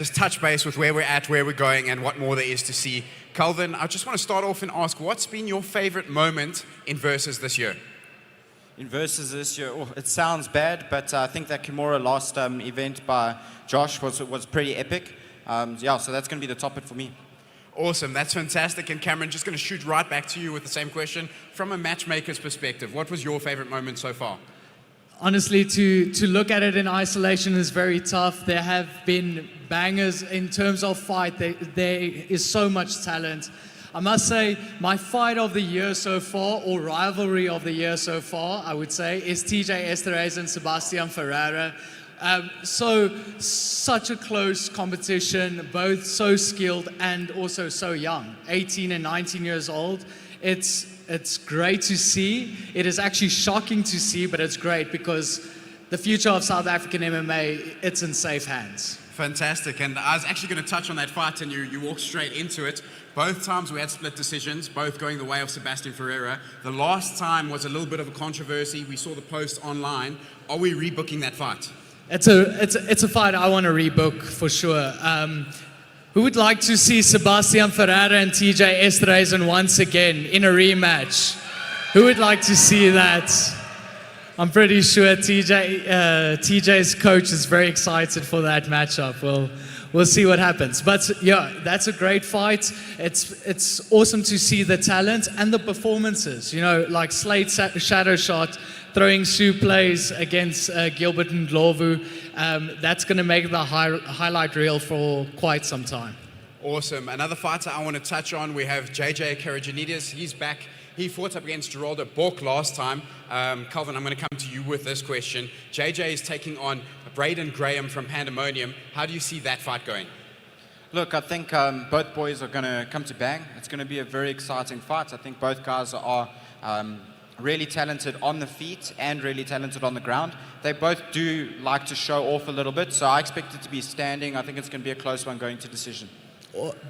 just touch base with where we're at, where we're going, and what more there is to see. Calvin, I just want to start off and ask, what's been your favorite moment in Versus this year? In Versus this year, it sounds bad, but I think that Kimura last event by Josh was pretty epic. Yeah, so that's going to be the topic for me. Awesome, that's fantastic. And Cameron, just going to shoot right back to you with the same question. From a matchmaker's perspective, what was your favorite moment so far? Honestly, to look at it in isolation is very tough. There have been bangers in terms of fight. There is so much talent. I must say, my fight of the year so far, or rivalry of the year so far, I would say, is TJ Esterhazy and Sebastian Ferreira. Such a close competition, both so skilled and also so young, 18 and 19 years old. It's great to see. It is actually shocking to see, but it's great because the future of South African MMA, it's in safe hands. Fantastic, and I was actually going to touch on that fight, and you walked straight into it. Both times we had split decisions, both going the way of Sebastian Ferreira. The last time was a little bit of a controversy. We saw the post online. Are we rebooking that fight? It's a fight I want to rebook for sure. Who would like to see Sebastian Ferreira and TJ Esterhazy once again in a rematch? Who would like to see that? I'm pretty sure TJ's coach is very excited for that matchup. We'll see what happens. But yeah, that's a great fight. It's awesome to see the talent and the performances. You know, like Slade's shadow shot, throwing plays against Gilbert and Ndlovu. That's going to make the highlight reel for quite some time. Awesome. Another fighter I want to touch on, we have JJ Caragenites. He's back. He fought up against Geraldo Bour last time. Calvin, I'm going to come to you with this question. JJ is taking on Braden Graham from Pandemonium. How do you see that fight going? Look, I think both boys are going to come to bang. It's going to be a very exciting fight. I think both guys are really talented on the feet and really talented on the ground. They both do like to show off a little bit, so I expect it to be standing. I think it's going to be a close one going to decision.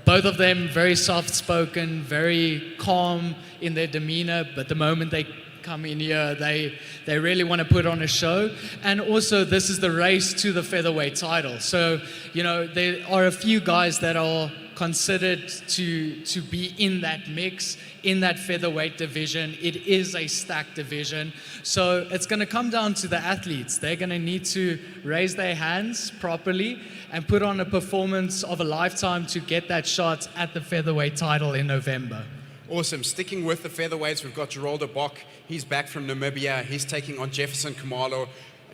Both of them very soft-spoken, very calm in their demeanor, but the moment they come in here, they really want to put on a show. And also, this is the race to the featherweight title. So, you know, there are a few guys that are considered to be in that mix, in that featherweight division. It is a stacked division. So it's going to come down to the athletes. They're going to need to raise their hands properly and put on a performance of a lifetime to get that shot at the featherweight title in November. Awesome. Sticking with the featherweights, we've got Geraldo Bour. He's back from Namibia. He's taking on Jefferson Kumalo.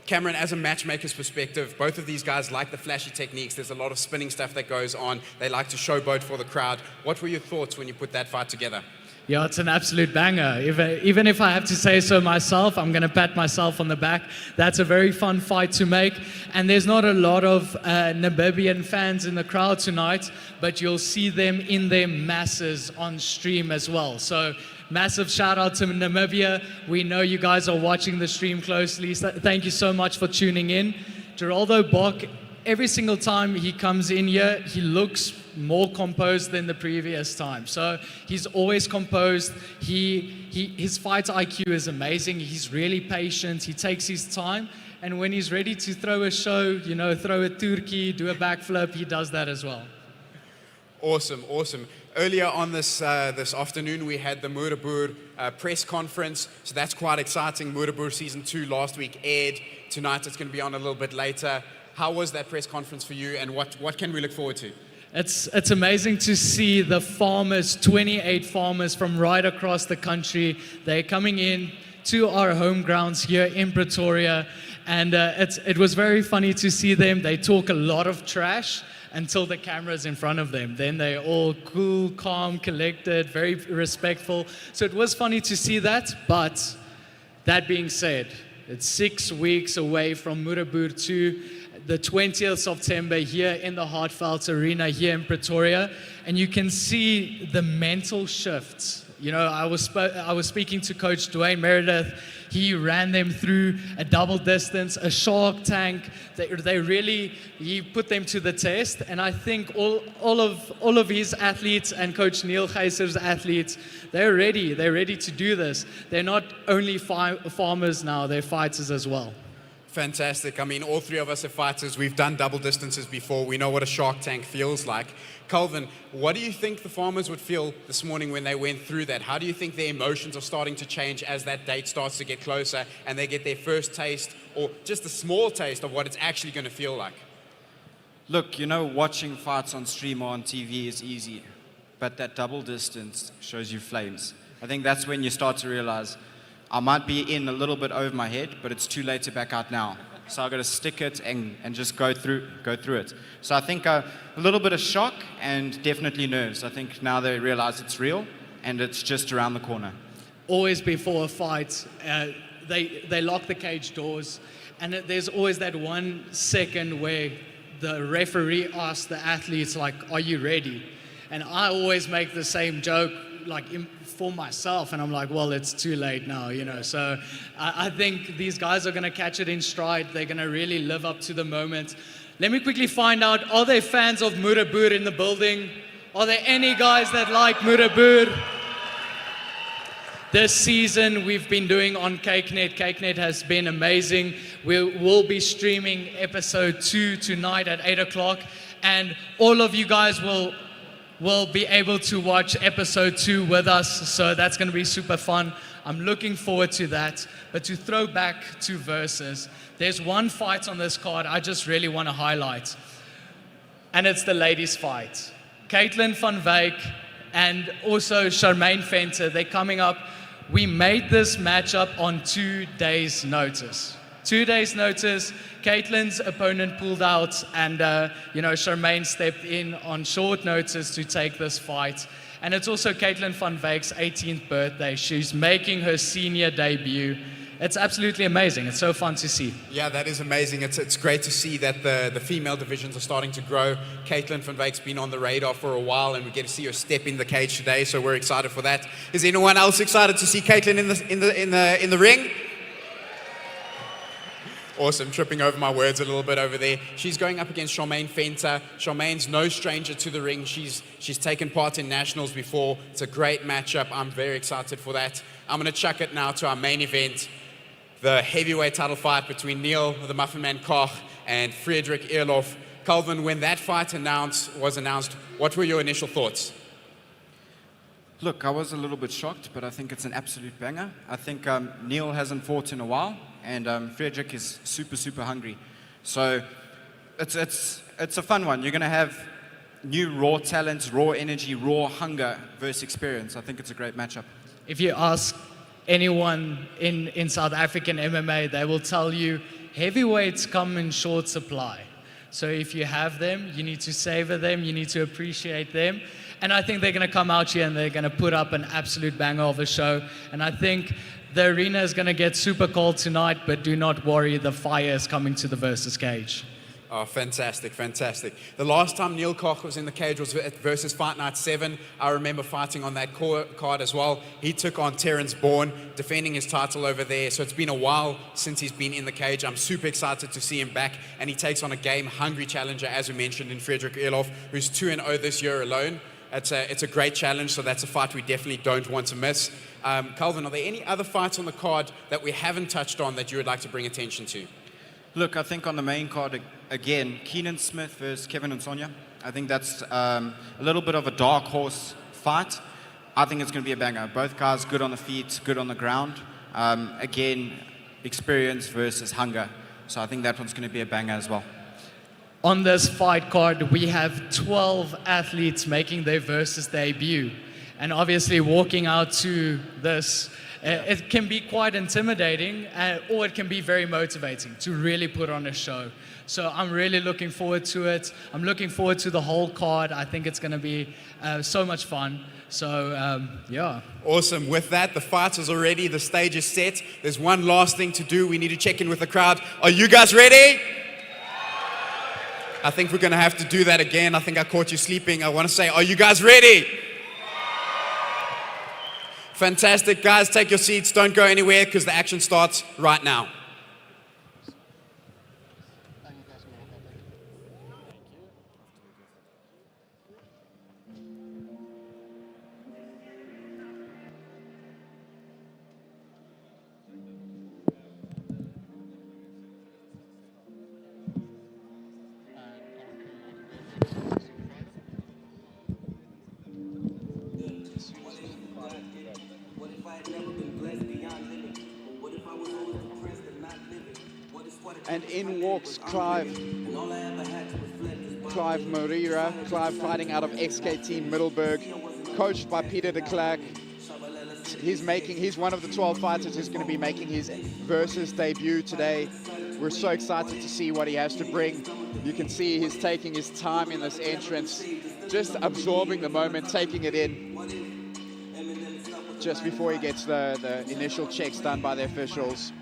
Cameron, as a matchmaker's perspective, both of these guys like the flashy techniques. There's a lot of spinning stuff that goes on. They like to showboat for the crowd. What were your thoughts when you put that fight together? Yeah, it's an absolute banger. Even if I have to say so myself, I'm going to pat myself on the back. That's a very fun fight to make. And there's not a lot of Namibian fans in the crowd tonight, but you'll see them in their masses on stream as well. So massive shout out to Namibia. We know you guys are watching the stream closely. So thank you so much for tuning in. Geraldo Bour, every single time he comes in here, he looks more composed than the previous time. So he's always composed. His fight IQ is amazing. He's really patient. He takes his time. And when he's ready to throw a show, you know, throw a turkey, do a backflip, he does that as well. Awesome, awesome. Earlier on this afternoon, we had the Murabur press conference. So that's quite exciting. Murabur Season 2 last week aired. Tonight it's going to be on a little bit later. How was that press conference for you, and what can we look forward to? It's amazing to see the farmers, 28 farmers from right across the country. They're coming in to our home grounds here in Pretoria, and it was very funny to see them. They talk a lot of trash until the camera's in front of them. Then they're all cool, calm, collected, very respectful. So it was funny to see that, but that being said, it's 6 weeks away from Murabur 2. The 20th of September here in the Hartveldt Arena here in Pretoria, and you can see the mental shifts. You know, I was speaking to Coach Dwayne Meredith. He ran them through a double distance, a shark tank. He put them to the test, and I think all of his athletes and Coach Neil Geyser's athletes, they're ready to do this. They're not only farmers now, they're fighters as well. Fantastic. I mean, all three of us are fighters. We've done double distances before. We know what a shark tank feels like. Calvin, what do you think the farmers would feel this morning when they went through that? How do you think their emotions are starting to change as that date starts to get closer and they get their first taste or just a small taste of what it's actually going to feel like? Look, you know, watching fights on stream or on TV is easy, but that double distance shows you flames. I think that's when you start to realize I might be in a little bit over my head, but it's too late to back out now. So I've got to stick it and just go through it. So I think a little bit of shock and definitely nerves. I think now they realize it's real and it's just around the corner. Always before a fight, they lock the cage doors, and there's always that 1 second where the referee asks the athletes, like, are you ready? And I always make the same joke, like, for myself, and I'm like, well, it's too late now, you know. So I think these guys are going to catch it in stride. They're going to really live up to the moment. Let me quickly find out, are there fans of Murabur in the building? Are there any guys that like Murabur? This season we've been doing on CakeNet. CakeNet has been amazing. We'll be streaming episode 2 tonight at 8 o'clock, and all of you guys will be able to watch episode 2 with us, so that's going to be super fun. I'm looking forward to that. But to throw back to versus, there's one fight on this card I just really want to highlight, and it's the ladies' fight. Fvake and also Charmaine Fenter, they're coming up. We made this matchup on 2 days' notice. 2 days' notice, Caitlin's opponent pulled out, and Charmaine stepped in on short notice to take this fight. And it's also Caitlin Fvake's 18th birthday. She's making her senior debut. It's absolutely amazing. It's so fun to see. Yeah, that is amazing. It's great to see that the female divisions are starting to grow. Caitlin Fvake's been on the radar for a while, and we get to see her step in the cage today, so we're excited for that. Is anyone else excited to see Caitlin in the ring? Awesome, tripping over my words a little bit over there. She's going up against Charmaine Fenter. Charmaine's no stranger to the ring. She's taken part in nationals before. It's a great matchup. I'm very excited for that. I'm going to chuck it now to our main event, the heavyweight title fight between Neil, the Muffin Man Koch, and Friedrich Ilof. Calvin, when that fight was announced, what were your initial thoughts? Look, I was a little bit shocked, but I think it's an absolute banger. I think Neil hasn't fought in a while, and Friedrich is super, super hungry. So it's a fun one. You're going to have new raw talent, raw energy, raw hunger versus experience. I think it's a great matchup. If you ask anyone in South African MMA, they will tell you heavyweights come in short supply. So if you have them, you need to savor them, you need to appreciate them. And I think they're going to come out here and they're going to put up an absolute banger of a show. And I think the arena is going to get super cold tonight, but do not worry, the fire is coming to the versus cage. Oh, fantastic, fantastic. The last time Neil Koch was in the cage was at versus Fight Night 7. I remember fighting on that card as well. He took on Terrence Bourne, defending his title over there. So it's been a while since he's been in the cage. I'm super excited to see him back. And he takes on a game-hungry challenger, as we mentioned, in Friedrich Ilof, who's 2-0 this year alone. It's a great challenge, so that's a fight we definitely don't want to miss. Calvin, are there any other fights on the card that we haven't touched on that you would like to bring attention to? Look, I think on the main card, again, Keenan Smith versus Kevin and Sonia. I think that's a little bit of a dark horse fight. I think it's going to be a banger. Both guys good on the feet, good on the ground. Again, experience versus hunger. So I think that one's going to be a banger as well. On this fight card, we have 12 athletes making their versus debut. And obviously walking out to this, it can be quite intimidating, or it can be very motivating to really put on a show. So I'm really looking forward to it. I'm looking forward to the whole card. I think it's going to be so much fun. So, yeah. Awesome. With that, the fight is already, the stage is set. There's one last thing to do. We need to check in with the crowd. Are you guys ready? I think we're going to have to do that again. I think I caught you sleeping. I want to say, are you guys ready? Fantastic. Guys, take your seats. Don't go anywhere because the action starts right now. And in walks Clive Morira. Clive fighting out of XKT Middelburg, coached by Peter de Klerk. He's one of the 12 fighters who's going to be making his Versus debut today. We're so excited to see what he has to bring. You can see he's taking his time in this entrance, just absorbing the moment, taking it in, just before he gets the initial checks done by the officials,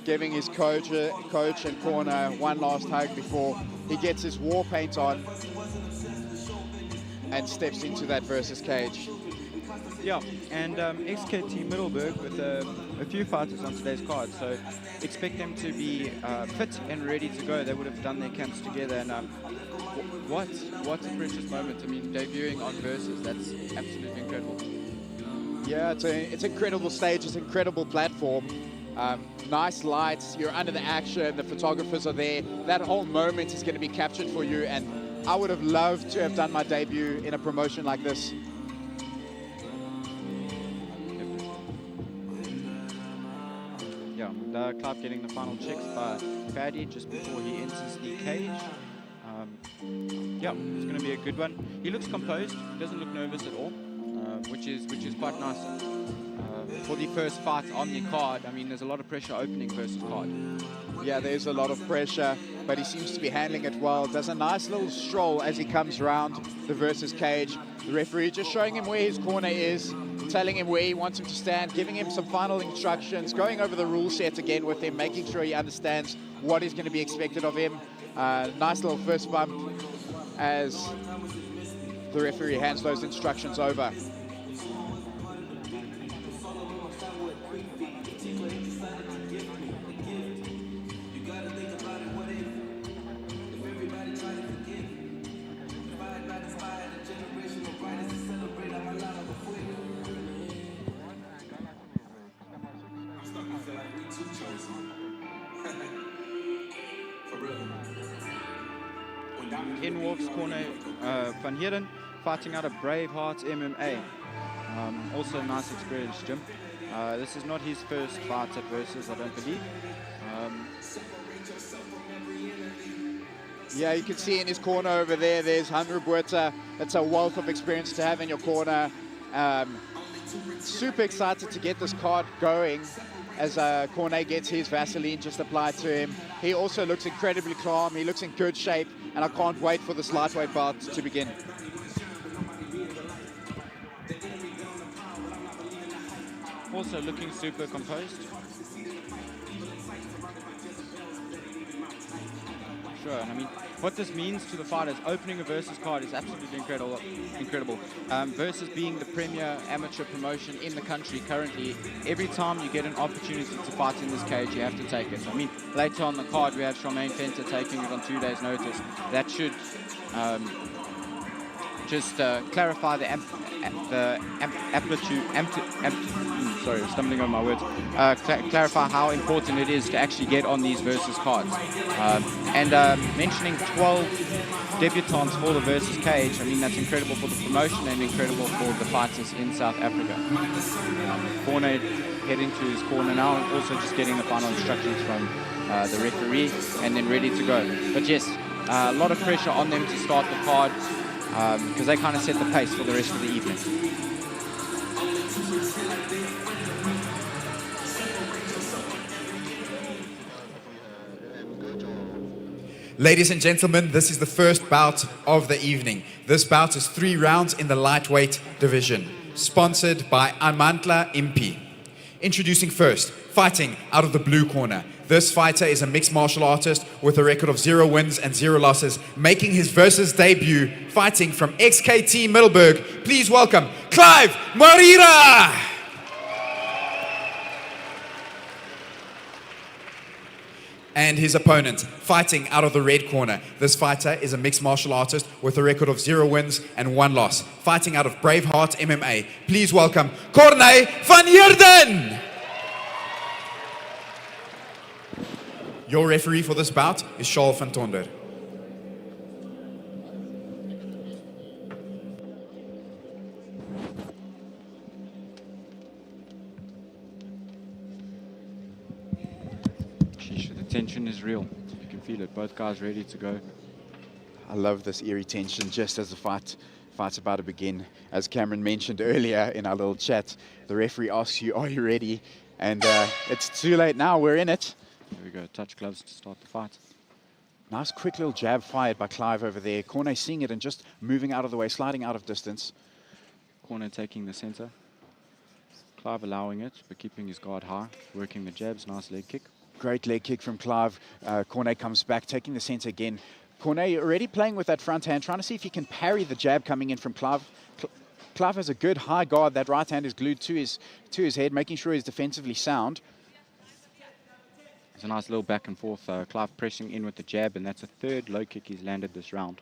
giving his coach and corner one last hug before he gets his war paint on and steps into that Versus cage. Yeah, and XKT Middelburg with a few fighters on today's card, so expect them to be fit and ready to go. They would have done their camps together, and what a precious moment. I mean, debuting on Versus, that's absolutely incredible. Yeah, it's an incredible stage, it's an incredible platform. Nice lights, you're under the action, the photographers are there. That whole moment is going to be captured for you, and I would have loved to have done my debut in a promotion like this. Yeah, Clive getting the final checks by Faddy just before he enters the cage. Yeah, it's going to be a good one. He looks composed, he doesn't look nervous at all, which is quite nice. For the first fight on the card, I mean, there's a lot of pressure opening Versus card. Yeah, there's a lot of pressure, but he seems to be handling it well. Does a nice little stroll as he comes around the Versus cage. The referee just showing him where his corner is, telling him where he wants him to stand, giving him some final instructions, going over the rule set again with him, making sure he understands what is going to be expected of him. Nice little fist bump as the referee hands those instructions over. In walks corner Van Heeren, fighting out of Braveheart MMA. Also a nice experience, Jim. This is not his first fight at Versus, I don't believe. Yeah, you can see in his corner over there, there's Murabur. That's a wealth of experience to have in your corner. Super excited to get this card going as Cornet gets his Vaseline just applied to him. He also looks incredibly calm, he looks in good shape, and I can't wait for this lightweight bout to begin. Also looking super composed. Sure, and I mean, what this means to the fighters, opening a Versus card is absolutely incredible. Versus being the premier amateur promotion in the country currently, every time you get an opportunity to fight in this cage, you have to take it. I mean, later on the card, we have Fenter taking it on 2 days' notice. That should just clarify the sorry, stumbling on my words. Clarify how important it is to actually get on these Versus cards. Mentioning 12 debutants for the Versus cage, I mean, that's incredible for the promotion and incredible for the fighters in South Africa. Corner heading to his corner now, and also just getting the final instructions from the referee, and then ready to go. But yes, a lot of pressure on them to start the card, because they kind of set the pace for the rest of the evening. Ladies and gentlemen, this is the first bout of the evening. This bout is 3 rounds in the lightweight division, sponsored by Amantla Impi. Introducing first, fighting out of the blue corner. This fighter is a mixed martial artist with a record of 0 wins and 0 losses, making his Versus debut, fighting from XKT Middelburg. Please welcome Clive Morira! And his opponent, fighting out of the red corner. This fighter is a mixed martial artist with a record of 0 wins and 1 loss, fighting out of Braveheart MMA. Please welcome Corne van Heerden! Your referee for this bout is Charles van Tonder. The tension is real. feel it. Both guys ready to go. I love this eerie tension just as the fight's about to begin. As Cameron mentioned earlier in our little chat, the referee asks you, are you ready? And it's too late now, we're in it. Here we go, touch gloves to start the fight. Nice quick little jab fired by Clive over there. Cornet seeing it and just moving out of the way, sliding out of distance. Cornet taking the center. Clive allowing it, but keeping his guard high, working the jabs, nice leg kick. Great leg kick from Clive. Cornet comes back, taking the center again. Cornet already playing with that front hand, trying to see if he can parry the jab coming in from Clive. Clive has a good high guard. That right hand is glued to his head, making sure he's defensively sound. It's a nice little back and forth. Clive pressing in with the jab, and that's a third low kick he's landed this round.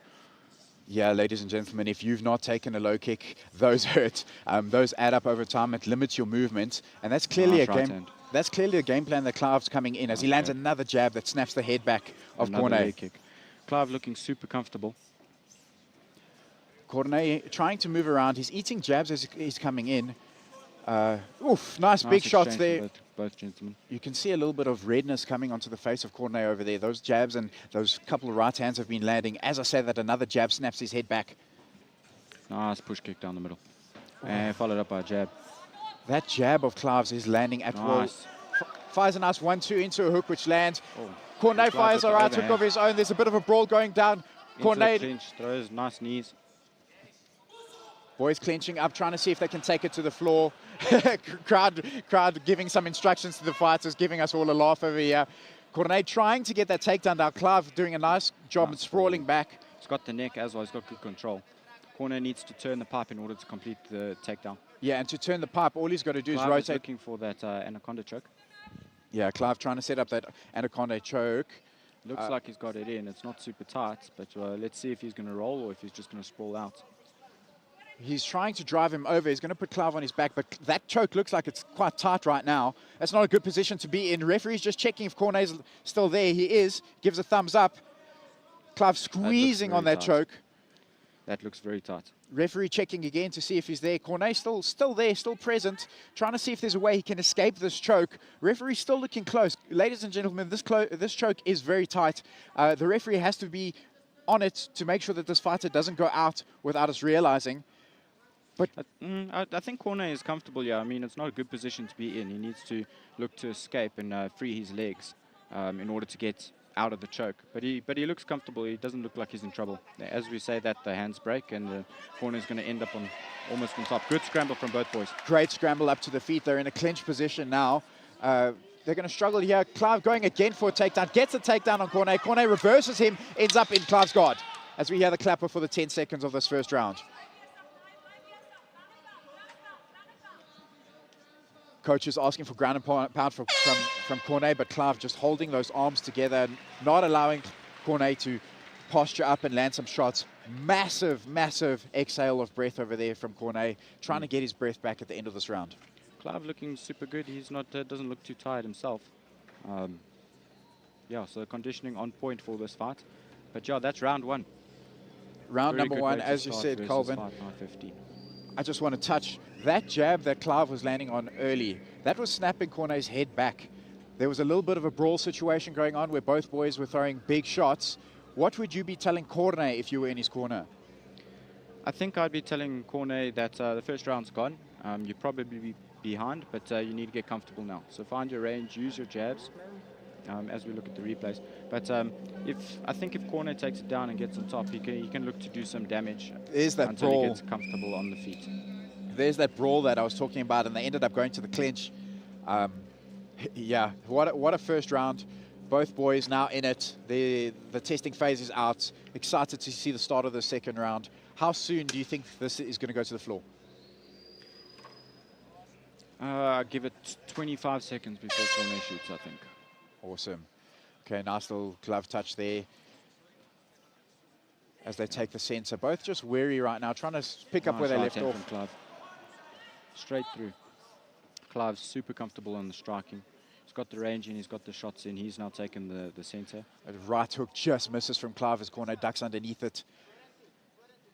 Yeah, ladies and gentlemen, if you've not taken a low kick, those hurt. Those add up over time. It limits your movement, and that's clearly Nice a right game. hand. That's clearly a game plan that Clive's coming in as he lands another jab that snaps the head back of Another Cornet. leg kick. Clive looking super comfortable. Cornet trying to move around. He's eating jabs as he's coming in. Nice Nice big shots exchange there. from both gentlemen. You can see a little bit of redness coming onto the face of Cornet over there. Those jabs and those couple of right hands have been landing. As I say that, another jab snaps his head back. Nice push kick down the middle. And followed up by a jab. That jab of Clive's is landing at will. Nice. Fires a nice 1-2 into a hook, which lands. Oh. Cornet Clive fires a with the right hook overhand. of his own. There's a bit of a brawl going down. Into the Cornet, clinch, throws, nice knees. boys clenching up, trying to see if they can take it to the floor. crowd giving some instructions to the fighters, giving us all a laugh over here. Cornet trying to get that takedown down. Clive doing a nice job Nice sprawling back. He's got the neck as well, he's got good control. Corner needs to turn the pipe in order to complete the takedown. Yeah, and to turn the pipe, all he's got to do is Clive is rotate. looking for that anaconda choke. Yeah, Clive trying to set up that anaconda choke. Looks like he's got it in. It's not super tight, but let's see if he's going to roll or if he's just going to sprawl out. He's trying to drive him over. He's going to put Clive on his back, but that choke looks like it's quite tight right now. That's not a good position to be in. Referee's just checking if Cornet's still there. He is. Gives a thumbs up. Clive squeezing on very that tight. choke. That looks very tight. Referee checking again to see if he's there. Cornet still there, still present, trying to see if there's a way he can escape this choke. Referee still looking close. Ladies and gentlemen, this choke is very tight. The referee has to be on it to make sure that this fighter doesn't go out without us realizing. But I think Cornet is comfortable, yeah. I mean, it's not a good position to be in. He needs to look to escape and free his legs in order to get out of the choke. But he looks comfortable. He doesn't look like he's in trouble. As we say that, the hands break and the corner is going to end up almost on top. Good scramble from both boys. great scramble up to the feet. They're in a clinch position now. They're going to struggle here. Clive going again for a takedown. Gets a takedown on Cornet. Cornet reverses him, ends up in Clive's guard. As we hear the clapper for the 10 seconds of this first round. Coach is asking for ground and pound from Cornet, but Clive just holding those arms together, not allowing Cornet to posture up and land some shots. Massive, massive exhale of breath over there from Cornet, trying to get his breath back at the end of this round. Clive looking super good. He's not doesn't look too tired himself. Yeah, so conditioning on point for this fight. But yeah, that's round one. Round Very number good one, way to as you start said, versus Colvin. fight 9:15. I just want to touch that jab that Clive was landing on early. That was snapping Cornet's head back. There was a little bit of a brawl situation going on where both boys were throwing big shots. What would you be telling Cornet if you were in his corner? I think I'd be telling Cornet that the first round's gone. You'd probably be behind, but you need to get comfortable now. So find your range, use your jabs as we look at the replays. But I think if Cornet takes it down and gets on top, he can look to do some damage There's that until brawl. he gets comfortable on the feet. There's that brawl that I was talking about, and they ended up going to the clinch. Yeah, what a first round. Both boys now in it. The testing phase is out. Excited to see the start of the second round. How soon do you think this is going to go to the floor? I'll give it 25 seconds before Cornet shoots, I think. Awesome. Okay, nice little glove touch there. As they take the center. Both just weary right now, trying to pick up where they Nice left right hand off. from Clive. Straight through. Clive's super comfortable on the striking. He's got the range in, he's got the shots in. He's now taken the center. A right hook just misses from Clive as Cornet ducks underneath it.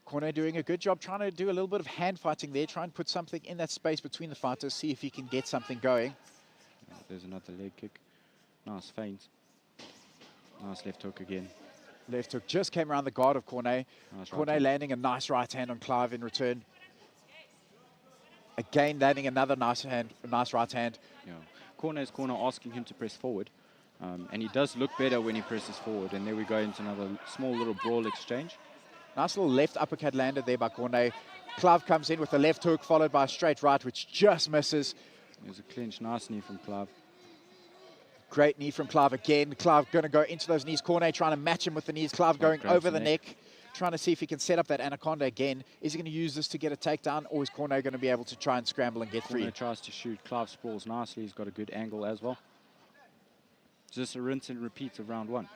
Cornet doing a good job trying to do a little bit of hand fighting there, try and put something in that space between the fighters, see if he can get something going. There's another leg kick. Nice feint. Nice left hook again. Left hook just came around the guard of Cornet. Nice Cornet right hand. landing a nice right hand on Clive in return. Again, landing another nice right hand. Yeah. Corner's corner asking him to press forward. And he does look better when he presses forward. And there we go into another small little brawl exchange. Nice little left uppercut landed there by Cornet. Clive comes in with a left hook followed by a straight right, which just misses. There's a clinch, nice knee from Clive. Great knee from Clive again. Clive going to go into those knees. Cornet trying to match him with the knees. Clive going grabs over the the neck, trying to see if he can set up that anaconda again. Is he going to use this to get a takedown, or is Cornet going to be able to try and scramble and get free? Cornet tries to shoot. Clive sprawls nicely. He's got a good angle as well. Just a rinse and repeat of round one.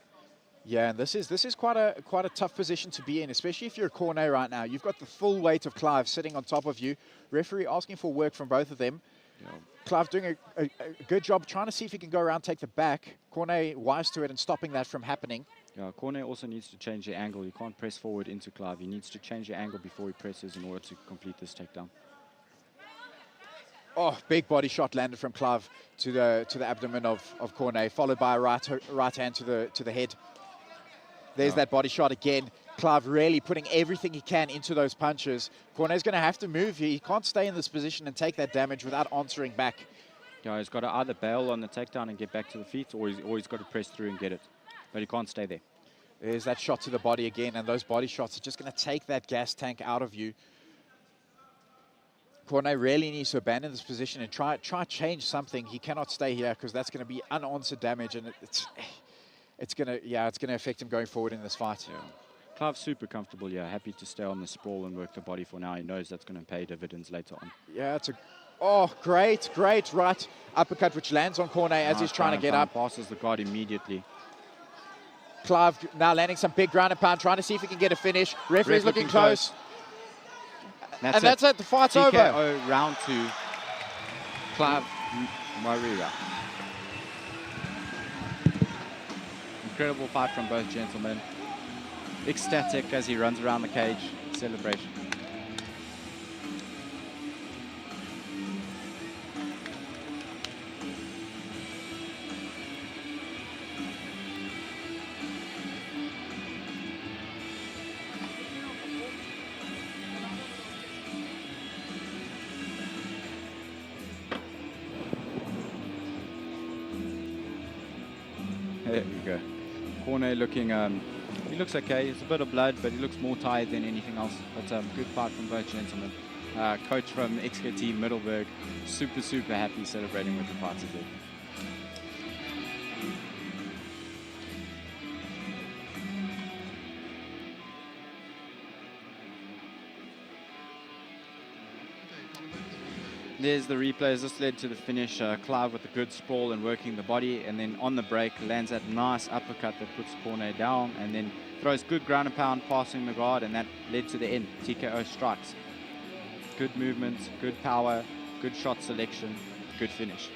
Yeah, and this is quite a tough position to be in, especially if you're a Cornet right now. You've got the full weight of Clive sitting on top of you. Referee asking for work from both of them. Yeah. Clive doing a good job trying to see if he can go around, take the back. Cornet wise to it and stopping that from happening. Yeah, Cornet also needs to change the angle. You can't press forward into Clive. He needs to change the angle before he presses in order to complete this takedown. Oh, big body shot landed from Clive to the abdomen of Cornet, followed by a right hand to the head. There's that body shot again. Clive really putting everything he can into those punches. Cornet's going to have to move. He can't stay in this position and take that damage without answering back. Yeah, he's got to either bail on the takedown and get back to the feet, or he's got to press through and get it. But he can't stay there. There's that shot to the body again, and those body shots are just going to take that gas tank out of you. Cornet really needs to abandon this position and try change something. He cannot stay here because that's going to be unanswered damage, and it's going to affect him going forward in this fight. Yeah. Clive's super comfortable, happy to stay on the sprawl and work the body for now. He knows that's going to pay dividends later on. Yeah, great right uppercut which lands on Cornet as he's trying to get up. Passes the guard immediately. Clive now landing some big ground and pound, trying to see if he can get a finish. Referee's looking close. That's it. The fight's over. TKO round 2. Clive Morira. Incredible fight from both gentlemen. Ecstatic as he runs around the cage. Celebration. There we go. Cornet looking, he looks okay. It's a bit of blood, but he looks more tired than anything else. But good fight from both gentlemen. Coach from XKT Middelburg, super happy celebrating with the fighters there. There's the replays. This led to the finish. Clive with a good sprawl and working the body, and then on the break lands that nice uppercut that puts Cornet down, and then throws good ground and pound passing the guard, and that led to the end. TKO strikes. Good movement, good power, good shot selection, good finish.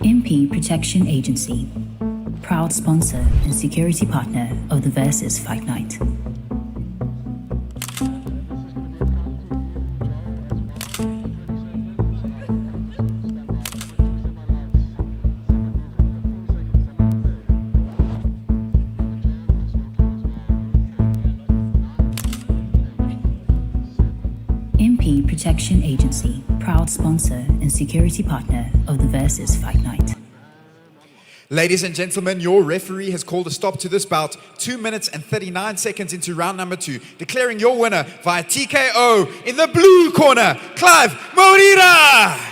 MP Protection Agency, proud sponsor and security partner of the Versus Fight Night. MP Protection Agency, proud sponsor and security partner of the Versus Fight Night. Ladies and gentlemen, your referee has called a stop to this bout 2 minutes and 39 seconds into round number 2, declaring your winner via TKO in the blue corner, Clive Morira.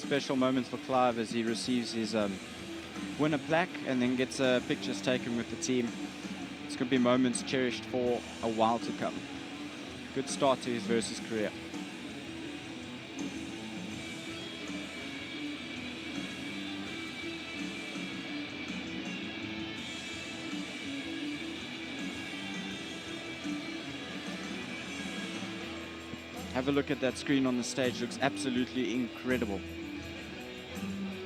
special moment for Clive as he receives his winner plaque and then gets pictures taken with the team. It's going to be moments cherished for a while to come. Good start to his versus career. Have a look at that screen on the stage. Looks absolutely incredible.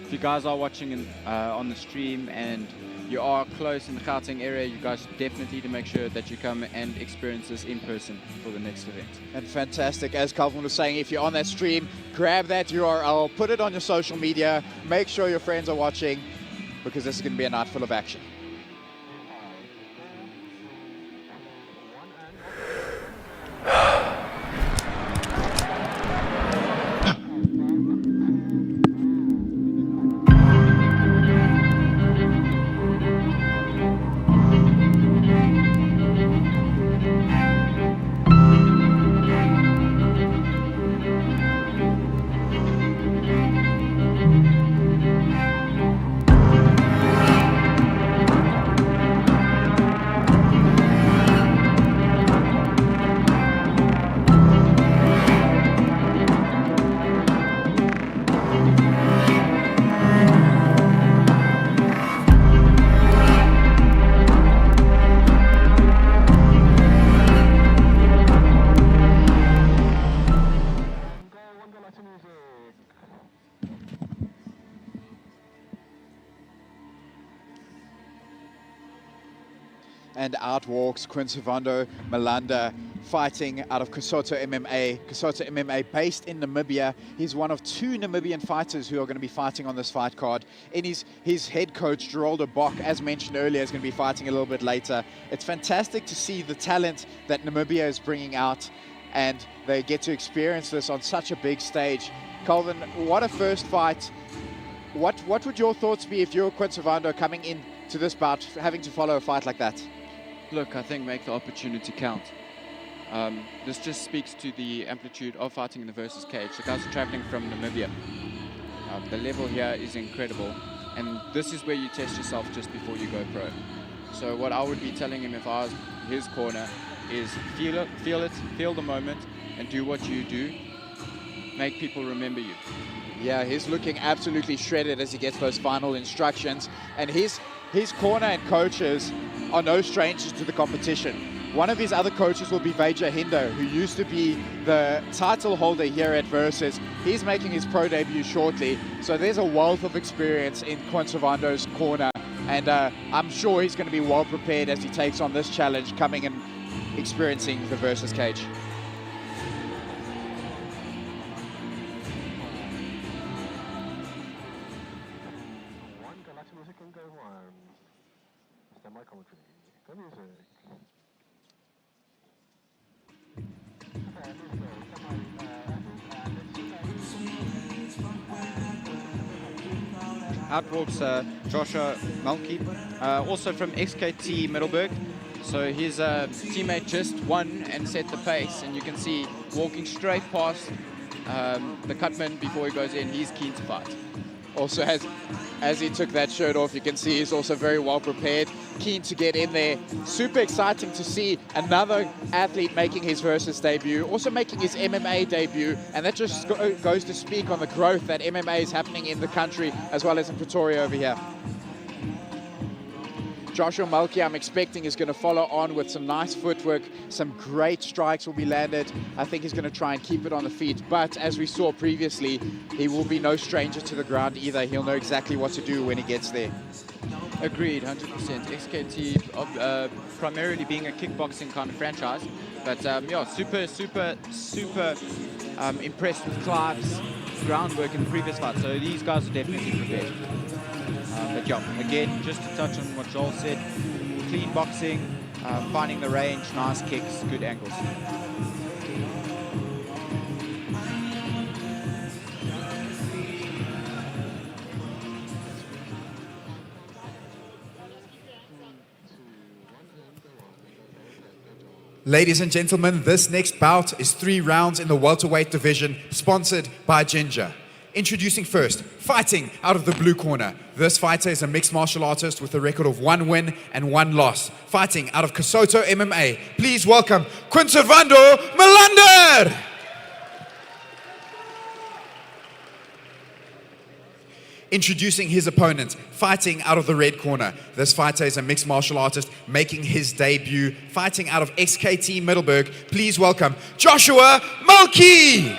If you guys are watching on the stream and you are close in the Gauteng area, you guys definitely need to make sure that you come and experience this in person for the next event. And fantastic, as Calvin was saying, if you're on that stream, grab that URL, put it on your social media, make sure your friends are watching, because this is going to be a night full of action. And out walks Quinsavando Milanda, fighting out of Kusoto MMA. Kusoto MMA based in Namibia. He's one of 2 Namibian fighters who are going to be fighting on this fight card. And his head coach, Ronaldo, as mentioned earlier, is going to be fighting a little bit later. It's fantastic to see the talent that Namibia is bringing out, and they get to experience this on such a big stage. Calvin, what a first fight. What would your thoughts be if you're Quinsavando coming into this bout, having to follow a fight like that? Look, I think make the opportunity count. This just speaks to the amplitude of fighting in the versus cage. The guys are traveling from Namibia. The level here is incredible, and this is where you test yourself just before you go pro. So what I would be telling him if I was his corner is feel the moment, and do what you do. Make people remember you. Yeah, he's looking absolutely shredded as he gets those final instructions, and his corner and coaches are no strangers to the competition. One of his other coaches will be Veja Hindo, who used to be the title holder here at Versus. He's making his pro debut shortly, so there's a wealth of experience in Quinsavondo's corner, and I'm sure he's going to be well prepared as he takes on this challenge, coming and experiencing the Versus cage. Out walks Joshua Milky, also from XKT Middelburg. So his teammate just won and set the pace, and you can see walking straight past the cutman before he goes in. He's keen to fight. Also, as he took that shirt off, you can see he's also very well prepared, keen to get in there. Super exciting to see another athlete making his Versus debut, also making his MMA debut, and that just goes to speak on the growth that MMA is happening in the country as well as in Pretoria over here. Joshua Milky, I'm expecting, is going to follow on with some nice footwork. Some great strikes will be landed. I think he's going to try and keep it on the feet. But as we saw previously, he will be no stranger to the ground either. He'll know exactly what to do when he gets there. Agreed, 100%. XKT primarily being a kickboxing kind of franchise. But yeah, super impressed with Clive's groundwork in the previous fight. So these guys are definitely prepared. But yeah, again, just to touch on what Joel said, clean boxing, finding the range, nice kicks, good angles. Ladies and gentlemen, this next bout is 3 rounds in the welterweight division, sponsored by Ginger. Introducing first, fighting out of the blue corner. This fighter is a mixed martial artist with a record of 1 win and 1 loss. Fighting out of Kosoto MMA. Please welcome Quinservando Milanda. Introducing his opponent, fighting out of the red corner. This fighter is a mixed martial artist making his debut. Fighting out of XKT Middelburg. Please welcome Joshua Milky.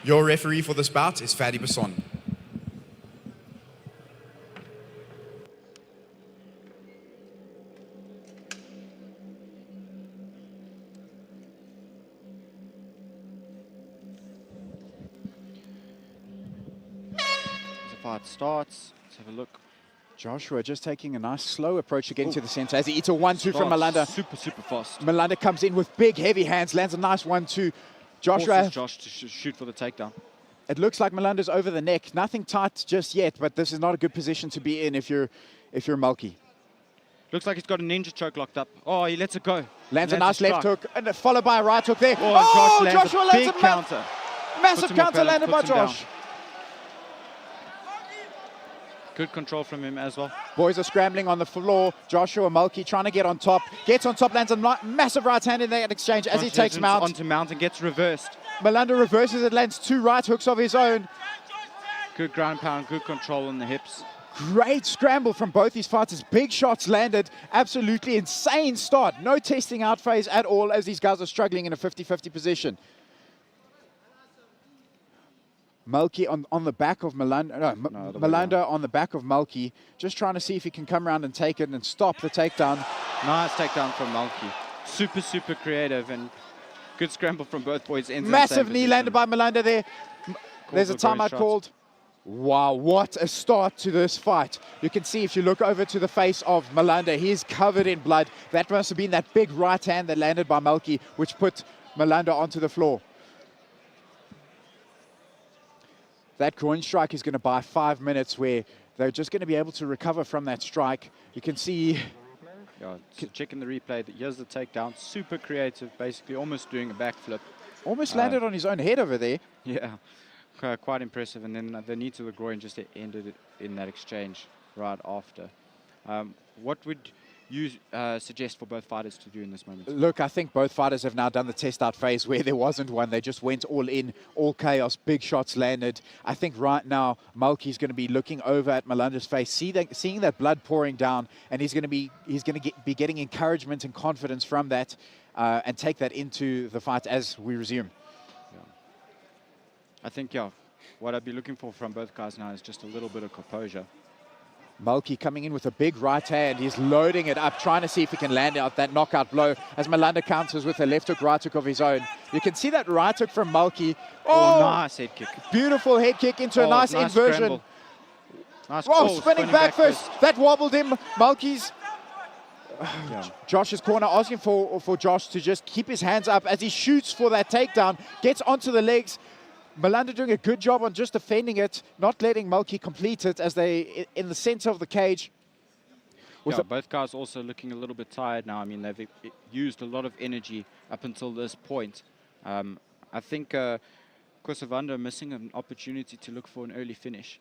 Your referee for this bout is Fadi Basson. As the fight starts, let's have a look. Joshua just taking a nice slow approach to getting to the center as he eats a 1-2 from Milanda. Super fast. Milanda comes in with big, heavy hands, lands a nice 1-2. Forces Joshua, Josh to shoot for the takedown. it looks like Milanda's over the neck. Nothing tight just yet, but this is not a good position to be in if you're Milky. Looks like he's got a ninja choke locked up. Oh, he lets it go. Lands a nice left hook, and followed by a right hook there. Oh, and Joshua lands big a counter. massive Puts him off counter balance, landed by puts him down. Josh. Good control from him as well. Boys are scrambling on the floor. Joshua Milky trying to get on top. Gets on top, lands a massive right hand in that exchange as he takes mount. Onto mount and gets reversed. Milanda reverses it, lands 2 right hooks of his own. Good ground pound, good control on the hips. Great scramble from both these fighters. Big shots landed. Absolutely insane start. No testing out phase at all as these guys are struggling in a 50-50 position. Milky on the back of Milanda. No, Milanda on the back of Milky. Just trying to see if he can come around and take it and stop the takedown. Nice takedown from Milky. Super creative and good scramble from both boys. Massive knee landed by Milanda there. There's a timeout called. Wow, what a start to this fight. You can see if you look over to the face of Milanda, he's covered in blood. That must have been that big right hand that landed by Milky, which put Milanda onto the floor. That groin strike is going to buy 5 minutes where they're just going to be able to recover from that strike. You can see... Yeah, checking the replay, here's the takedown. Super creative, basically almost doing a backflip. Almost landed on his own head over there. Yeah, quite impressive. And then the knee to the groin just ended it in that exchange right after. What would you suggest for both fighters to do in this moment? Look, I think both fighters have now done the test out phase where there wasn't one. They just went all in, all chaos, big shots landed. I think right now Milky's going to be looking over at Milanda's face, seeing that blood pouring down, and he's going to be getting encouragement and confidence from that, and take that into the fight as we resume. Yeah. I think what I'd be looking for from both guys now is just a little bit of composure. Milky coming in with a big right hand. He's loading it up, trying to see if he can land out that knockout blow as Milanda counters with a left hook, right hook of his own. You can see that right hook from Milky. Oh, nice head kick. Beautiful head kick into a nice inversion. Scramble. Nice. Spinning back first. That wobbled him. Milky's... Josh's corner asking for Josh to just keep his hands up as he shoots for that takedown. Gets onto the legs. Milanda doing a good job on just defending it, not letting Milky complete it as they in the center of the cage. Both guys also looking a little bit tired now. I mean, they've used a lot of energy up until this point. I think Quinservando missing an opportunity to look for an early finish,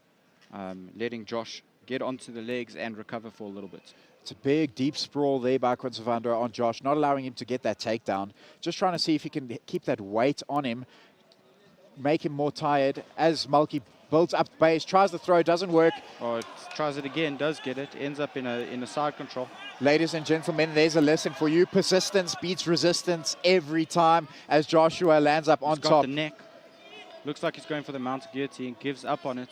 letting Josh get onto the legs and recover for a little bit. It's a big, deep sprawl there by Quinservando on Josh, not allowing him to get that takedown. Just trying to see if he can keep that weight on him, make him more tired as Milky builds up the base, tries the throw, doesn't work. Oh, tries it again, does get it, ends up in a side control. Ladies and gentlemen, there's a lesson for you. Persistence beats resistance every time as Joshua lands up on top. He's got the neck. Looks like he's going for the mounted guillotine, gives up on it.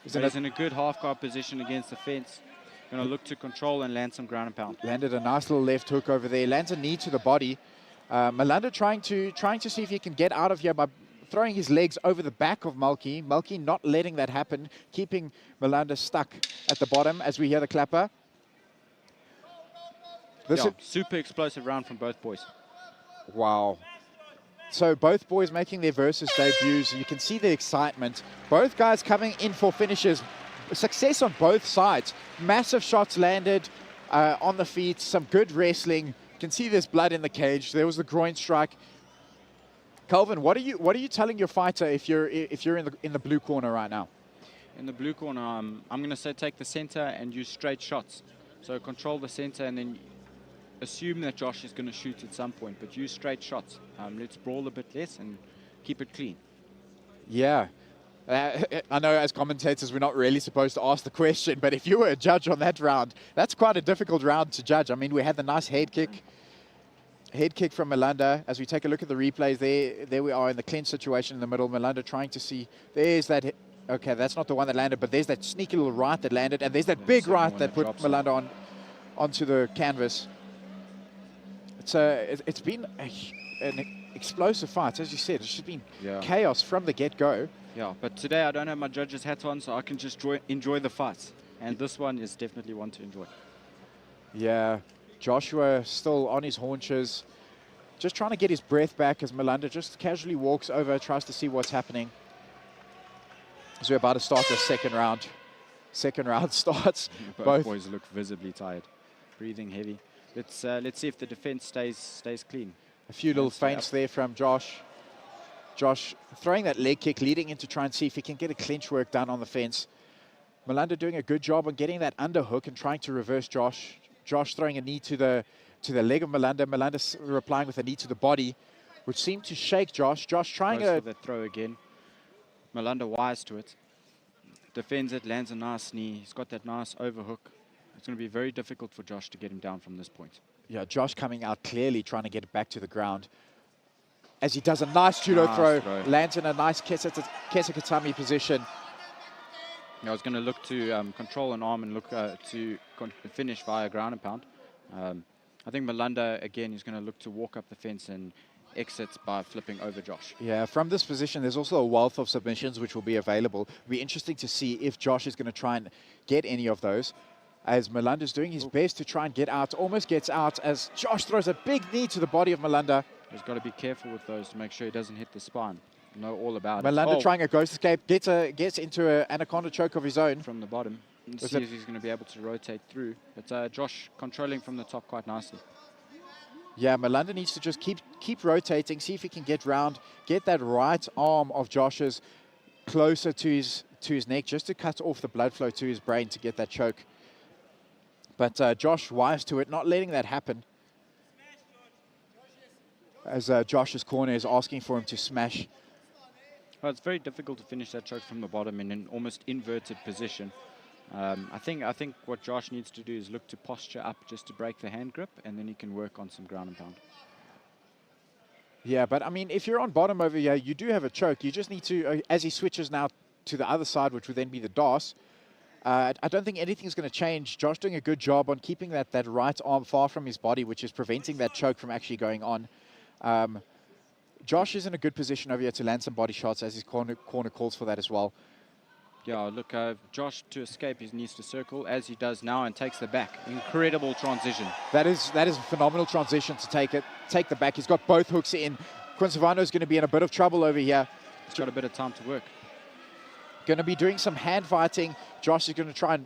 He's in a good half-guard position against the fence. Going to look to control and land some ground and pound. Landed a nice little left hook over there, lands a knee to the body. Milanda trying to see if he can get out of here by throwing his legs over the back of Milky. Milky not letting that happen, keeping Milanda stuck at the bottom as we hear the clapper. Super explosive round from both boys. Wow. So both boys making their versus debuts. You can see the excitement. Both guys coming in for finishes. Success on both sides. Massive shots landed on the feet. Some good wrestling. You can see there's blood in the cage. There was the groin strike. Kelvin, what are you telling your fighter if you're in the blue corner right now? In the blue corner, I'm going to say take the center and use straight shots. So control the center and then assume that Josh is going to shoot at some point, but use straight shots. Let's brawl a bit less and keep it clean. Yeah. I know as commentators we're not really supposed to ask the question, but if you were a judge on that round, that's quite a difficult round to judge. I mean, we had the nice head kick from Milanda. As we take a look at the replays, there we are in the clinch situation in the middle. Milanda trying to see, there's that, okay, that's not the one that landed, but there's that sneaky little right that landed, and there's that big right that put Milanda onto the canvas. It's been an explosive fight, as you said. It's just been chaos from the get-go. Yeah, but today I don't have my judge's hat on, so I can just enjoy the fights. And this one is definitely one to enjoy. Yeah, Joshua still on his haunches, just trying to get his breath back as Milanda just casually walks over, tries to see what's happening. As we're about to start the second round. Second round starts. Both boys look visibly tired, breathing heavy. Let's see if the defense stays clean. A few little feints there from Josh. Josh throwing that leg kick, leading in to try and see if he can get a clinch work done on the fence. Milanda doing a good job on getting that underhook and trying to reverse Josh. Josh throwing a knee to the leg of Milanda. Milanda replying with a knee to the body, which seemed to shake Josh. Josh trying for the throw again. Milanda wise to it. Defends it, lands a nice knee. He's got that nice overhook. It's going to be very difficult for Josh to get him down from this point. Yeah, Josh coming out clearly trying to get it back to the ground. As he does a nice judo throw, lands in a nice Kesekatami position. Yeah, I was going to look to control an arm and look to finish via ground and pound. I think Milanda, again, is going to look to walk up the fence and exit by flipping over Josh. Yeah, from this position, there's also a wealth of submissions which will be available. It'll be interesting to see if Josh is going to try and get any of those. As Milanda's doing his best to try and get out, almost gets out as Josh throws a big knee to the body of Milanda. He's got to be careful with those to make sure he doesn't hit the spine. Know all about Milanda it. trying a ghost escape, gets into an anaconda choke of his own. From the bottom. Let's see if he's going to be able to rotate through. But Josh controlling from the top quite nicely. Yeah, Milanda needs to just keep rotating, see if he can get round, get that right arm of Josh's closer to his neck, just to cut off the blood flow to his brain to get that choke. But Josh wise to it, not letting that happen. As Josh's corner is asking for him to smash. Well, it's very difficult to finish that choke from the bottom in an almost inverted position. I think what Josh needs to do is look to posture up just to break the hand grip, and then he can work on some ground and pound. Yeah, but I mean, if you're on bottom over here, you do have a choke. You just need to, as he switches now to the other side, which would then be the DOS, I don't think anything's going to change. Josh doing a good job on keeping that right arm far from his body, which is preventing that choke from actually going on. Josh is in a good position over here to land some body shots, as his corner calls for that as well. Yeah, look, Josh, to escape, he needs to circle, as he does now, and takes the back. Incredible transition. That is a phenomenal transition to take the back. He's got both hooks in. Quincevano is going to be in a bit of trouble over here. He's got a bit of time to work. Going to be doing some hand fighting. Josh is going to try and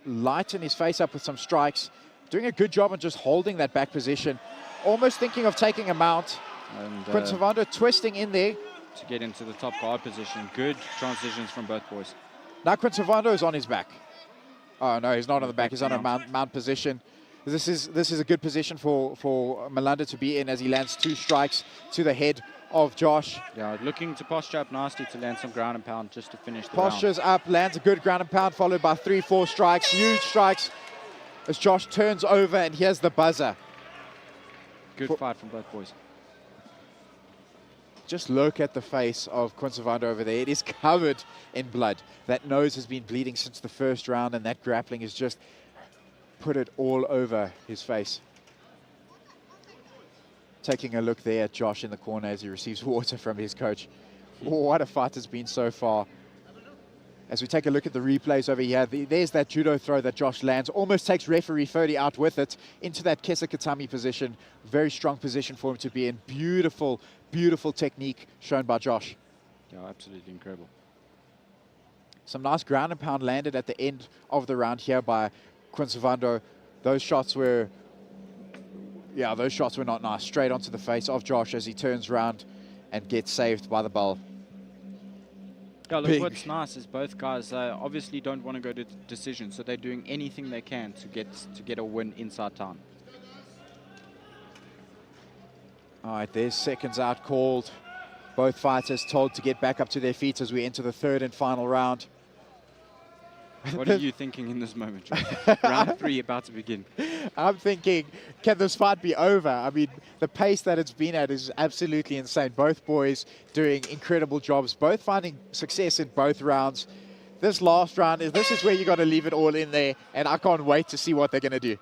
lighten his face up with some strikes. Doing a good job on just holding that back position. Almost thinking of taking a mount. And Quincevano twisting in there. To get into the top guard position. Good transitions from both boys. Now Quincevano is on his back. Oh no, he's not on the back. He's on a mount position. This is a good position for Milanda to be in as he lands 2 strikes to the head of Josh. Yeah, looking to posture up nicely to land some ground and pound just to finish the Postures round. up, lands a good ground and pound, followed by 3-4 strikes, huge strikes, as Josh turns over, and here's the buzzer. Good fight from both boys. Just look at the face of Quincevano over there. It is covered in blood. That nose has been bleeding since the first round, and that grappling has just put it all over his face. Taking a look there at Josh in the corner as he receives water from his coach. What a fight it's been so far. As we take a look at the replays over here, there's that judo throw that Josh lands. Almost takes referee 30 out with it into that Kesekatami position. Very strong position for him to be in. Beautiful, beautiful technique shown by Josh. Yeah, absolutely incredible. Some nice ground and pound landed at the end of the round here by Quincevano. Those shots were not nice. Straight onto the face of Josh as he turns around and gets saved by the bell. Yeah, look, Big. what's nice is both guys obviously don't want to go to decision, so they're doing anything they can to get a win inside town. All right, there's seconds out called. Both fighters told to get back up to their feet as we enter the third and final round. What are you thinking in this moment, John? Round 3 about to begin. I'm thinking, can this fight be over? I mean, the pace that it's been at is absolutely insane. Both boys doing incredible jobs, both finding success in both rounds. This last round, this is where you got to leave it all in there, and I can't wait to see what they're going to do.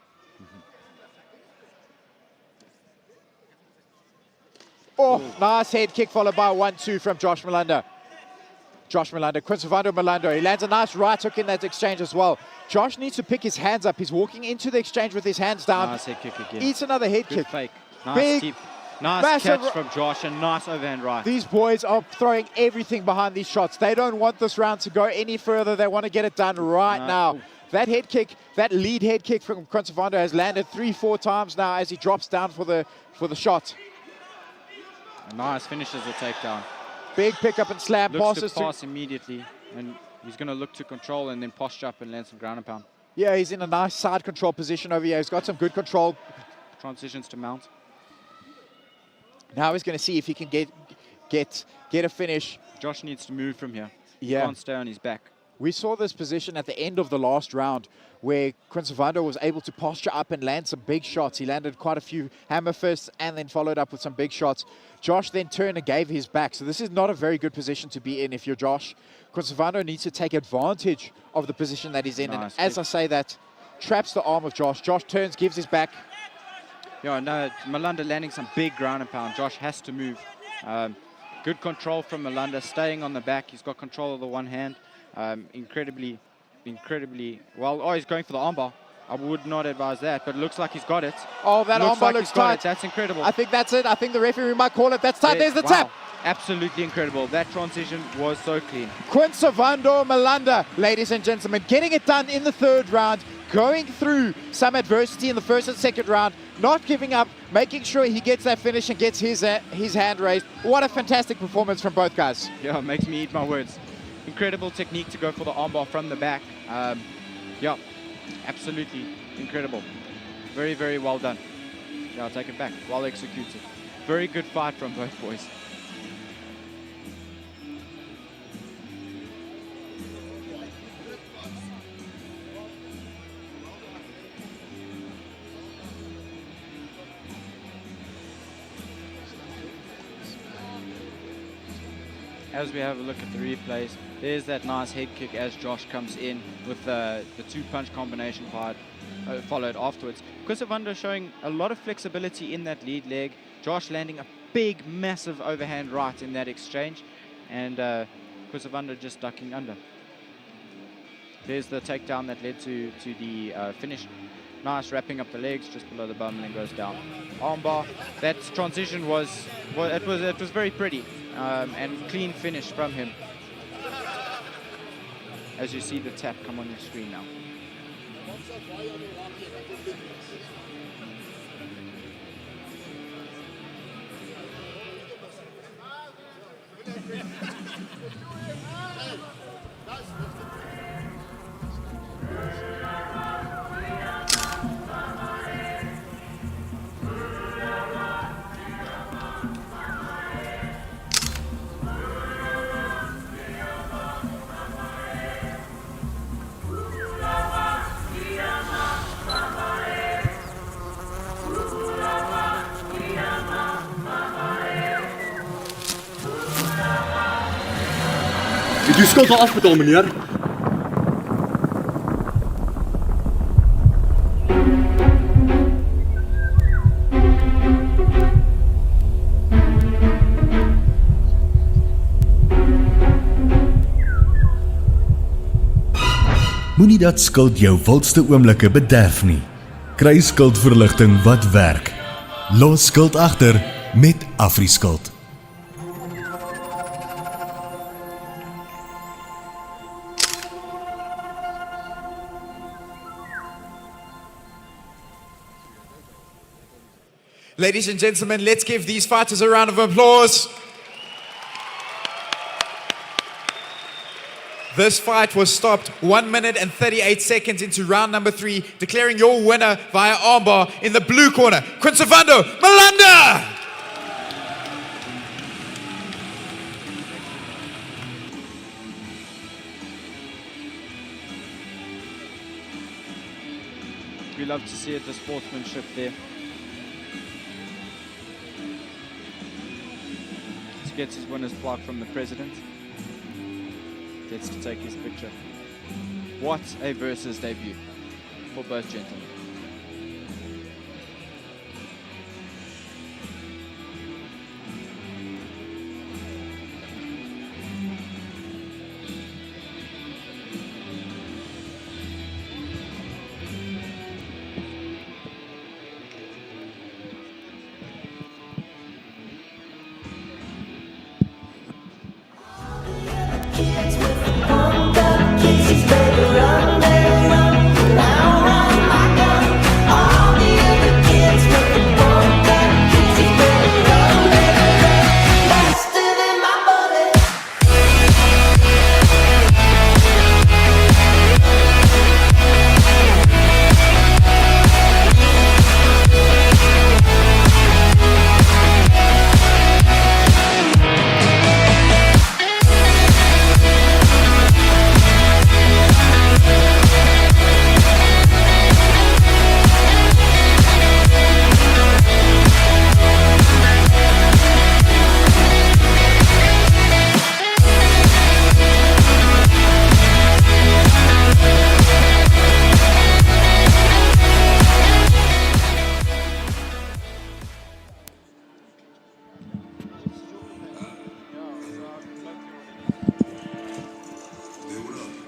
Oh, nice head kick followed by 1-2 from Josh Milanda. Josh Milanda, Quintovando Milanda. He lands a nice right hook in that exchange as well. Josh needs to pick his hands up. He's walking into the exchange with his hands down. Nice head kick again. Eats another head Good kick. fake. Nice Big, keep. Nice massive catch from Josh and nice overhand right. These boys are throwing everything behind these shots. They don't want this round to go any further. They want to get it done right now. That head kick, that lead head kick from Quintovando has landed 3-4 times now as he drops down for the shot. Nice finishes the takedown. Big pickup and slam. Looks Passes to pass immediately, and he's going to look to control and then posture up and land some ground and pound. Yeah, he's in a nice side control position over here. He's got some good control. Transitions to mount. Now he's going to see if he can get a finish. Josh needs to move from here. Yeah. He can't stay on his back. We saw this position at the end of the last round where Quintovando was able to posture up and land some big shots. He landed quite a few hammer fists and then followed up with some big shots. Josh then turned and gave his back. So this is not a very good position to be in if you're Josh. Quintovando needs to take advantage of the position that he's in. Nice. And as I say that, traps the arm of Josh. Josh turns, gives his back. Yeah, no, Milanda landing some big ground and pound. Josh has to move. Good control from Milanda, staying on the back. He's got control of the one hand. Incredibly well. Oh, he's going for the armbar. I would not advise that, but it looks like he's got it. Oh, that armbar looks tight. That's incredible. I think that's it. I think the referee might call it. That's tight. There's the tap. Absolutely incredible. That transition was so clean. Quintovando Milanda, ladies and gentlemen, getting it done in the third round, going through some adversity in the first and second round, not giving up, making sure he gets that finish and gets his hand raised. What a fantastic performance from both guys. Yeah, it makes me eat my words. Incredible technique to go for the armbar from the back. Yeah, absolutely incredible. Very, very well done. Yeah, I'll take it back. Well executed. Very good fight from both boys. As we have a look at the replays, there's that nice head kick as Josh comes in with the two-punch combination followed afterwards. Quintovando showing a lot of flexibility in that lead leg. Josh landing a big, massive overhand right in that exchange, and Quintovando just ducking under. There's the takedown that led to the finish. Nice, wrapping up the legs just below the bum and then goes down. Armbar. That transition was very pretty. And clean finish from him. As you see the tap come on your screen now. Het is skuld al afbetaald, meneer. Moenie dat skuld jou wildste oomblikke bederf nie. Kry skuldverligting wat werk. Los skuld agter met AfriSkuld. Ladies and gentlemen, let's give these fighters a round of applause. This fight was stopped 1 minute and 38 seconds into round number 3, declaring your winner via armbar in the blue corner, Quincevando Milanda! We love to see it, the sportsmanship there. He gets his winner's plaque from the president. Gets to take his picture. What a versus debut for both gentlemen.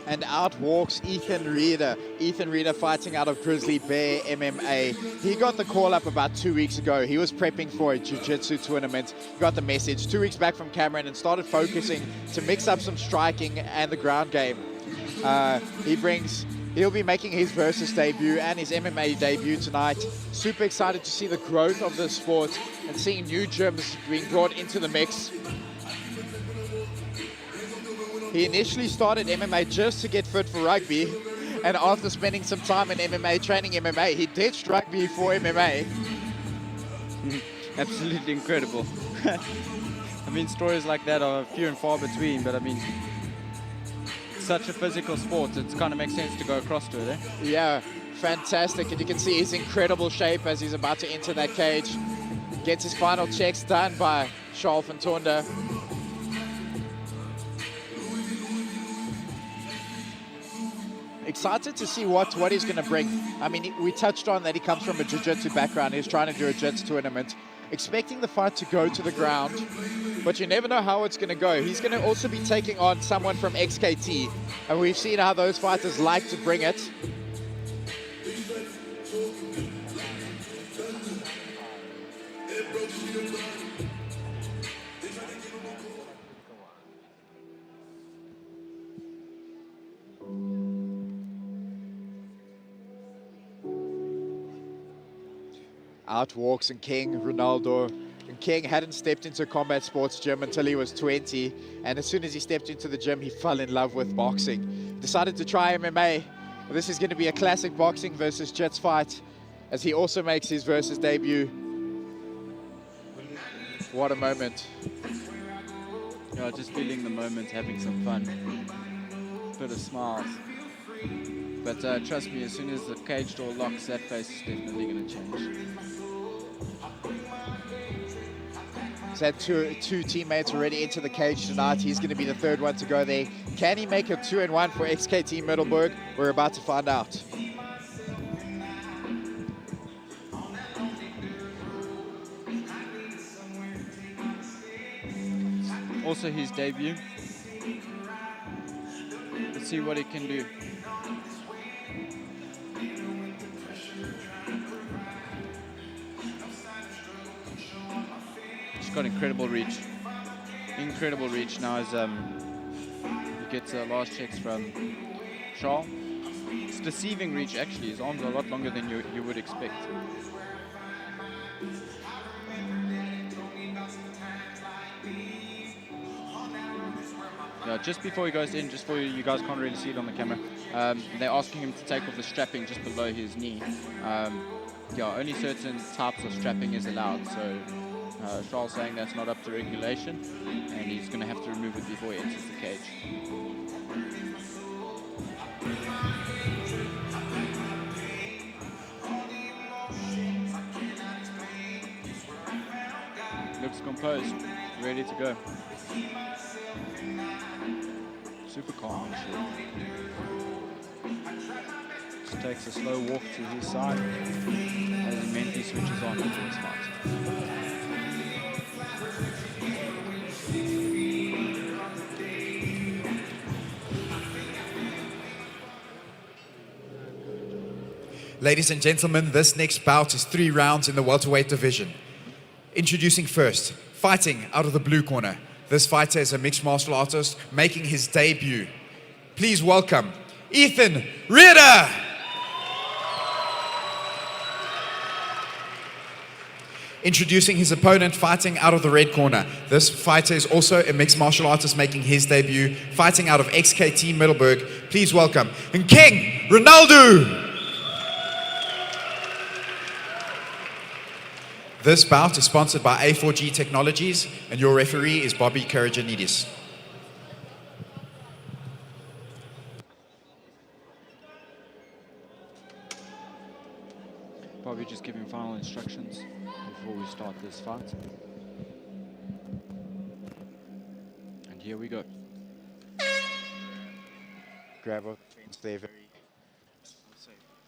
And out walks Ethan Reeder. Ethan Reeder fighting out of Grizzly Bear MMA. He got the call up about 2 weeks ago. He was prepping for a jiu-jitsu tournament. He got the message 2 weeks back from Cameron and started focusing to mix up some striking and the ground game. He'll be making his versus debut and his MMA debut tonight. Super excited to see the growth of the sport and seeing new gyms being brought into the mix. He initially started MMA just to get fit for rugby, and after spending some time in MMA, training MMA, he ditched rugby for MMA. Absolutely incredible. I mean, stories like that are few and far between, but I mean, such a physical sport, it kind of makes sense to go across to it, eh? Yeah, fantastic. And you can see his incredible shape as he's about to enter that cage. Gets his final checks done by Charles Fantonda. Excited to see what he's going to bring. I mean, we touched on that he comes from a jiu-jitsu background. He's trying to do a jiu-jitsu tournament, expecting the fight to go to the ground, but you never know how it's going to go. He's going to also be taking on someone from XKT, and we've seen how those fighters like to bring it. Out walks and King, Ronaldo. And King hadn't stepped into a combat sports gym until he was 20. And as soon as he stepped into the gym, he fell in love with boxing. Decided to try MMA. This is going to be a classic boxing versus jits fight, as he also makes his versus debut. What a moment. Yeah, just feeling the moment, having some fun. Bit of smiles. But trust me, as soon as the cage door locks, that face is definitely going to change. He's had two teammates already into the cage tonight. He's going to be the third one to go there. Can he make a 2-1 for XKT Middelburg? We're about to find out. Also his debut. Let's see what he can do. He's got incredible reach. Incredible reach now as he gets last checks from Charles. It's deceiving reach actually. His arms are a lot longer than you would expect. Yeah, just before he goes in, just for you guys can't really see it on the camera, they're asking him to take off the strapping just below his knee. Yeah, only certain types of strapping is allowed, so Charles saying that's not up to regulation, and he's going to have to remove it before he enters the cage. Looks composed, ready to go. Super calm, actually. Just takes a slow walk to his side as he mentally switches on into his fight. Ladies and gentlemen, this next bout is 3 rounds in the welterweight division. Introducing first, fighting out of the blue corner. This fighter is a mixed martial artist making his debut. Please welcome Ethan Reeder. Introducing his opponent fighting out of the red corner. This fighter is also a mixed martial artist making his debut, fighting out of XKT Middelburg. Please welcome King Ronaldo. This bout is sponsored by A4G Technologies, and your referee is Bobby Caragenites. Bobby just giving final instructions before we start this fight. And here we go. Grab a there, very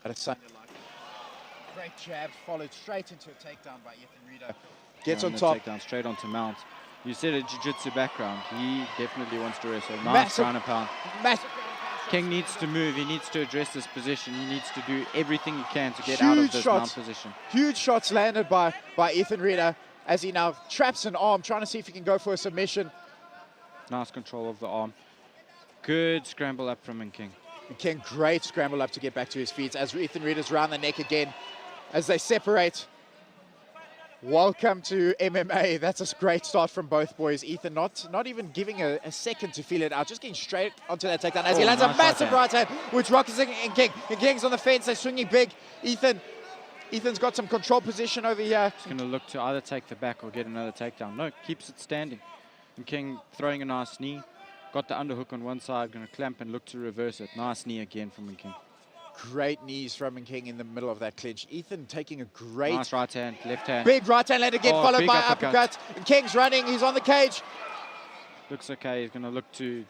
at a Sonia like. Great jab, followed straight into a takedown by Ethan Reeder. Gets on top. Takedown straight onto mount. You said a jiu-jitsu background. He definitely wants to wrestle. Nice Massive- ground and pound. Massive. King needs to move. He needs to address this position. He needs to do everything he can to get out of this mount position. Huge shots landed by Ethan Reeder as he now traps an arm, trying to see if he can go for a submission. Nice control of the arm. Good scramble up from King. King, great scramble up to get back to his feet as Ethan Reeder's round the neck again as they separate. Welcome to MMA. That's a great start from both boys. Ethan not even giving a second to feel it out, just getting straight onto that takedown as he lands nice a massive right hand, which rockets in King. And King's on the fence, they're swinging big. Ethan's got some control position over here. He's going to look to either take the back or get another takedown. No, keeps it standing. And King throwing a nice knee. Got the underhook on one side, going to clamp and look to reverse it. Nice knee again from King. Great knees from King in the middle of that clinch. Ethan taking a great... Nice right hand, left hand. Big right hand land again, followed big by uppercut. And King's running, he's on the cage. Looks okay, he's going to look to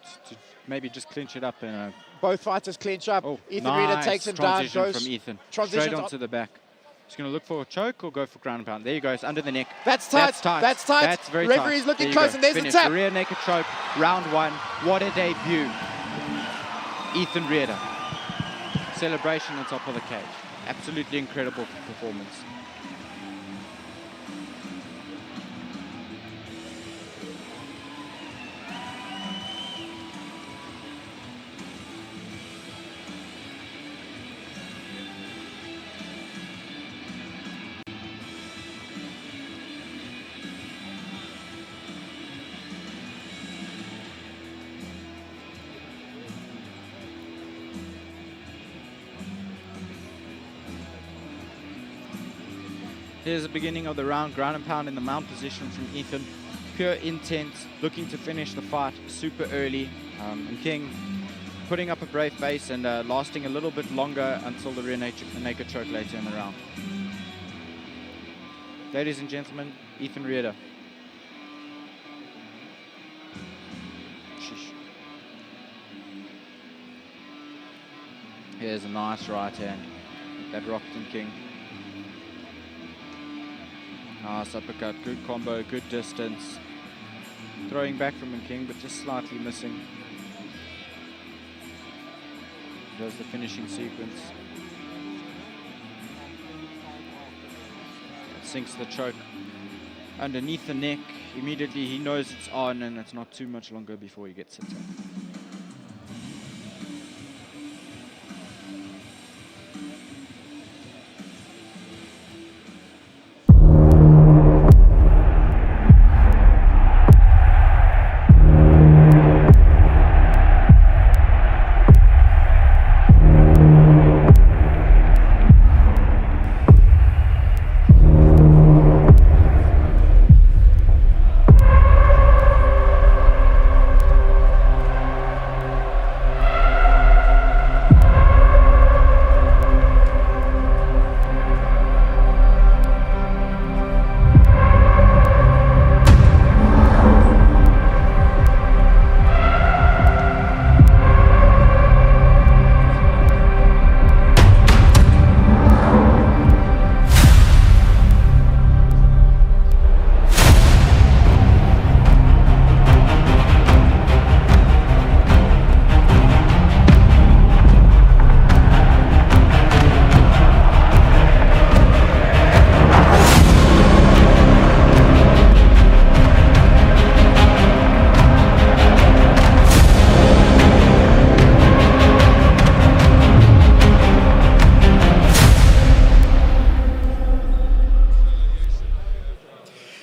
maybe just clinch it up. And both fighters clinch up. Ethan Reeder takes him down, goes... from Ethan, straight onto the back. He's going to look for a choke or go for ground and pound. There he goes, under the neck. That's tight. That's tight. That's tight. That's very Referee's tight. looking close, and there's Finish. the tap. Rear naked choke, round 1. What a debut. Ethan Reeder. Celebration on top of the cage. Absolutely incredible performance. Here's the beginning of the round, ground and pound in the mount position from Ethan. Pure intent, looking to finish the fight super early. And King putting up a brave face and lasting a little bit longer until the rear naked choke later in the round. Ladies and gentlemen, Ethan Reeder. Sheesh. Here's a nice right hand that rocked in King. Nice uppercut, good combo, good distance. Throwing back from King, but just slightly missing. There's the finishing sequence. Sinks the choke underneath the neck. Immediately he knows it's on, and it's not too much longer before he gets it.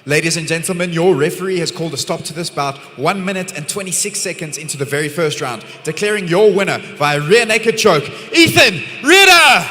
Ladies and gentlemen, your referee has called a stop to this bout 1 minute and 26 seconds into the very first round, declaring your winner via rear naked choke, Ethan Ritter!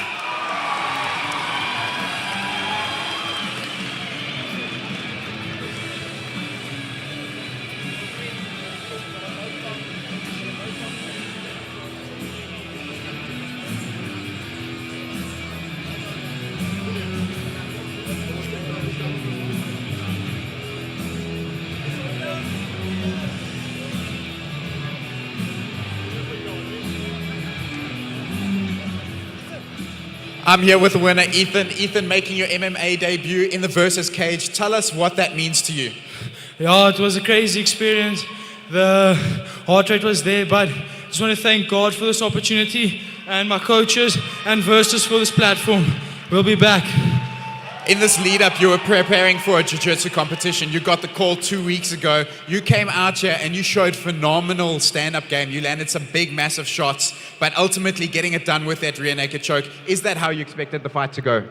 I'm here with the winner, Ethan. Ethan, making your MMA debut in the Versus cage. Tell us what that means to you. Yeah, it was a crazy experience. The heart rate was there, but I just want to thank God for this opportunity and my coaches and Versus for this platform. We'll be back. In this lead up, you were preparing for a jiu-jitsu competition. You got the call 2 weeks ago. You came out here and you showed phenomenal stand-up game. You landed some big, massive shots, but ultimately getting it done with that rear naked choke. Is that how you expected the fight to go?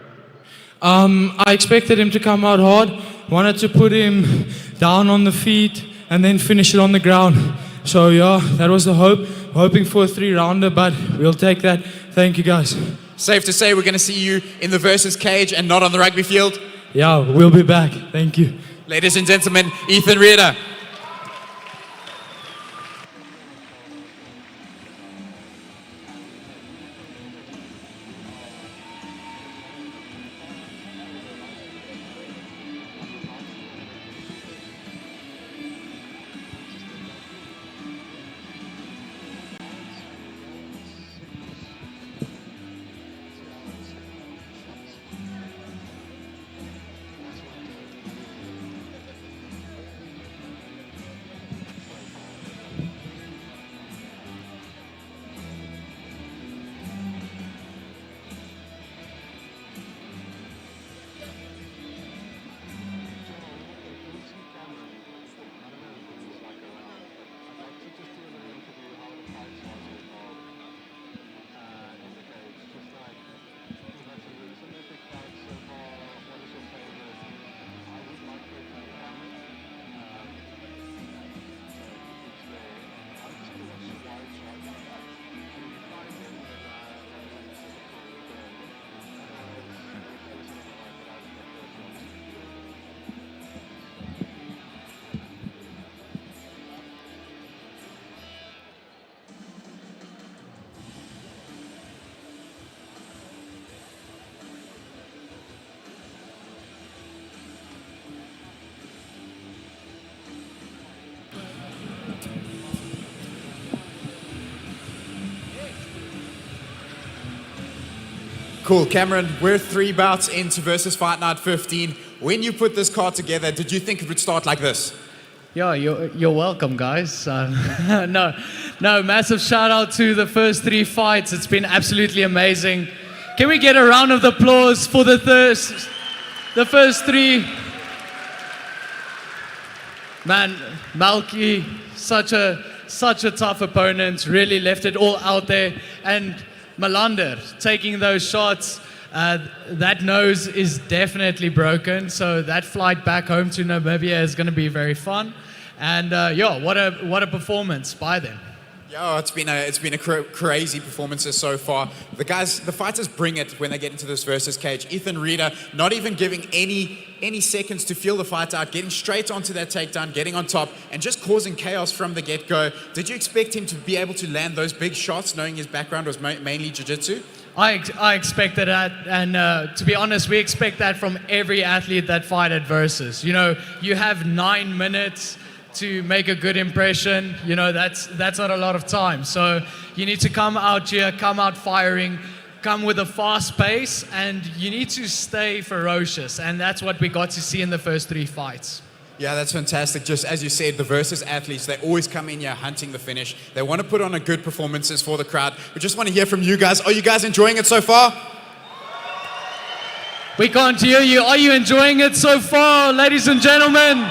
I expected him to come out hard. Wanted to put him down on the feet and then finish it on the ground. So yeah, that was the hope. Hoping for a 3-rounder, but we'll take that. Thank you, guys. Safe to say we're going to see you in the Versus cage and not on the rugby field? Yeah, we'll be back. Thank you. Ladies and gentlemen, Ethan Ritter. Cool, Cameron, we're 3 bouts into Versus Fight Night 15. When you put this card together, did you think it would start like this? Yeah, you're welcome, guys. No, massive shout out to the first 3 fights. It's been absolutely amazing. Can we get a round of applause for the first 3? Man, Milky, such a tough opponent, really left it all out there. And Milanda taking those shots, that nose is definitely broken. So that flight back home to Namibia is going to be very fun. And yeah, what a performance by them. Yeah, it's been a crazy performances so far. The fighters bring it when they get into this Versus cage. Ethan Ritter not even giving any seconds to feel the fight out, getting straight onto that takedown, getting on top, and just causing chaos from the get-go. Did you expect him to be able to land those big shots, knowing his background was mainly jiu-jitsu? I expected that, and to be honest, we expect that from every athlete that fight at Versus. You know, you have 9 minutes to make a good impression. You know, that's not a lot of time. So you need to come out here, come out firing, come with a fast pace, and you need to stay ferocious. And that's what we got to see in the first 3 fights. Yeah, that's fantastic. Just as you said, the Versus athletes, they always come in here hunting the finish. They want to put on a good performances for the crowd. We just want to hear from you guys. Are you guys enjoying it so far? We can't hear you. Are you enjoying it so far, ladies and gentlemen?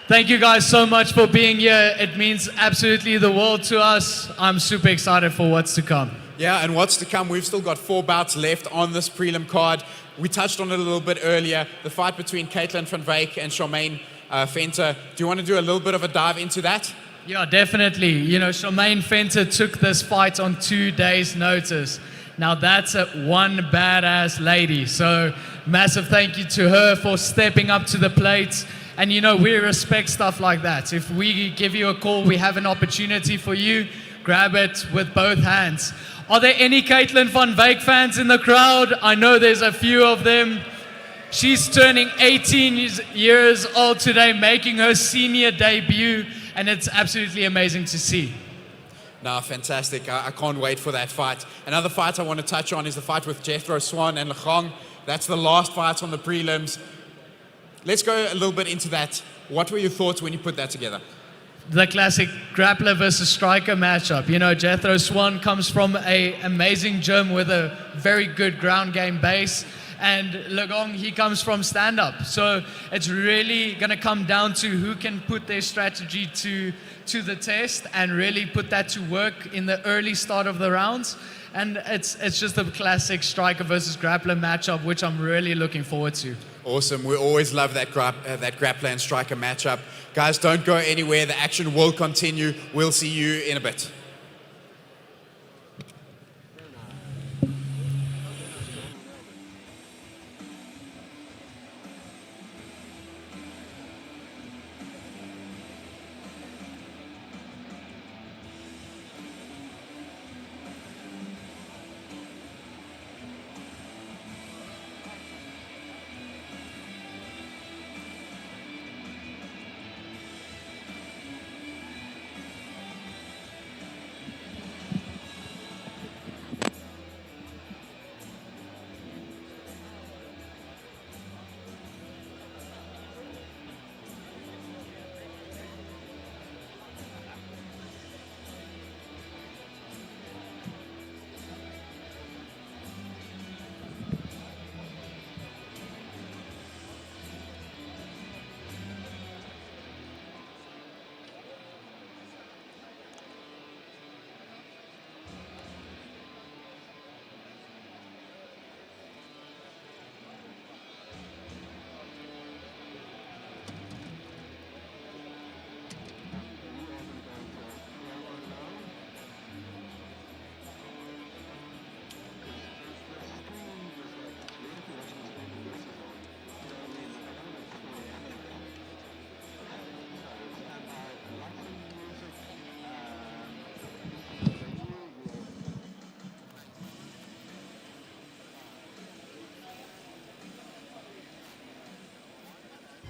Thank you guys so much for being here. It means absolutely the world to us. I'm super excited for what's to come. Yeah, and what's to come? We've still got 4 bouts left on this prelim card. We touched on it a little bit earlier, the fight between Caitlin Fvake and Charmaine Fenter. Do you want to do a little bit of a dive into that? Yeah, definitely. You know, Charmaine Fenter took this fight on 2 days' notice. Now that's one badass lady. So massive thank you to her for stepping up to the plate. And you know, we respect stuff like that. If we give you a call, we have an opportunity for you, grab it with both hands. Are there any Caitlin Fvake fans in the crowd? I know there's a few of them. She's turning 18 years old today, making her senior debut, and it's absolutely amazing to see. No, fantastic. I can't wait for that fight. Another fight I want to touch on is the fight with Jethro Swan and Lechong. That's the last fight on the prelims. Let's go a little bit into that. What were your thoughts when you put that together? The classic grappler versus striker matchup. You know, Jethro Swan comes from an amazing gym with a very good ground game base. And Lechong, he comes from stand-up. So it's really going to come down to who can put their strategy to the test and really put that to work in the early start of the rounds. And it's just a classic striker versus grappler matchup, which I'm really looking forward to. Awesome. We always love that grappler and striker matchup. Guys, don't go anywhere. The action will continue. We'll see you in a bit.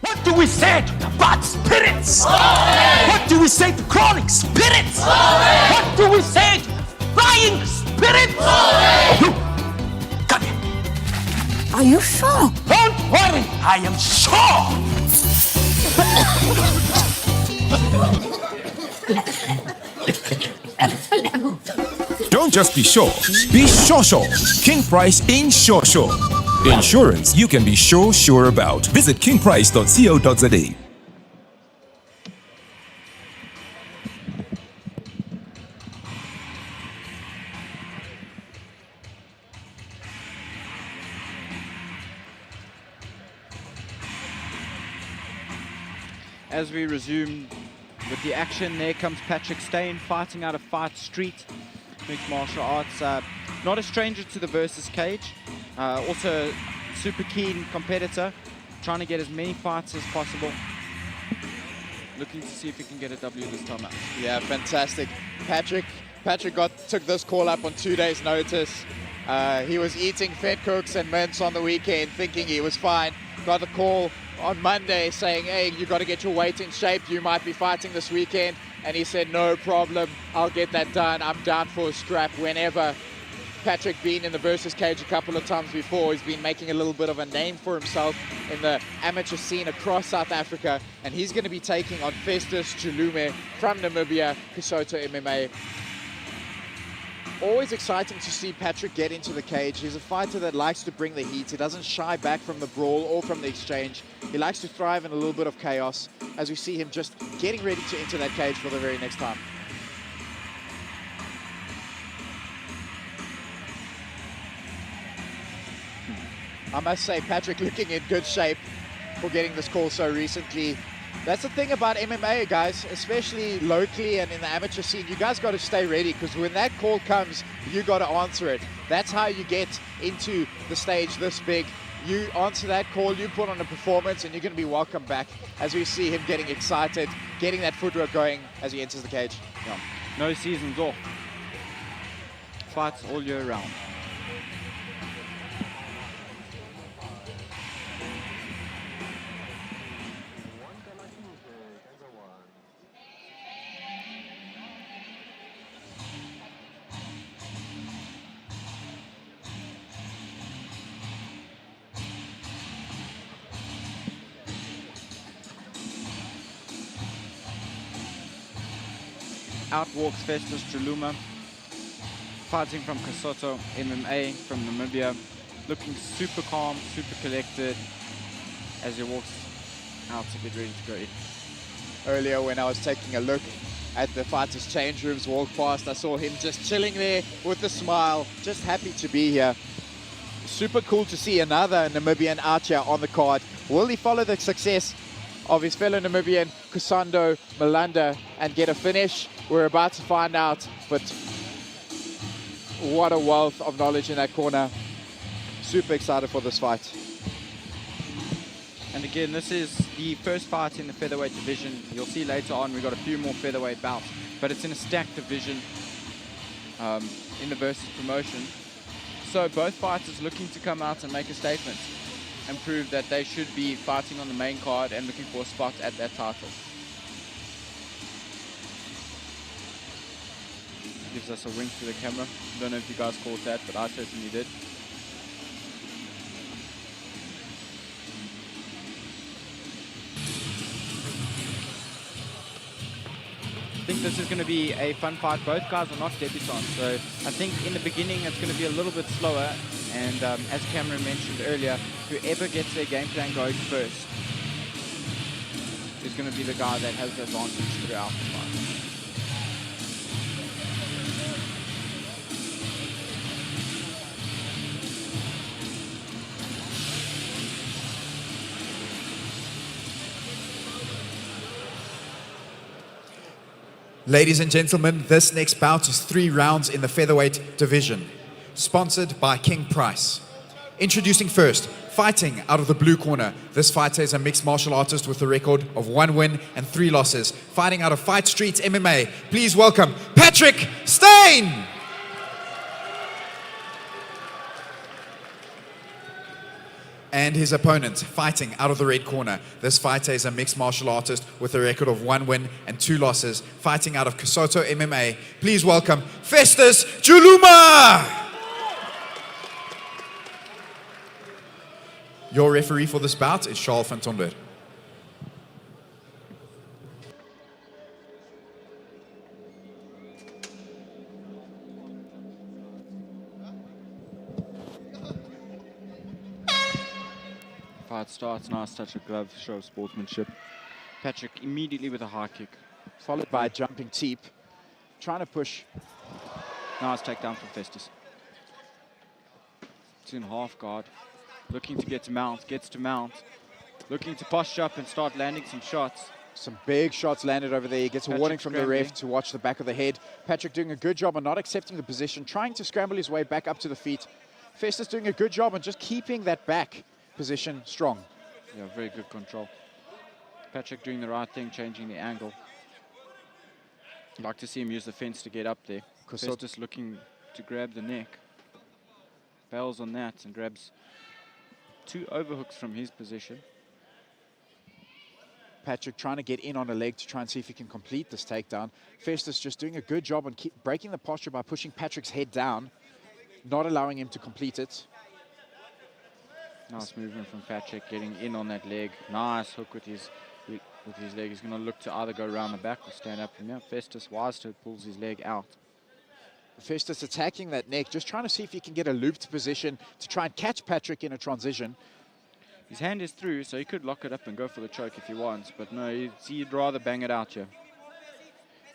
What do we say to the bad spirits? What do we say to crawling spirits? What do we say to the flying spirits? You, come here. Are you sure? Don't worry, I am sure. Don't just be sure, be sure. King Price ain't sure. Insurance you can be sure about. Visit kingprice.co.za. As we resume with the action, there comes Patrick Stain fighting out of Fight Street mixed martial arts. Not a stranger to the versus cage. Also super keen competitor, trying to get as many fights as possible. Looking to see if he can get a W this time out. Yeah, fantastic. Patrick took this call up on 2 days' notice. He was eating fed cooks and mints on the weekend, thinking he was fine. Got the call on Monday saying, hey, you got to get your weight in shape. You might be fighting this weekend. And he said, no problem. I'll get that done. I'm down for a scrap whenever. Patrick been in the versus cage a couple of times before. He's been making a little bit of a name for himself in the amateur scene across South Africa. And he's going to be taking on Festus Juluma from Namibia, Kusoto MMA. Always exciting to see Patrick get into the cage. He's a fighter that likes to bring the heat. He doesn't shy back from the brawl or from the exchange. He likes to thrive in a little bit of chaos, as we see him just getting ready to enter that cage for the very next time. I must say, Patrick looking in good shape for getting this call so recently. That's the thing about MMA, guys, especially locally and in the amateur scene. You guys got to stay ready, because when that call comes, you got to answer it. That's how you get into the stage this big. You answer that call, you put on a performance, and you're going to be welcome back, as we see him getting excited, getting that footwork going as he enters the cage. Yeah. No seasons off. Fights all year round. Out walks Festus Juluma, fighting from Kasoto MMA from Namibia, looking super calm, super collected as he walks out to get ready to go in. Earlier when I was taking a look at the fighters' change rooms, walk past, I saw him just chilling there with a smile, just happy to be here. Super cool to see another Namibian out here on the card. Will he follow the success of his fellow Namibian Kusando Milanda and get a finish? We're about to find out, but what a wealth of knowledge in that corner. Super excited for this fight. And again, this is the first fight in the featherweight division. You'll see later on we've got a few more featherweight bouts, but it's in a stacked division in the versus promotion. So both fighters looking to come out and make a statement and prove that they should be fighting on the main card and looking for a spot at that title. Gives us a wink to the camera. Don't know if you guys caught that, but I certainly did. I think this is going to be a fun fight. Both guys are not debutants, so I think in the beginning it's going to be a little bit slower. And as Cameron mentioned earlier, whoever gets their game plan going first is going to be the guy that has the advantage throughout the fight. Ladies and gentlemen, this next bout is 3 rounds in the featherweight division, sponsored by King Price. Introducing first, fighting out of the blue corner. This fighter is a mixed martial artist with a record of 1 win and 3 losses. Fighting out of Fight Streets MMA, please welcome Patrick Steyn! And his opponent, fighting out of the red corner. This fighter is a mixed martial artist with a record of 1 win and 2 losses. Fighting out of Kasoto MMA, please welcome Festus Juluma! Your referee for this bout is Charles Fenter. Fight starts, nice touch of glove, show of sportsmanship. Patrick immediately with a high kick. Followed by a jumping teep. Trying to push. Nice takedown from Festus. It's in half guard. Looking to get to mount, gets to mount. Looking to posture up and start landing some shots. Some big shots landed over there. He gets a warning from the ref to watch the back of the head. Patrick doing a good job on not accepting the position, trying to scramble his way back up to the feet. Festus doing a good job on just keeping that back position strong. Yeah, very good control. Patrick doing the right thing, changing the angle. I'd like to see him use the fence to get up there. Festus looking to grab the neck. Bails on that and grabs 2 overhooks from his position. Patrick trying to get in on a leg to try and see if he can complete this takedown. Festus just doing a good job on breaking the posture by pushing Patrick's head down, not allowing him to complete it. Nice movement from Patrick, getting in on that leg. Nice hook with his leg. He's going to look to either go around the back or stand up from here. Festus wise to pulls his leg out. Festus attacking that neck, just trying to see if he can get a looped position to try and catch Patrick in a transition. His hand is through, so he could lock it up and go for the choke if he wants, but no, he'd rather bang it out here.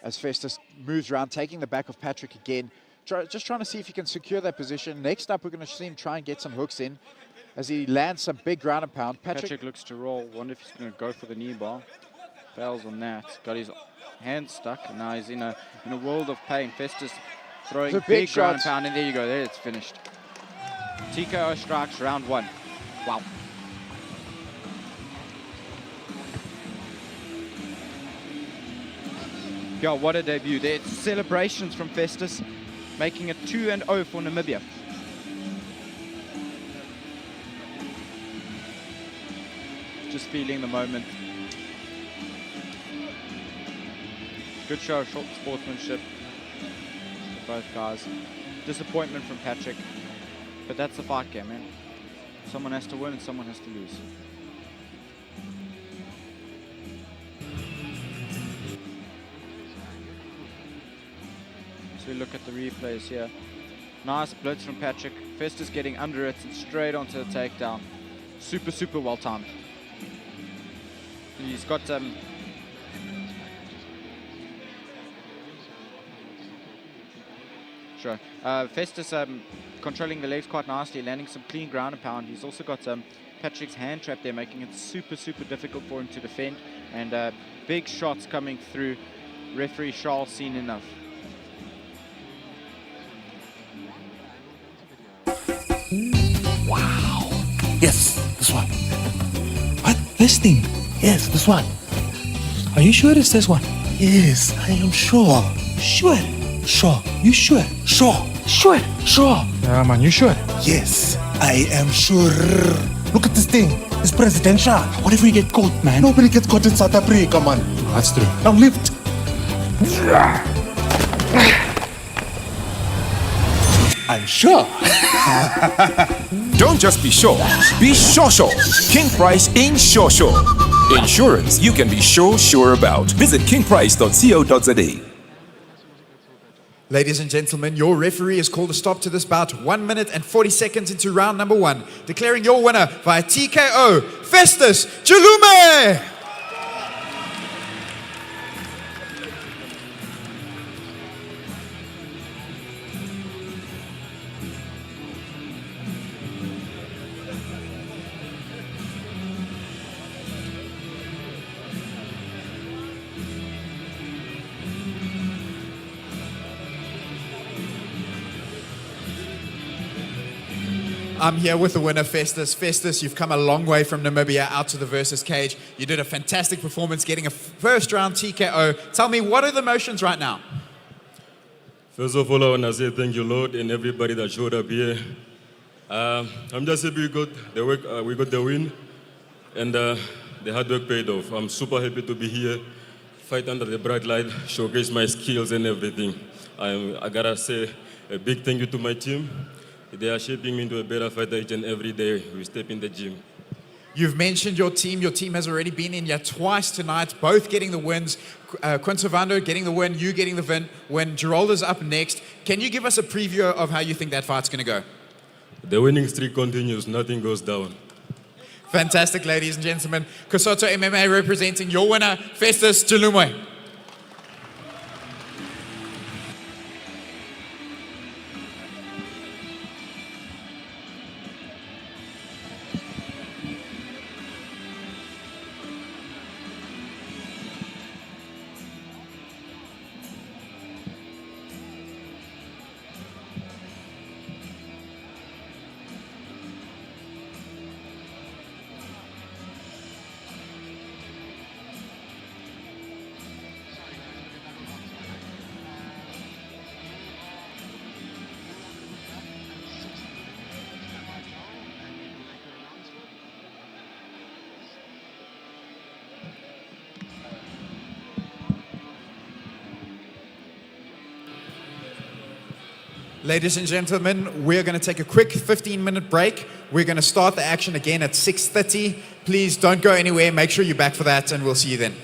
As Festus moves around, taking the back of Patrick again, just trying to see if he can secure that position. Next up, we're going to see him try and get some hooks in. as he lands some big ground and pound. Patrick looks to roll. Wonder if he's going to go for the knee bar. Fails on that. Got his hand stuck, and now he's in a world of pain. Festus throwing big ground and pound, and there you go. There, it's finished. TKO strikes round 1. Wow. Yeah, what a debut. There's celebrations from Festus, making it 2-0 for Namibia. Just feeling the moment. Good show of short sportsmanship for both guys. Disappointment from Patrick, but that's the fight game, man. Someone has to win and someone has to lose. So we look at the replays here. Nice blitz from Patrick. Festus getting under it and straight onto the takedown. Super, super well timed. He's got Sure. Festus controlling the legs quite nicely, landing some clean ground and pound. He's also got Patrick's hand trap there, making it super, super difficult for him to defend. And big shots coming through. Referee Charles seen enough. Wow. Yes, this one. What? This thing? Yes, this one. Are you sure it's this one? Yes, I am sure. Sure. Sure. You sure? Sure. Sure. Sure. Yeah, man, you sure? Yes, I am sure. Look at this thing. It's presidential. What if we get caught, man? Nobody gets caught in South Africa, man. That's true. Now lift. I'm sure. Don't just be sure sure. King Price in sure. Insurance you can be sure about. Visit kingprice.co.za. Ladies and gentlemen, your referee has called a stop to this bout 1 minute and 40 seconds into round number 1, declaring your winner via TKO, Festus Juluma! I'm here with the winner, Festus. Festus, you've come a long way from Namibia out to the versus cage. You did a fantastic performance getting a first round TKO. Tell me, what are the emotions right now? First of all, I want to say thank you, Lord, and everybody that showed up here. I'm just happy we got the win, and the hard work paid off. I'm super happy to be here, fight under the bright light, showcase my skills and everything. I gotta say a big thank you to my team. They are shaping me into a better fighter each and every day. We step in the gym. You've mentioned your team. Your team has already been in here twice tonight, both getting the wins. Quintovando getting the win, you getting the win. Geraldo's up next. Can you give us a preview of how you think that fight's going to go? The winning streak continues. Nothing goes down. Fantastic, ladies and gentlemen. Kosoto MMA representing your winner, Festus Juluma. Ladies and gentlemen, we're going to take a quick 15-minute break. We're going to start the action again at 6:30. Please don't go anywhere. Make sure you're back for that, and we'll see you then.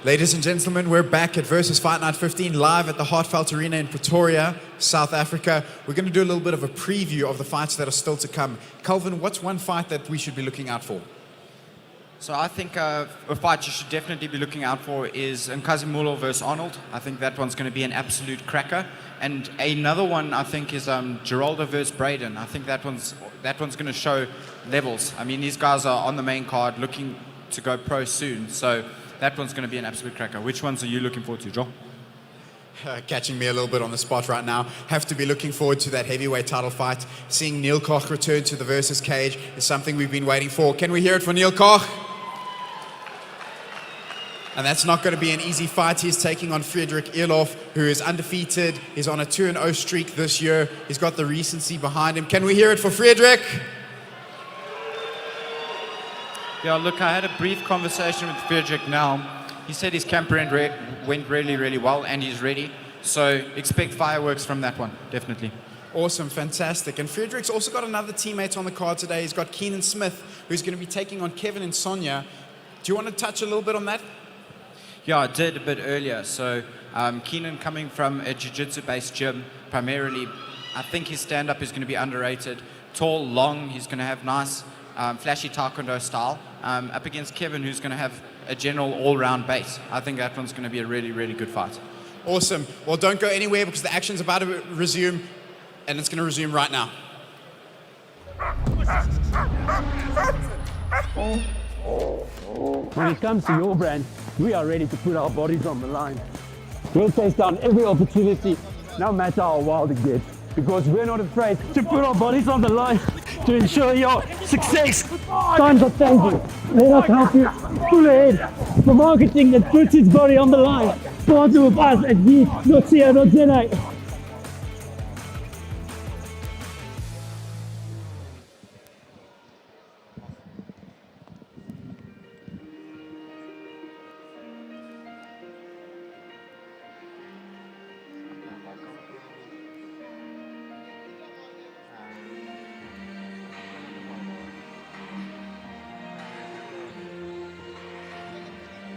Ladies and gentlemen, we're back at Versus Fight Night 15 live at the Heartfelt Arena in Pretoria, South Africa. We're going to do a little bit of a preview of the fights that are still to come. Calvin, what's one fight that we should be looking out for? So I think a fight you should definitely be looking out for is Kumalo versus Arnold. I think that one's going to be an absolute cracker. And another one I think is Geraldo versus Braden. I think that one's going to show levels. I mean, these guys are on the main card looking to go pro soon. So that one's going to be an absolute cracker. Which ones are you looking forward to, Joel? Catching me a little bit on the spot right now. Have to be looking forward to that heavyweight title fight. Seeing Neil Koch return to the Versus cage is something we've been waiting for. Can we hear it for Neil Koch? And that's not going to be an easy fight. He's taking on Frederik Ilof, who is undefeated. He's on a 2-0 streak this year. He's got the recency behind him. Can we hear it for Frederik? Yeah, look, I had a brief conversation with Frederik now. He said his camp went really, really well, and he's ready. So expect fireworks from that one, definitely. Awesome, fantastic. And Frederik's also got another teammate on the card today. He's got Keenan Smith, who's going to be taking on Kevin and Sonia. Do you want to touch a little bit on that? Yeah, I did a bit earlier. So Keenan coming from a jiu-jitsu based gym, primarily, I think his stand-up is going to be underrated. Tall, long, he's going to have nice, flashy taekwondo style. Up against Kevin, who's going to have a general all-round base. I think that one's going to be a really, really good fight. Awesome. Well, don't go anywhere because the action's about to resume, and it's going to resume right now. When it comes to your brand, we are ready to put our bodies on the line. We'll chase down every opportunity, no matter how wild it gets, because we're not afraid to put our bodies on the line to ensure your success. Times are changing. Let us help you pull ahead. For marketing that puts its body on the line, partner with us at v.co.za.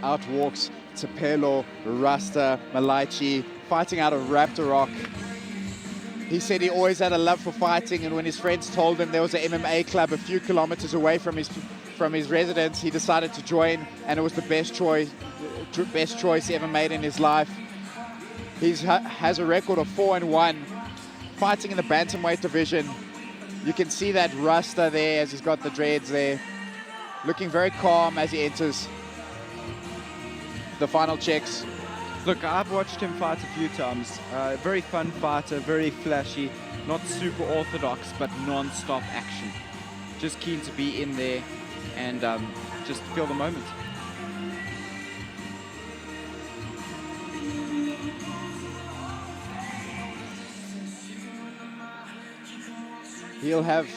Out walks Tapelo, Rasta, Malachi, fighting out of Raptor Rock. He said he always had a love for fighting, and when his friends told him there was an MMA club a few kilometers away from his residence, he decided to join, and it was the best choice he ever made in his life. He has a record of 4-1, fighting in the Bantamweight division. You can see that Rasta there as he's got the dreads there, looking very calm as he enters the final checks. Look, I've watched him fight a few times. Very fun fighter, very flashy, not super orthodox, but non-stop action. Just keen to be in there and just feel the moment. He'll have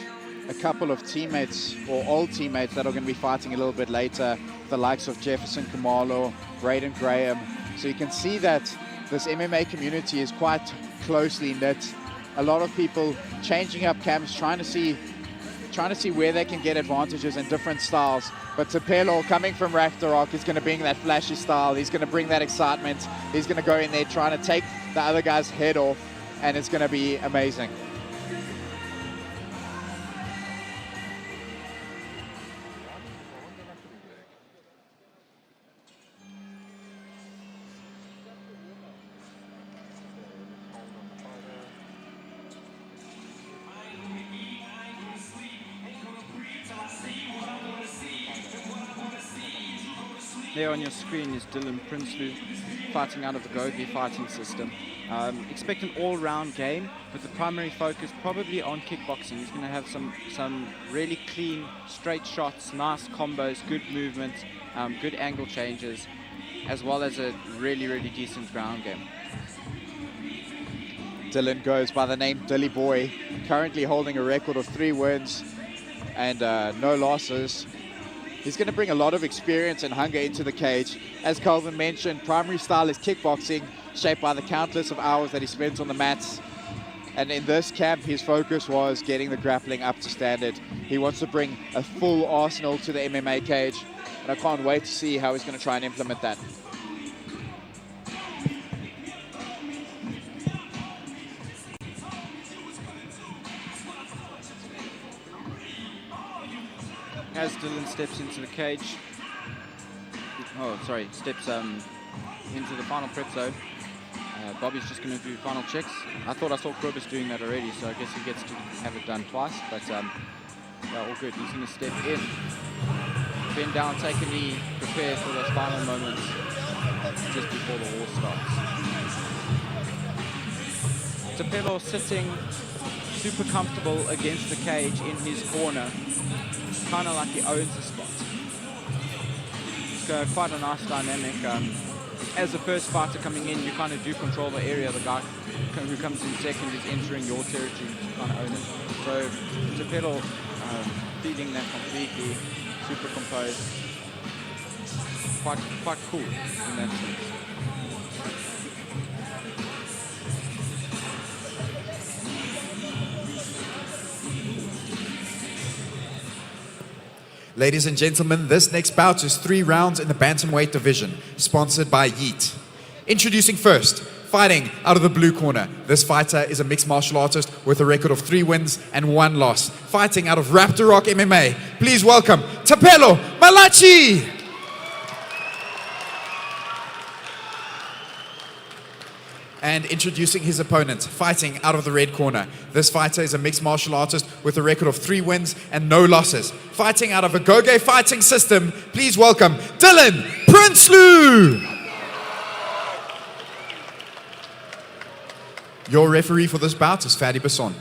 a couple of teammates, or old teammates, that are going to be fighting a little bit later, the likes of Jefferson Kumalo, Braden Graham. So you can see that this MMA community is quite closely knit. A lot of people changing up camps, trying to see where they can get advantages in different styles. But Tapelo, coming from Raptor is going to bring that flashy style. He's going to bring that excitement. He's going to go in there trying to take the other guy's head off, and it's going to be amazing. There on your screen is Dylan Princeloo fighting out of the Gogi fighting system. Expect an all-round game with the primary focus probably on kickboxing. He's going to have some really clean, straight shots, nice combos, good movement, good angle changes, as well as a really, really decent ground game. Dylan goes by the name Dilly Boy, currently holding a record of 3 wins and no losses. He's going to bring a lot of experience and hunger into the cage. As Calvin mentioned, primary style is kickboxing, shaped by the countless of hours that he spends on the mats. And in this camp, his focus was getting the grappling up to standard. He wants to bring a full arsenal to the MMA cage, and I can't wait to see how he's going to try and implement that. as Dylan steps into the cage, steps into the final prep zone, Bobby's just going to do final checks. I thought I saw Krobus doing that already, so I guess he gets to have it done twice, but yeah, all good. He's going to step in, bend down, take a knee, prepare for those final moments just before the war starts. Tapelo sitting super comfortable against the cage in his corner, kind of like he owns the spot. It's quite a nice dynamic. As the first fighter coming in, you kind of do control the area. The guy who comes in second is entering your territory to kind of own it. So Tapelo feeding that completely, super composed. Quite cool in that sense. Ladies and gentlemen, this next bout is 3 rounds in the Bantamweight division, sponsored by Yeet. Introducing first, fighting out of the blue corner. This fighter is a mixed martial artist with a record of 3 wins and 1 loss. Fighting out of Raptor Rock MMA, please welcome Tapelo Malachi! And introducing his opponent, fighting out of the red corner. This fighter is a mixed martial artist with a record of 3 wins and no losses. Fighting out of a Goge fighting system, please welcome Dylan Princeloo! Your referee for this bout is Fadi Basson.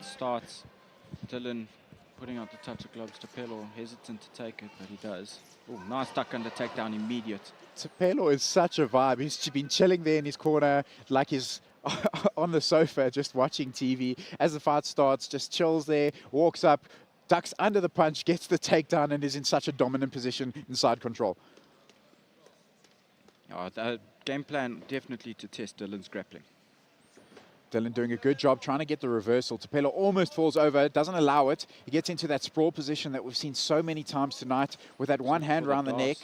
Starts, Dylan putting out the touch of gloves. Tapelo hesitant to take it, but he does. Oh, nice duck under takedown, immediate. Tapelo is such a vibe. He's been chilling there in his corner like he's on the sofa just watching TV. As the fight starts, just chills there, walks up, ducks under the punch, gets the takedown, and is in such a dominant position inside control. The game plan definitely to test Dylan's grappling. Dylan doing a good job trying to get the reversal. Tapelo almost falls over, doesn't allow it. He gets into that sprawl position that we've seen so many times tonight with that one hand around the neck.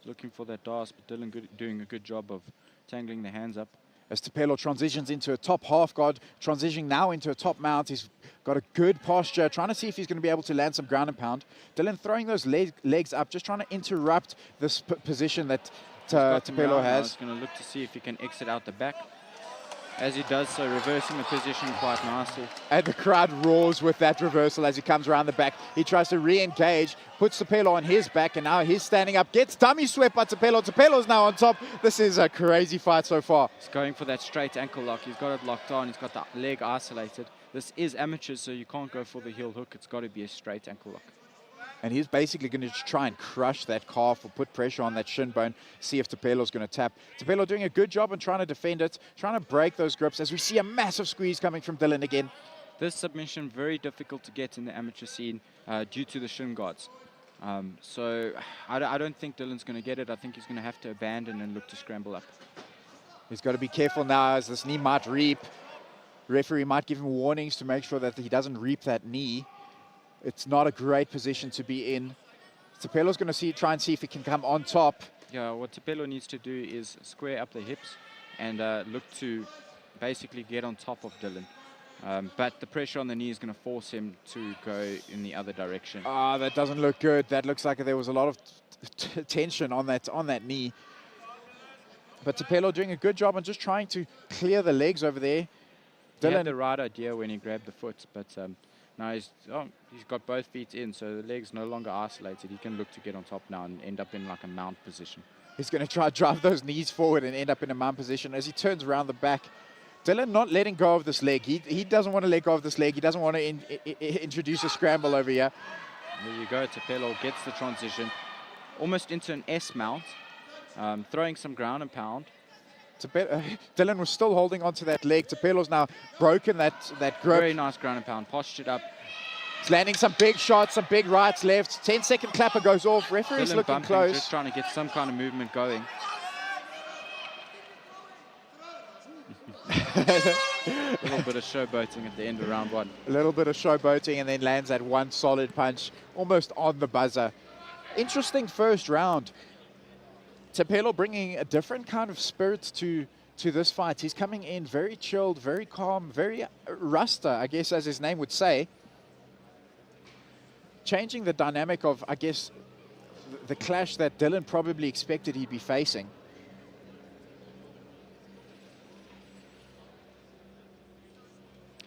Looking for that DAS, but Dylan doing a good job of tangling the hands up. As Tapelo transitions into a top half guard, transitioning now into a top mount. He's got a good posture, trying to see if he's going to be able to land some ground and pound. Dylan throwing those legs up, just trying to interrupt this position that Tapelo has. He's going to look to see if he can exit out the back. As he does so, reversing the position quite nicely. And the crowd roars with that reversal as he comes around the back. He tries to re-engage, puts Tapelo on his back, and now he's standing up, gets dummy swept by Tapelo. Tapelo's now on top. This is a crazy fight so far. He's going for that straight ankle lock. He's got it locked on. He's got the leg isolated. This is amateur, so you can't go for the heel hook. It's got to be a straight ankle lock. And he's basically going to try and crush that calf or put pressure on that shin bone, see if Tapelo's going to tap. Tapelo doing a good job in trying to defend it, trying to break those grips as we see a massive squeeze coming from Dylan again. This submission very difficult to get in the amateur scene due to the shin guards. So I don't think Dylan's going to get it. I think he's going to have to abandon and look to scramble up. He's got to be careful now as this knee might reap. Referee might give him warnings to make sure that he doesn't reap that knee. It's not a great position to be in. Tapelo's going to try and see if he can come on top. Yeah, what Tapelo needs to do is square up the hips and look to basically get on top of Dylan. But the pressure on the knee is going to force him to go in the other direction. That doesn't look good. That looks like there was a lot of tension on that knee. But Tapelo doing a good job on just trying to clear the legs over there. He had the right idea when he grabbed the foot, but now he's got both feet in, so the leg's no longer isolated. He can look to get on top now and end up in like a mount position. He's going to try to drive those knees forward and end up in a mount position as he turns around the back. Dylan not letting go of this leg. He doesn't want to let go of this leg. He doesn't want to introduce a scramble over here. There you go. Tapelo gets the transition almost into an S mount, throwing some ground and pound. Dylan was still holding onto that leg. Tapelo's now broken that grip. Very nice ground and pound, postured up. He's landing some big shots, some big rights, left. 10-second clapper goes off. Referee's Dylan looking bumping, close. just trying to get some kind of movement going. A little bit of showboating at the end of round 1. A little bit of showboating and then lands that one solid punch, almost on the buzzer. Interesting first round. Tapelo bringing a different kind of spirit to this fight. He's coming in very chilled, very calm, very Rasta, I guess, as his name would say. Changing the dynamic of, I guess, the clash that Dylan probably expected he'd be facing.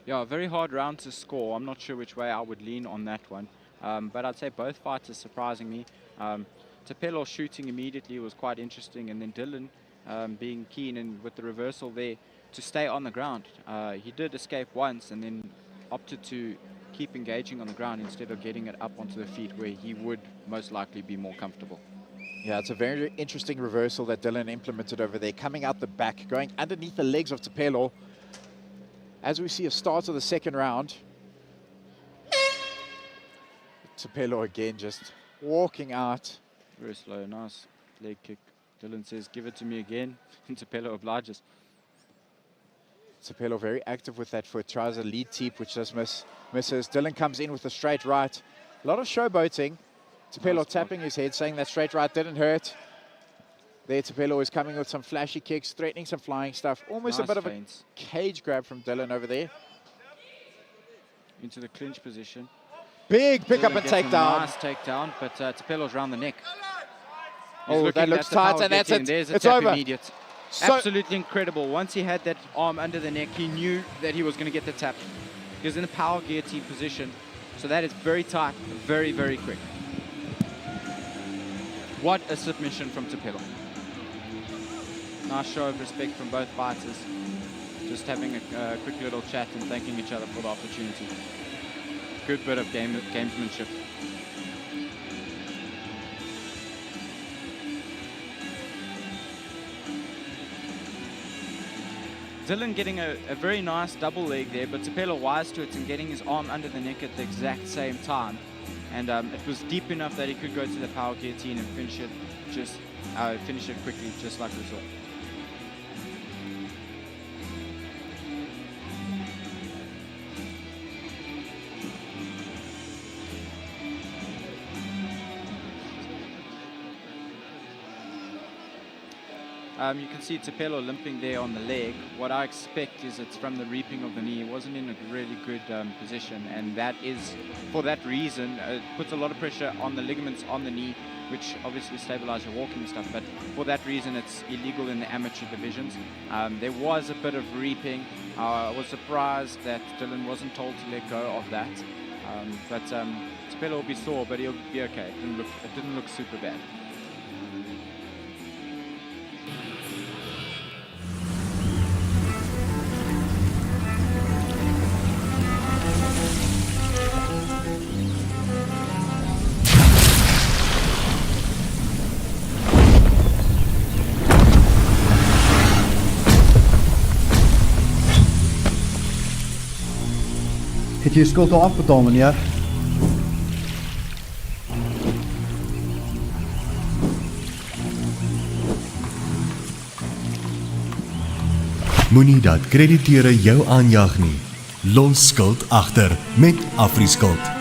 Yeah, a very hard round to score. I'm not sure which way I would lean on that one. But I'd say both fighters surprising me. Tapelo shooting immediately was quite interesting, and then Dylan being keen and with the reversal there to stay on the ground. He did escape once and then opted to keep engaging on the ground instead of getting it up onto the feet where he would most likely be more comfortable. Yeah, it's a very interesting reversal that Dylan implemented over there, coming out the back, going underneath the legs of Tapelo. As we see a start of the second round, Tapelo again just walking out. Very slow, nice leg kick. Dylan says, give it to me again, and Tapelo obliges. Tapelo very active with that foot, tries a lead teep, which just misses. Dylan comes in with a straight right. A lot of showboating. Tapelo Nice tapping his head, saying that straight right didn't hurt. There, Tapelo is coming with some flashy kicks, threatening some flying stuff. Almost a Nice bit of feints. a cage grab from Dylan over there. Into the clinch position. Big pickup Dylan and gets a takedown. Nice takedown, but Tapelo's round the neck. He's Oh, looking, that looks the tight, power and that's gets in. it. There's a It's tap over. immediate. So- Absolutely incredible. Once he had that arm under the neck, he knew that he was going to get the tap. He was in the power guillotine position. So that is very tight, very, very quick. What a submission from Tapelo. Nice show of respect from both fighters. Just having a quick little chat and thanking each other for the opportunity. Good bit of gamesmanship. Dylan getting a very nice double leg there, but Tapelo wise to it and getting his arm under the neck at the exact same time. And it was deep enough that he could go to the power guillotine and finish it quickly, just like we saw. You can see Tapelo limping there on the leg. What I expect is it's from the reaping of the knee. He wasn't in a really good position, and that is, for that reason, it puts a lot of pressure on the ligaments on the knee, which obviously stabilize your walking and stuff, but for that reason it's illegal in the amateur divisions. There was a bit of reaping. I was surprised that Dylan wasn't told to let go of that. But Tapelo will be sore, but he'll be okay. It didn't look super bad. Het je skuld al afbetaald, meneer? Moenie dat krediteure jou aanjag nie. Los skuld agter met Afriskuld.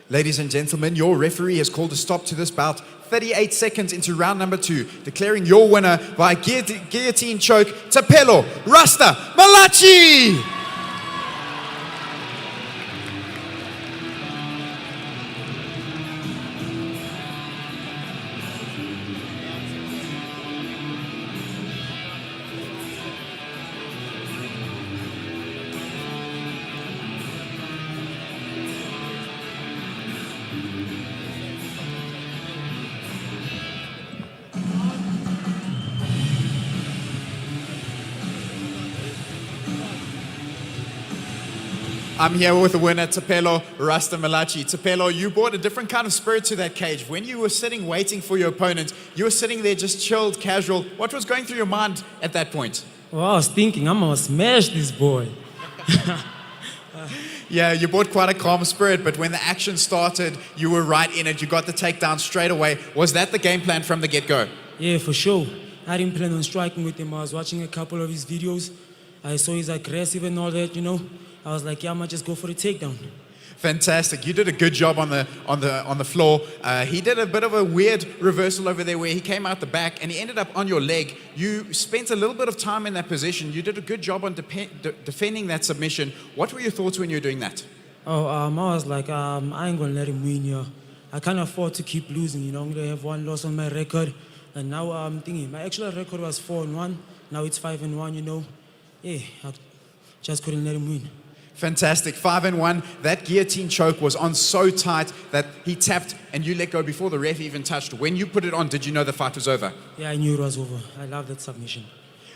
Ladies and gentlemen, your referee has called a stop to this bout 38 seconds into round number 2, declaring your winner by guillotine choke, Tapelo Rasta Malachi! I'm here with the winner, Tapelo Rasta Malachi. Tapelo, you brought a different kind of spirit to that cage. When you were sitting waiting for your opponent, you were sitting there just chilled, casual. What was going through your mind at that point? Well, I was thinking, I'm going to smash this boy. Yeah, you brought quite a calm spirit, but when the action started, you were right in it. You got the takedown straight away. Was that the game plan from the get-go? Yeah, for sure. I didn't plan on striking with him. I was watching a couple of his videos. I saw he's aggressive and all that, you know. I was like, yeah, I might just go for the takedown. Fantastic. You did a good job on the floor. He did a bit of a weird reversal over there where he came out the back and he ended up on your leg. You spent a little bit of time in that position. You did a good job on defending that submission. What were your thoughts when you were doing that? Oh, I was like, I ain't going to let him win here. I can't afford to keep losing, you know. I'm going to have one loss on my record. And now I'm thinking, my actual record was 4-1. Now it's 5-1, you know. Yeah, I just couldn't let him win. Fantastic. 5-1. That guillotine choke was on so tight that he tapped and you let go before the ref even touched. When you put it on, did you know the fight was over? Yeah, I knew it was over. I love that submission.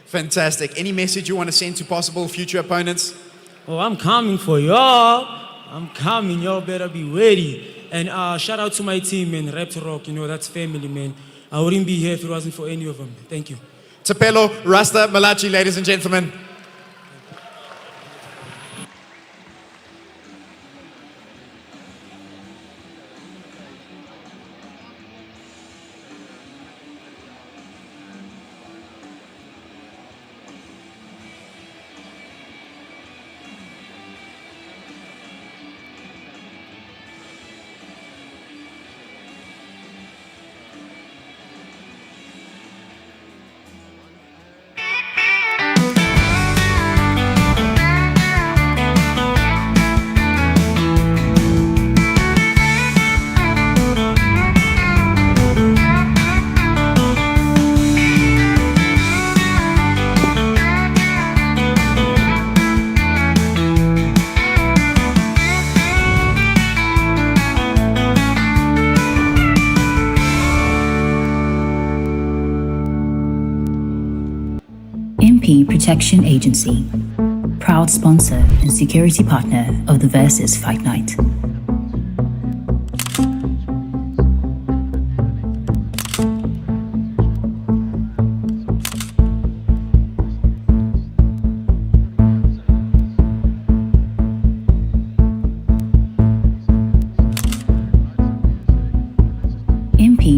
Fantastic. Any message you want to send to possible future opponents? Oh, I'm coming for y'all. I'm coming. Y'all better be ready. And shout out to my team, man. Rap to Rock. You know, that's family, man. I wouldn't be here if it wasn't for any of them. Thank you. Tapelo Rasta Malachi, ladies and gentlemen. Protection Agency, proud sponsor and security partner of the Versus Fight Night.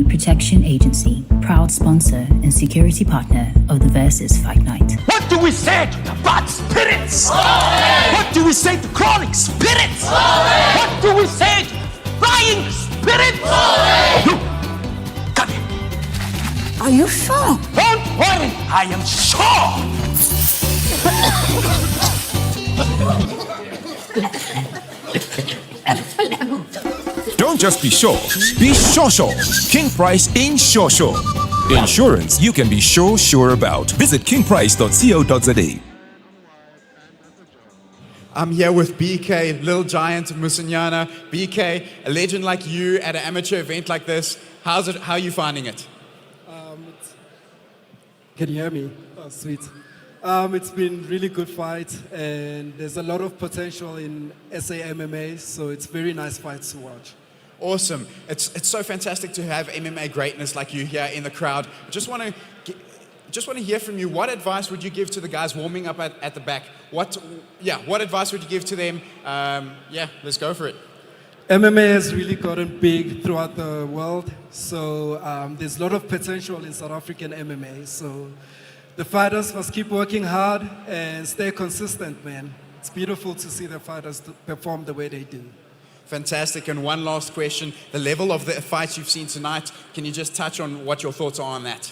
Protection Agency, proud sponsor and security partner of the Versus Fight Night. What do we say to the bad spirits? What do we say to chronic spirits? What do we say to flying spirits? You, come here. Are you sure? Don't worry, I am sure. Don't just be sure sure. King Price in sure. Insurance you can be sure about. Visit kingprice.co.za. I'm here with BK, Little Giant Musinyana. BK, a legend like you at an amateur event like this, how are you finding it? Can you hear me? Oh, sweet. It's been really good fight, and there's a lot of potential in SA MMA, so it's very nice fights to watch. Awesome. It's so fantastic to have MMA greatness like you here in the crowd. Just want to hear from you. What advice would you give to the guys warming up at the back? What advice would you give to them? Let's go for it. MMA has really gotten big throughout the world, so there's a lot of potential in South African MMA. So the fighters must keep working hard and stay consistent, man. It's beautiful to see the fighters perform the way they do. Fantastic. And one last question. The level of the fights you've seen tonight, can you just touch on what your thoughts are on that?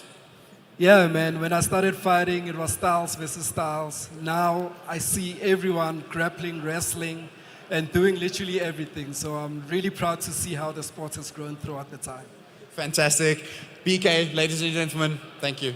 Yeah, man. When I started fighting, it was styles versus styles. Now I see everyone grappling, wrestling, and doing literally everything. So I'm really proud to see how the sport has grown throughout the time. Fantastic. BK, ladies and gentlemen, thank you.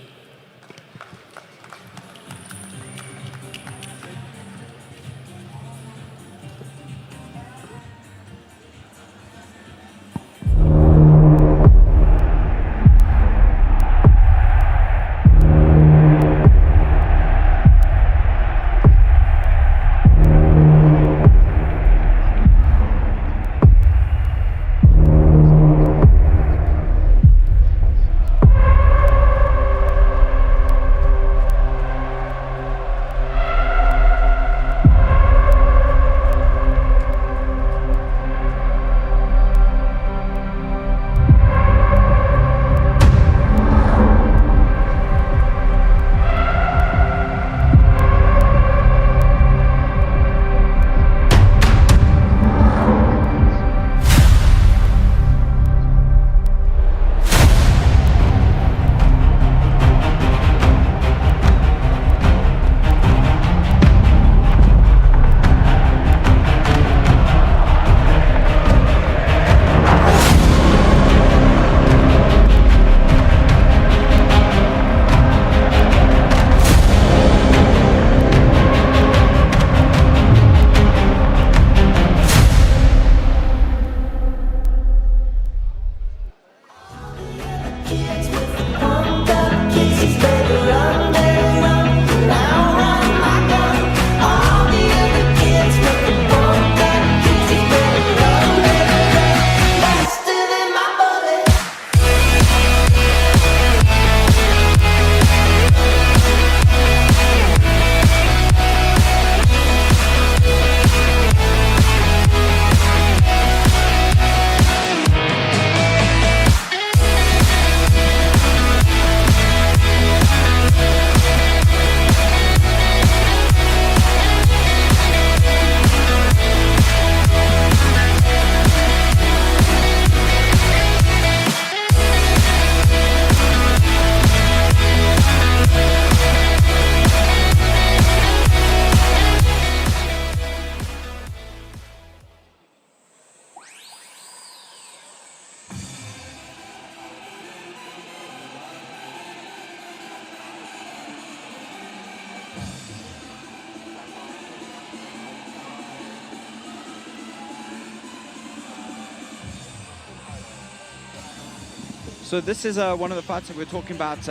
So this is one of the fights that we were talking about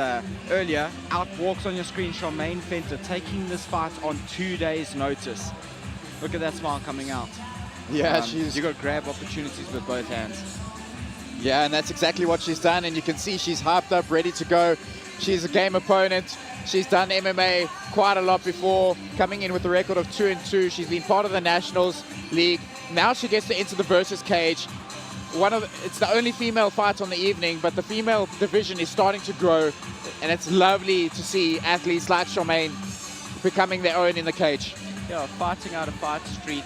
earlier. Out walks on your screen, Charmaine Fenter, taking this fight on 2 days' notice. Look at that smile coming out. Yeah, you got grab opportunities with both hands. Yeah, and that's exactly what she's done. And you can see she's hyped up, ready to go. She's a game opponent. She's done MMA quite a lot before, coming in with a record of 2-2. She's been part of the Nationals League. Now she gets to enter the versus cage. It's the only female fight on the evening, but the female division is starting to grow, and it's lovely to see athletes like Charmaine becoming their own in the cage. Yeah, fighting out a fight street.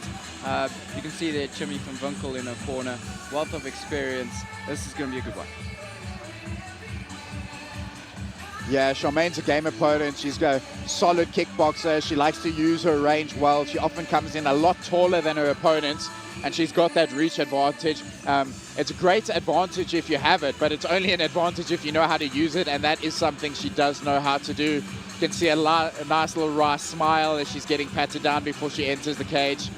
You can see there Chimmy from Winkel in her corner. Wealth of experience. This is going to be a good one. Yeah, Charmaine's a game opponent. She's a solid kickboxer. She likes to use her range well. She often comes in a lot taller than her opponents, and she's got that reach advantage. It's a great advantage if you have it, but it's only an advantage if you know how to use it, and that is something she does know how to do. You can see a nice little wry smile as she's getting patted down before she enters the cage.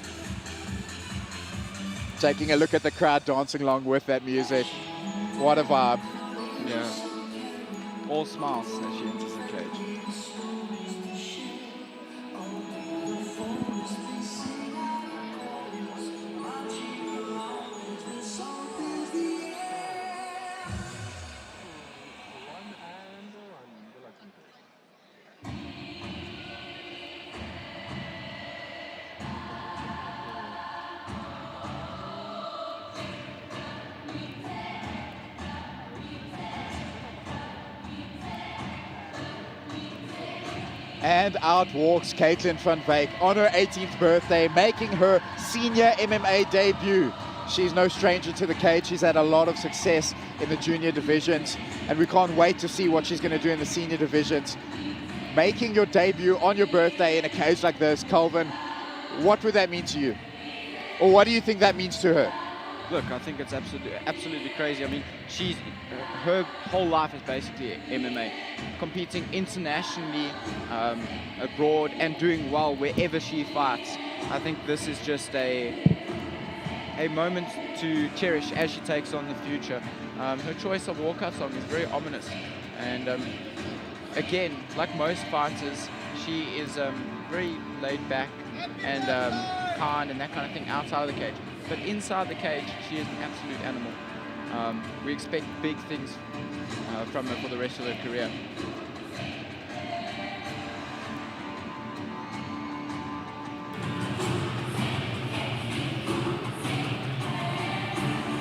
Taking a look at the crowd dancing along with that music. What a vibe. Yeah. All smiles as she enters the cage. And out walks Caitlin Fvake on her 18th birthday, making her senior MMA debut. She's no stranger to the cage. She's had a lot of success in the junior divisions, and we can't wait to see what she's going to do in the senior divisions. Making your debut on your birthday in a cage like this, Calvin, what would that mean to you? Or what do you think that means to her? Look, I think it's absolutely crazy. I mean, her whole life is basically MMA, competing internationally, abroad, and doing well wherever she fights. I think this is just a moment to cherish as she takes on the future. Her choice of walkout song is very ominous, and again, like most fighters, she is very laid back and kind and that kind of thing outside of the cage. But inside the cage, she is an absolute animal. We expect big things from her for the rest of her career.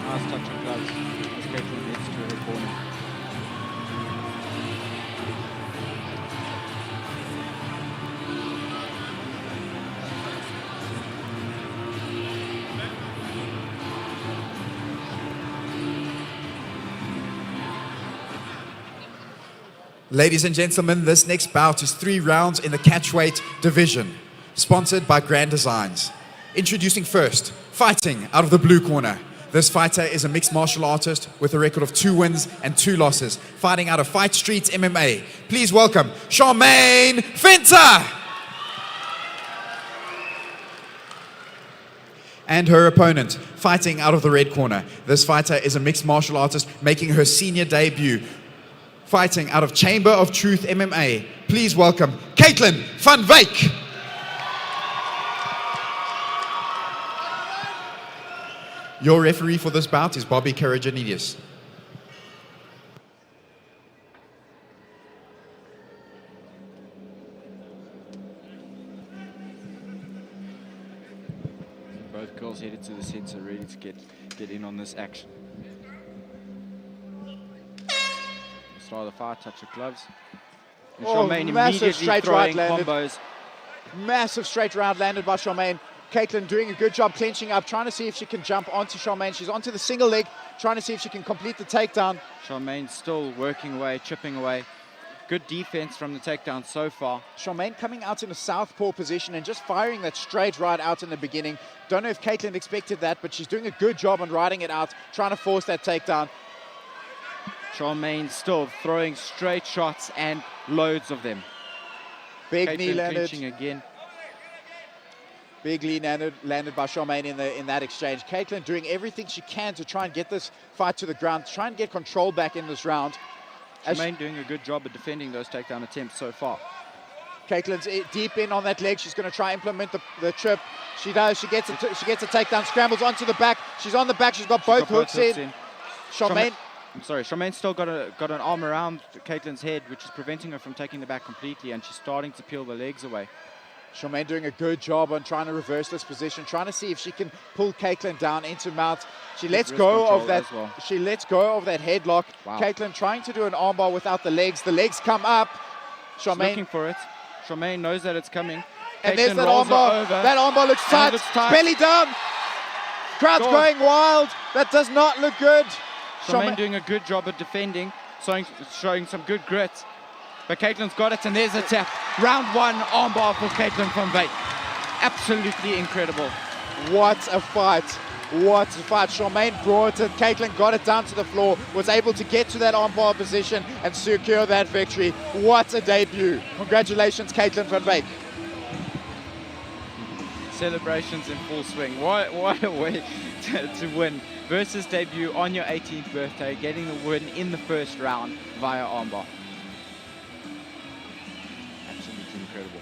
Nice touch of gloves. Let's go from the edge to her corner. Ladies and gentlemen, this next bout is 3 rounds in the catchweight division, sponsored by Grand Designs. Introducing first, fighting out of the blue corner. This fighter is a mixed martial artist with a record of 2 wins and 2 losses, fighting out of Fight Street MMA. Please welcome Charmaine Fenter! And her opponent, fighting out of the red corner. This fighter is a mixed martial artist making her senior debut, fighting out of Chamber of Truth MMA. Please welcome Caitlin Fvake. Your referee for this bout is Bobby Caragenites. Both girls headed to the center, ready to get in on this action. Start of the fight, touch of gloves. And Charmaine immediately straight throwing right landed. combos. Massive straight round landed by Charmaine. Caitlin doing a good job clinching up, trying to see if she can jump onto Charmaine. She's onto the single leg, trying to see if she can complete the takedown. Charmaine still working away, chipping away. Good defense from the takedown so far. Charmaine coming out in a southpaw position and just firing that straight right out in the beginning. Don't know if Caitlin expected that, but she's doing a good job on riding it out, trying to force that takedown. Charmaine still throwing straight shots and loads of them. Big Caitlin knee landed. clinching again. Big lead landed by Charmaine in that exchange. Caitlin doing everything she can to try and get this fight to the ground, try and get control back in this round. Charmaine doing a good job of defending those takedown attempts so far. Caitlin's deep in on that leg. She's going to try and implement the trip. She does. She gets a takedown, scrambles onto the back. She's on the back. She's got both hooks in. Charmaine's still got an arm around Caitlin's head, which is preventing her from taking the back completely, and she's starting to peel the legs away. Charmaine doing a good job on trying to reverse this position, trying to see if she can pull Caitlin down into mount. She lets go of that. Well. She lets go of that headlock. Wow. Caitlin trying to do an armbar without the legs. The legs come up. Charmaine looking for it. Charmaine knows that it's coming. And there's that armbar. That armbar looks tight. Belly down. Crowd's going wild. That does not look good. Charmaine doing a good job of defending, showing some good grit. But Caitlin's got it, and there's a tap. Round 1 armbar for Caitlin from Fvake. Absolutely incredible. What a fight. What a fight. Charmaine brought it. Caitlin got it down to the floor, was able to get to that armbar position and secure that victory. What a debut. Congratulations, Caitlin from Fvake. Celebrations in full swing. What a way to win. Versus debut on your 18th birthday, getting the win in the first round via armbar. Absolutely incredible.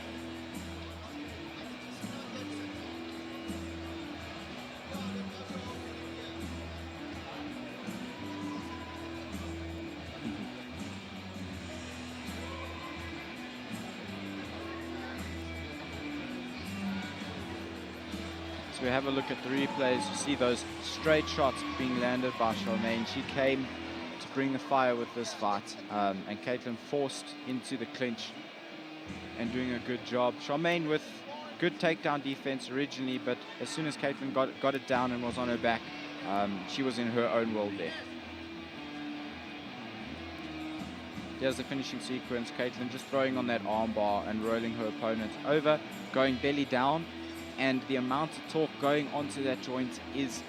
We have a look at the replays. You see those straight shots being landed by Charmaine. She came to bring the fire with this fight, and Caitlin forced into the clinch and doing a good job. Charmaine with good takedown defense originally, but as soon as Caitlin got it down and was on her back, she was in her own world there. Here's the finishing sequence. Caitlin just throwing on that arm bar and rolling her opponent over, going belly down. And the amount of torque going onto that joint is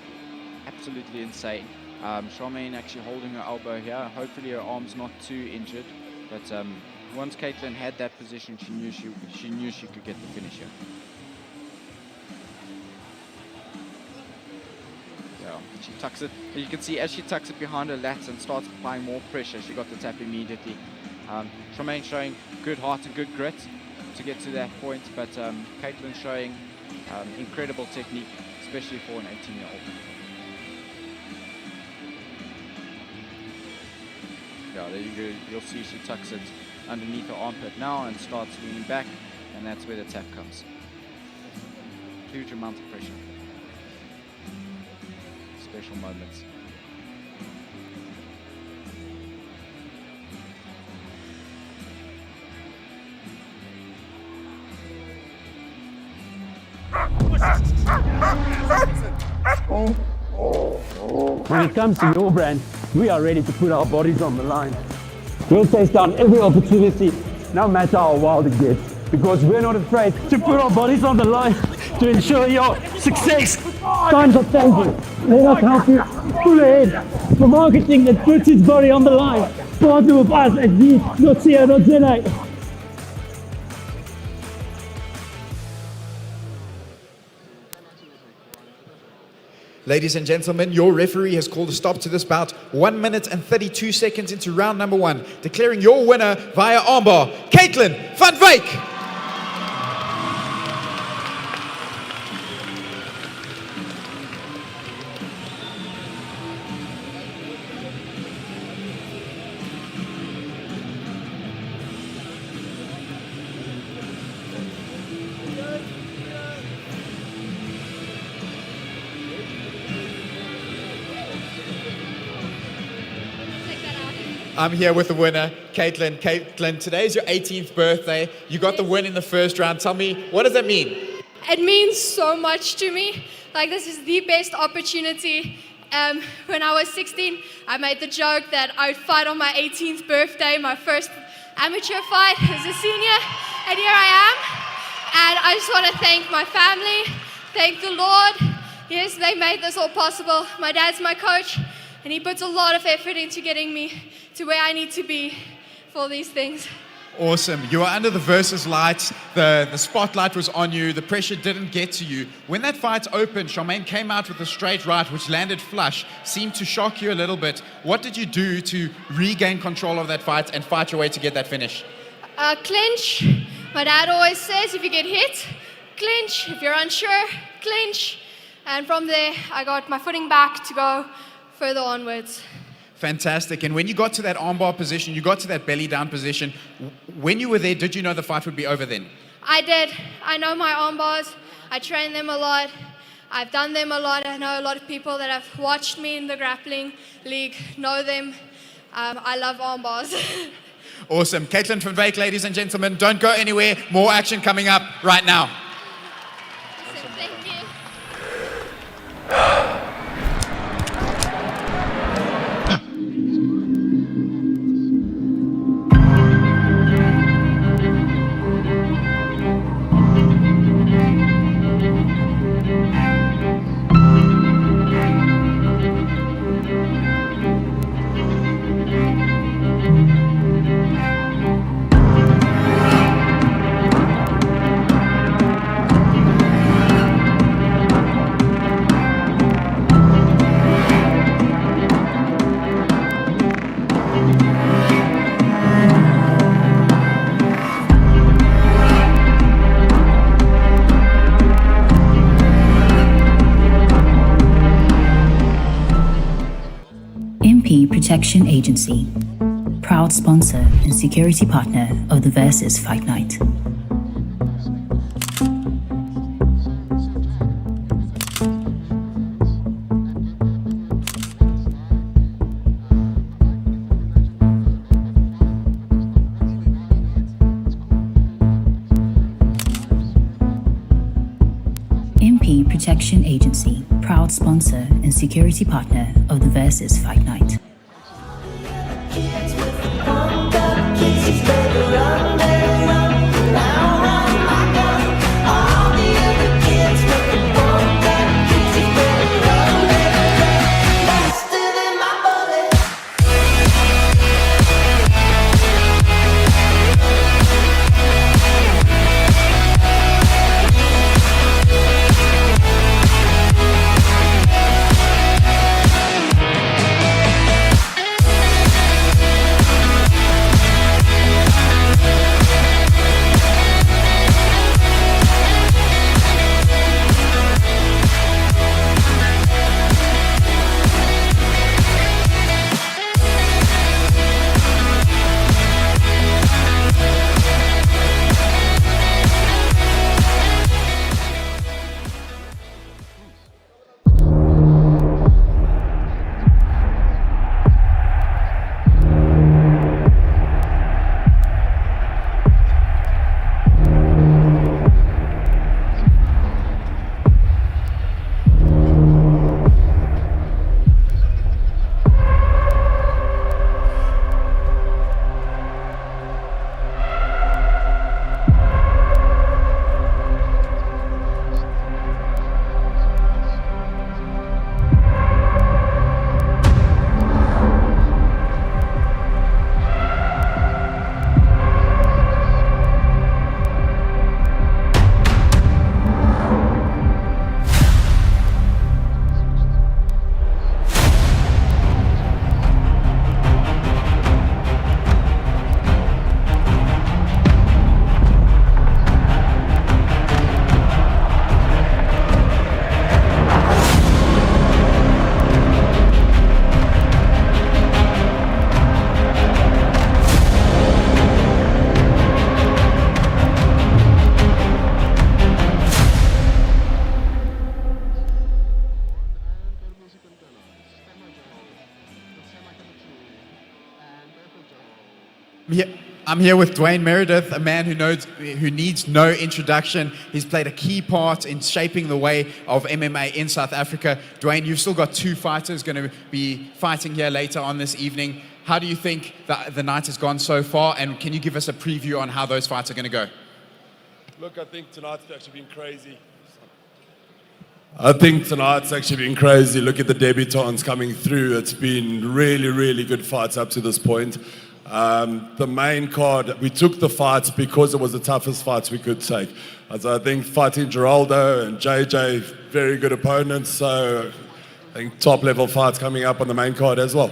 absolutely insane. Charmaine actually holding her elbow here. Hopefully her arm's not too injured. But once Caitlin had that position, she knew she could get the finish here. Yeah, she tucks it. You can see as she tucks it behind her lats and starts applying more pressure, she got the tap immediately. Charmaine showing good heart and good grit to get to that point, but Caitlin showing incredible technique, especially for an 18-year-old. Yeah, there you go. You'll see she tucks it underneath her armpit now and starts leaning back, and that's where the tap comes. Huge amount of pressure. Special moments. When it comes to your brand, we are ready to put our bodies on the line. We'll chase down every opportunity, no matter how wild it gets, because we're not afraid to put our bodies on the line to ensure your success. Times are changing. Let us help you pull ahead for marketing that puts its body on the line. Partner with us at v.co.za. Ladies and gentlemen, your referee has called a stop to this bout 1 minute and 32 seconds into round number 1, declaring your winner via armbar, Caitlin van Fvake. I'm here with the winner, Caitlin. Caitlin, today's your 18th birthday. You got the win in the first round. Tell me, what does that mean? It means so much to me. Like, this is the best opportunity. When I was 16, I made the joke that I would fight on my 18th birthday, my first amateur fight as a senior, and here I am. And I just want to thank my family, thank the Lord. Yes, they made this all possible. My dad's my coach, and he puts a lot of effort into getting me to where I need to be for these things. Awesome. You were under the versus lights. The spotlight was on you. The pressure didn't get to you. When that fight opened, Charmaine came out with a straight right, which landed flush, seemed to shock you a little bit. What did you do to regain control of that fight and fight your way to get that finish? Clinch. My dad always says if you get hit, clinch. If you're unsure, clinch. And from there, I got my footing back to go further onwards. Fantastic. And when you got to that armbar position, you got to that belly down position, when you were there, did you know the fight would be over then? I did. I know my arm bars. I train them a lot. I've done them a lot. I know a lot of people that have watched me in the grappling league know them. I love arm bars. Awesome. Caitlin Fvake, ladies and gentlemen, don't go anywhere. More action coming up right now. Awesome. Thank you. Protection Agency, proud sponsor and security partner of the Versus Fight Night. MP Protection Agency, proud sponsor and security partner of the Versus Fight Night. I'm here with Dwayne Meredith, a man who needs no introduction. He's played a key part in shaping the way of MMA in South Africa. Dwayne, you've still got two fighters going to be fighting here later on this evening. How do you think the night has gone so far, and can you give us a preview on how those fights are going to go? Look, I think tonight's actually been crazy. Look at the debutants coming through. It's been really, really good fights up to this point. The main card, we took the fights because it was the toughest fights we could take. As I think fighting Ronaldo and JJ, very good opponents, so I think top level fights coming up on the main card as well.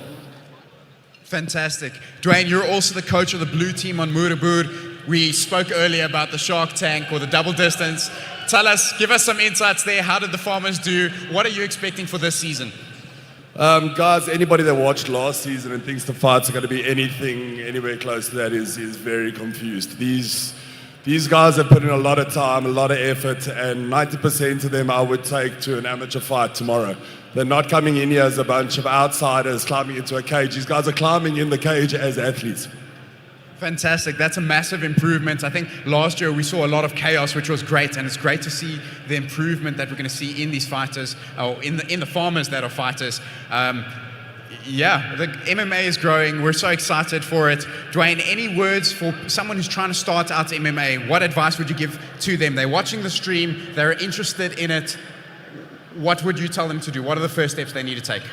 Fantastic. Dwayne, you're also the coach of the blue team on Murabur. We spoke earlier about the shark tank or the double distance. Tell us, give us some insights there. How did the farmers do? What are you expecting for this season? Guys, anybody that watched last season and thinks the fights are going to be anything anywhere close to that is very confused. These guys have put in a lot of time, a lot of effort, and 90% of them I would take to an amateur fight tomorrow. They're not coming in here as a bunch of outsiders climbing into a cage. These guys are climbing in the cage as athletes. Fantastic. That's a massive improvement. I think last year we saw a lot of chaos, which was great, and it's great to see the improvement that we're going to see in these fighters, or in the farmers that are fighters. Yeah, the MMA is growing. We're so excited for it. Dwayne, any words for someone who's trying to start out MMA? What advice would you give to them? They're watching the stream, they're interested in it. What would you tell them to do? What are the first steps they need to take?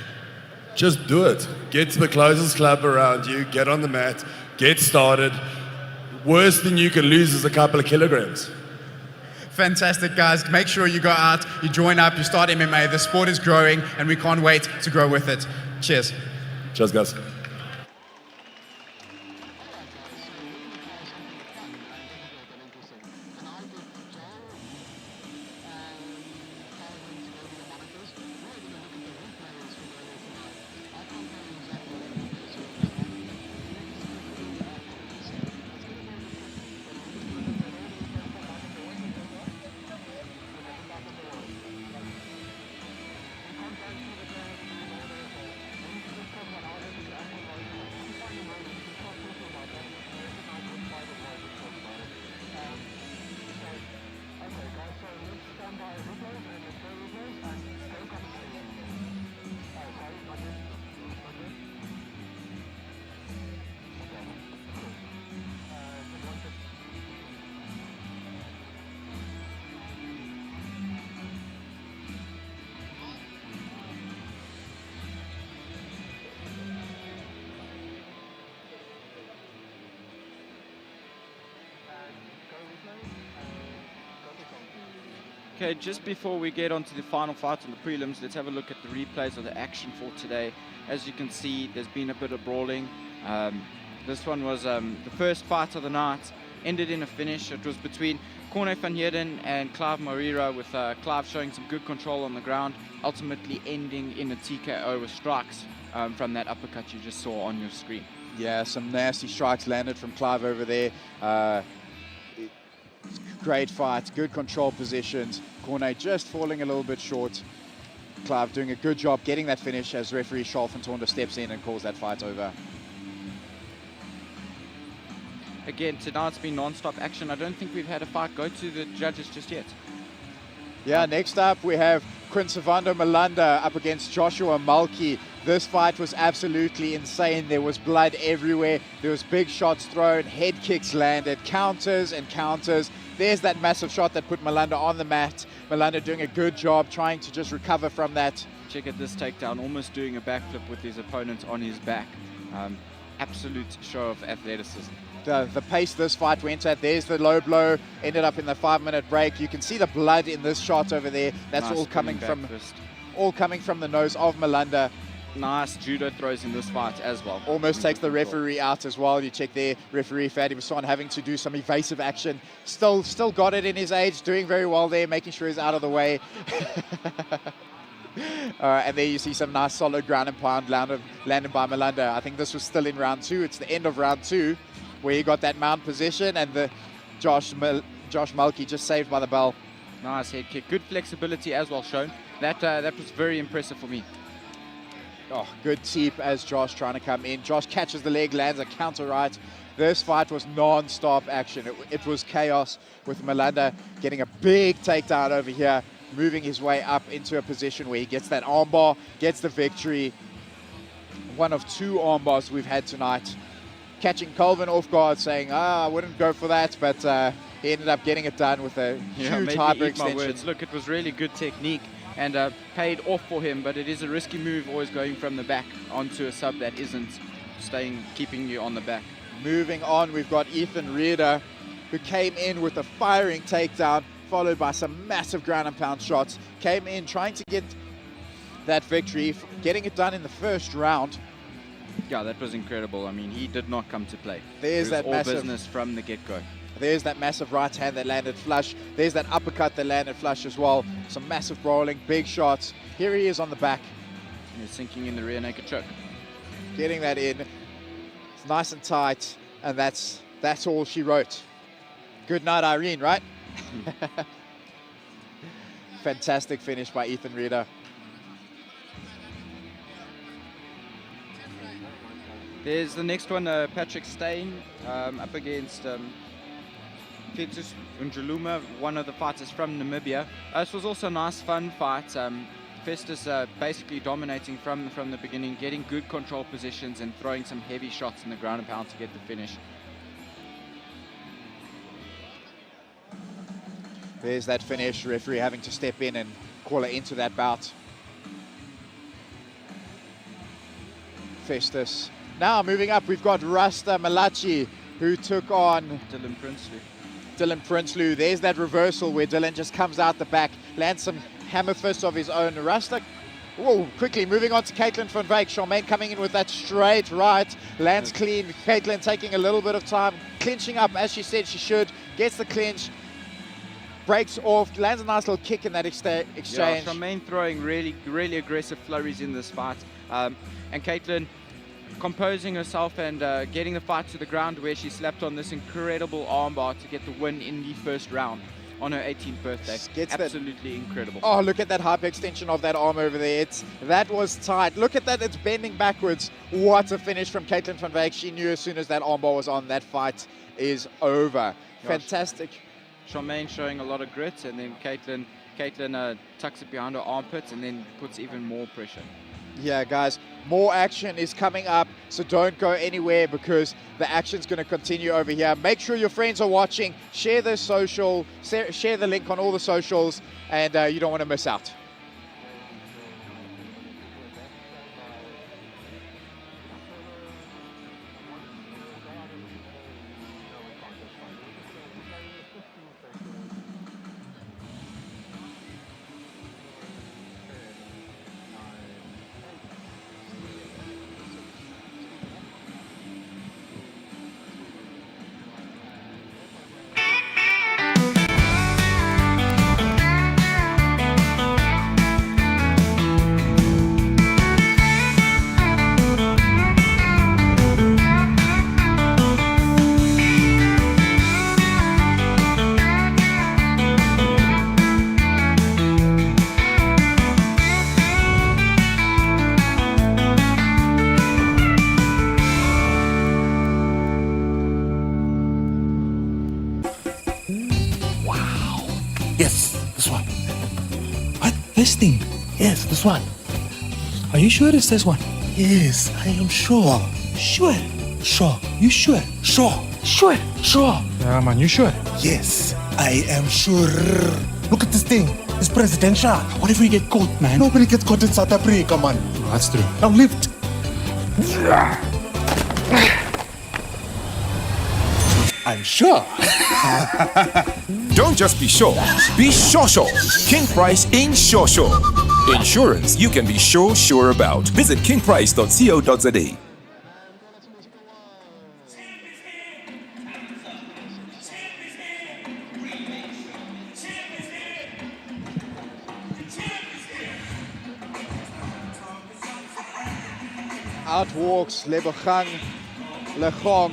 Just do it. Get to the closest club around you, get on the mat, get started. Worst thing you can lose is a couple of kilograms. Fantastic, guys. Make sure you go out, you join up, you start MMA. The sport is growing, and we can't wait to grow with it. Cheers. Cheers, guys. Okay, just before we get on to the final fight on the prelims, let's have a look at the replays of the action for today. As you can see, there's been a bit of brawling. This one was the first fight of the night, ended in a finish. It was between Corne van Heerden and Clive Morira, with Clive showing some good control on the ground, ultimately ending in a TKO with strikes from that uppercut you just saw on your screen. Yeah, some nasty strikes landed from Clive over there. Great fight, good control positions. Corne just falling a little bit short. Clive doing a good job getting that finish as referee Charles van Tonder steps in and calls that fight over. Again, tonight's been non-stop action. I don't think we've had a fight go to the judges just yet. Yeah, next up we have Quincevando Milanda up against Joshua Milky. This fight was absolutely insane. There was blood everywhere. There was big shots thrown, head kicks landed, counters and counters. There's that massive shot that put Milanda on the mat. Milanda doing a good job trying to just recover from that. Check out this takedown, almost doing a backflip with his opponent on his back. Absolute show of athleticism. The pace this fight went at, there's the low blow, ended up in the 5-minute break. You can see the blood in this shot over there. That's Nice all coming spinning from the nose of Milanda. Nice judo throws in this fight as well. Almost takes the referee out as well. You check there, referee Fadi Basson having to do some evasive action. Still got it in his age, doing very well there, making sure he's out of the way. And there you see some nice solid ground and pound landed by Milanda. I think this was still in round 2. It's the end of round 2 where he got that mount position, and the Josh Milky just saved by the bell. Nice head kick. Good flexibility as well shown. That was very impressive for me. Oh, good teep as Josh trying to come in. Josh catches the leg, lands a counter right. This fight was non-stop action. It was chaos, with Milanda getting a big takedown over here, moving his way up into a position where he gets that armbar, gets the victory. One of 2 armbars we've had tonight. Catching Colvin off guard, saying, I wouldn't go for that, but he ended up getting it done with a huge hyper extension. Look, it was really good technique and paid off for him, but it is a risky move always going from the back onto a sub that isn't keeping you on the back. Moving on, we've got Ethan Reeder, who came in with a firing takedown, followed by some massive ground and pound shots. Came in trying to get that victory, getting it done in the first round. Yeah, that was incredible. I mean, he did not come to play. There's that all massive business from the get-go. There's that massive right hand that landed flush. There's that uppercut that landed flush as well. Some massive brawling, big shots. Here he is on the back. He's sinking in the rear naked choke. Getting that in. It's nice and tight, and that's all she wrote. Good night, Irene, right? Fantastic finish by Ethan Reeder. There's the next one, Patrick Steyn, up against Festus and Juluma, one of the fighters from Namibia. This was also a nice, fun fight. Festus basically dominating from the beginning, getting good control positions and throwing some heavy shots in the ground and pound to get the finish. There's that finish, referee having to step in and call her into that bout. Festus. Now moving up, we've got Rasta Malachi, who took on Dylan Princeloo. There's that reversal where Dylan just comes out the back, lands some hammer fists of his own. Rasta, whoa, quickly moving on to Caitlin Fvake. Charmaine coming in with that straight right, lands clean. Caitlin taking a little bit of time, clinching up as she said she should, gets the clinch, breaks off, lands a nice little kick in that exchange. Yeah, Charmaine throwing really, really aggressive flurries in this fight. And Caitlin composing herself and getting the fight to the ground, where she slapped on this incredible armbar to get the win in the first round on her 18th birthday. Absolutely incredible. Oh, look at that hyperextension of that arm over there. That was tight. Look at that, it's bending backwards. What a finish from Caitlin Fvake. She knew as soon as that armbar was on, that fight is over. Fantastic. Charmaine showing a lot of grit, and then Caitlin tucks it behind her armpits and then puts even more pressure. Yeah, guys, more action is coming up, so don't go anywhere because the action's going to continue over here. Make sure your friends are watching, share the link on all the socials, and you don't want to miss out. This thing? Yes, this one. Are you sure it's this one? Yes, I am sure. Sure? Sure. You sure? Sure. Sure. Sure. Yeah, man, you sure? Yes, I am sure. Look at this thing. It's presidential. What if we get caught, man? Nobody gets caught in South Africa, man. Oh, that's true. Now lift. I'm sure. Don't just be sure sure. King Price in sure. Insurance you can be sure about. Visit kingprice.co.za. Out walks Lebogang Legong,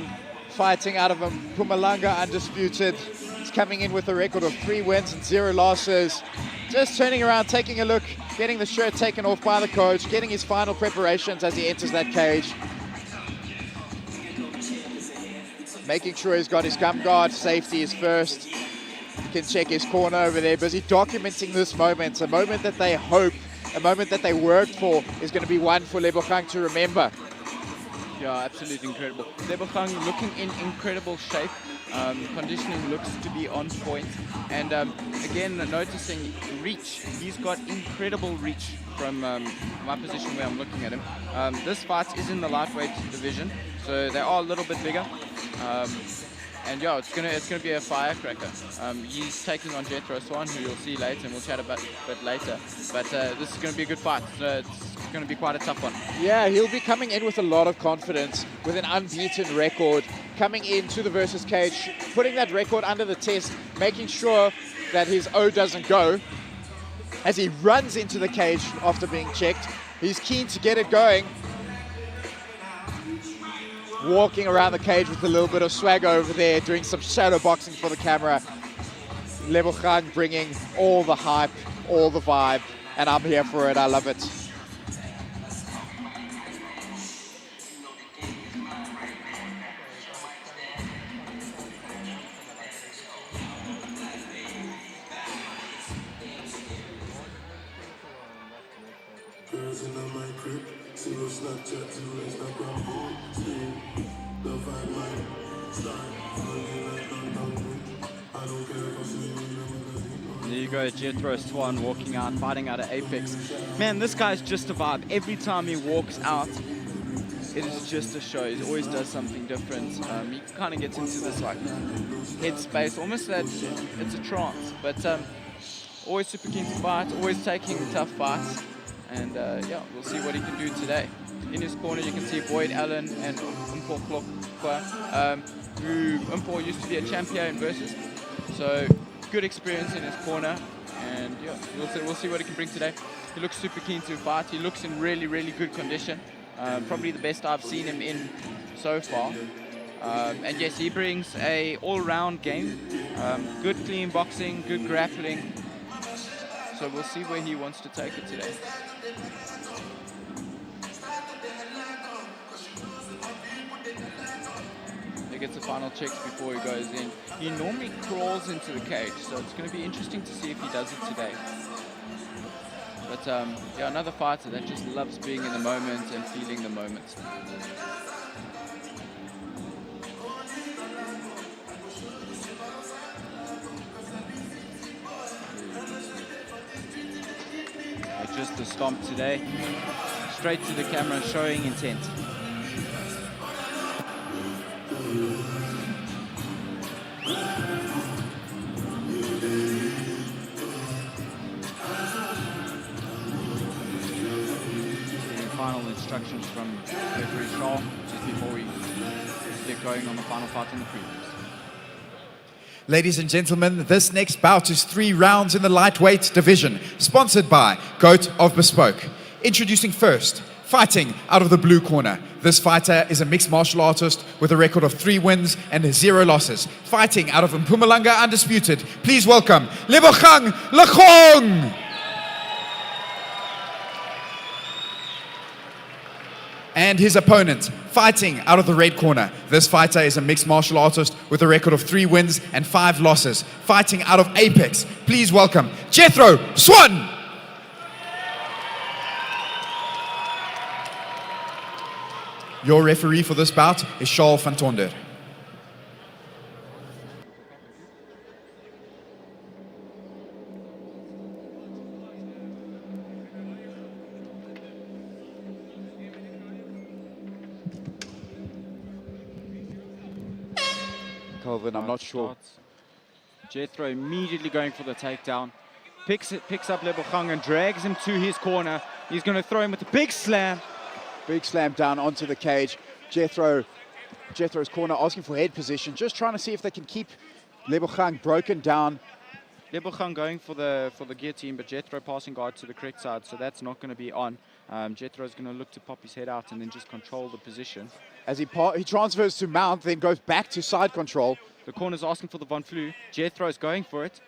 fighting out of Mpumalanga, undisputed. He's coming in with a record of 3 wins and 0 losses. Just turning around, taking a look, getting the shirt taken off by the coach, getting his final preparations as he enters that cage. Making sure he's got his gum guard, safety is first. You can check his corner over there, busy documenting this moment, a moment that they hope, a moment that they worked for, is going to be one for Lebogang to remember. Yeah, absolutely incredible. Lebogang looking in incredible shape. Conditioning looks to be on point. And again, noticing reach. He's got incredible reach from my position where I'm looking at him. This fight is in the lightweight division, so they are a little bit bigger. And yeah, it's gonna be a firecracker. He's taking on Jethro Swan, who you'll see later, and we'll chat about a bit later. But this is gonna be a good fight. It's gonna be quite a tough one. Yeah, he'll be coming in with a lot of confidence, with an unbeaten record, coming into the versus cage, putting that record under the test, making sure that his O doesn't go. As he runs into the cage after being checked, he's keen to get it going. Walking around the cage with a little bit of swag over there, doing some shadow boxing for the camera. Lebogang bringing all the hype, all the vibe, and I'm here for it. I love it. There you go, Jethro Swan walking out, fighting out of Apex. Man, this guy's just a vibe. Every time he walks out, it is just a show. He always does something different. He kind of gets into this like headspace, almost that it's a trance. But always super keen to fight, always taking tough fights. And yeah, we'll see what he can do today. In his corner, you can see Boyd Allen and Umpo Klokwa, who Umpo used to be a champion in Versus. So good experience in his corner, and yeah, we'll see what he can bring today. He looks super keen to fight. He looks in really, really good condition. Probably the best I've seen him in so far. And yes, he brings a all-round game. Good clean boxing, good grappling. So we'll see where he wants to take it today. He gets the final checks before he goes in. He normally crawls into the cage, so it's going to be interesting to see if he does it today. But yeah, another fighter that just loves being in the moment and feeling the moment. Just the stomp today, straight to the camera, showing intent. Final instructions from referee Shaw just before we get going on the final fight in the prelims. Ladies and gentlemen, this next bout is 3 rounds in the lightweight division, sponsored by Goat of Bespoke. Introducing first, fighting out of the blue corner. This fighter is a mixed martial artist with a record of 3 wins and 0 losses. Fighting out of Mpumalanga Undisputed, please welcome Lebogang Legong! And his opponent, fighting out of the red corner. This fighter is a mixed martial artist with a record of 3 wins and 5 losses. Fighting out of Apex, please welcome Jethro Swan! Your referee for this bout is Charles van Tonder. Kelvin, I'm not sure. Jethro immediately going for the takedown. Picks up Lebogang and drags him to his corner. He's going to throw him with a big slam. Big slam down onto the cage. Jethro's corner asking for head position, just trying to see if they can keep Lebogang broken down. Lebogang going for the guillotine, but Jethro passing guard to the correct side, so that's not going to be on. Jethro's going to look to pop his head out and then just control the position. As he transfers to mount, then goes back to side control. The corner's asking for the Von Flue. Jethro's going for it.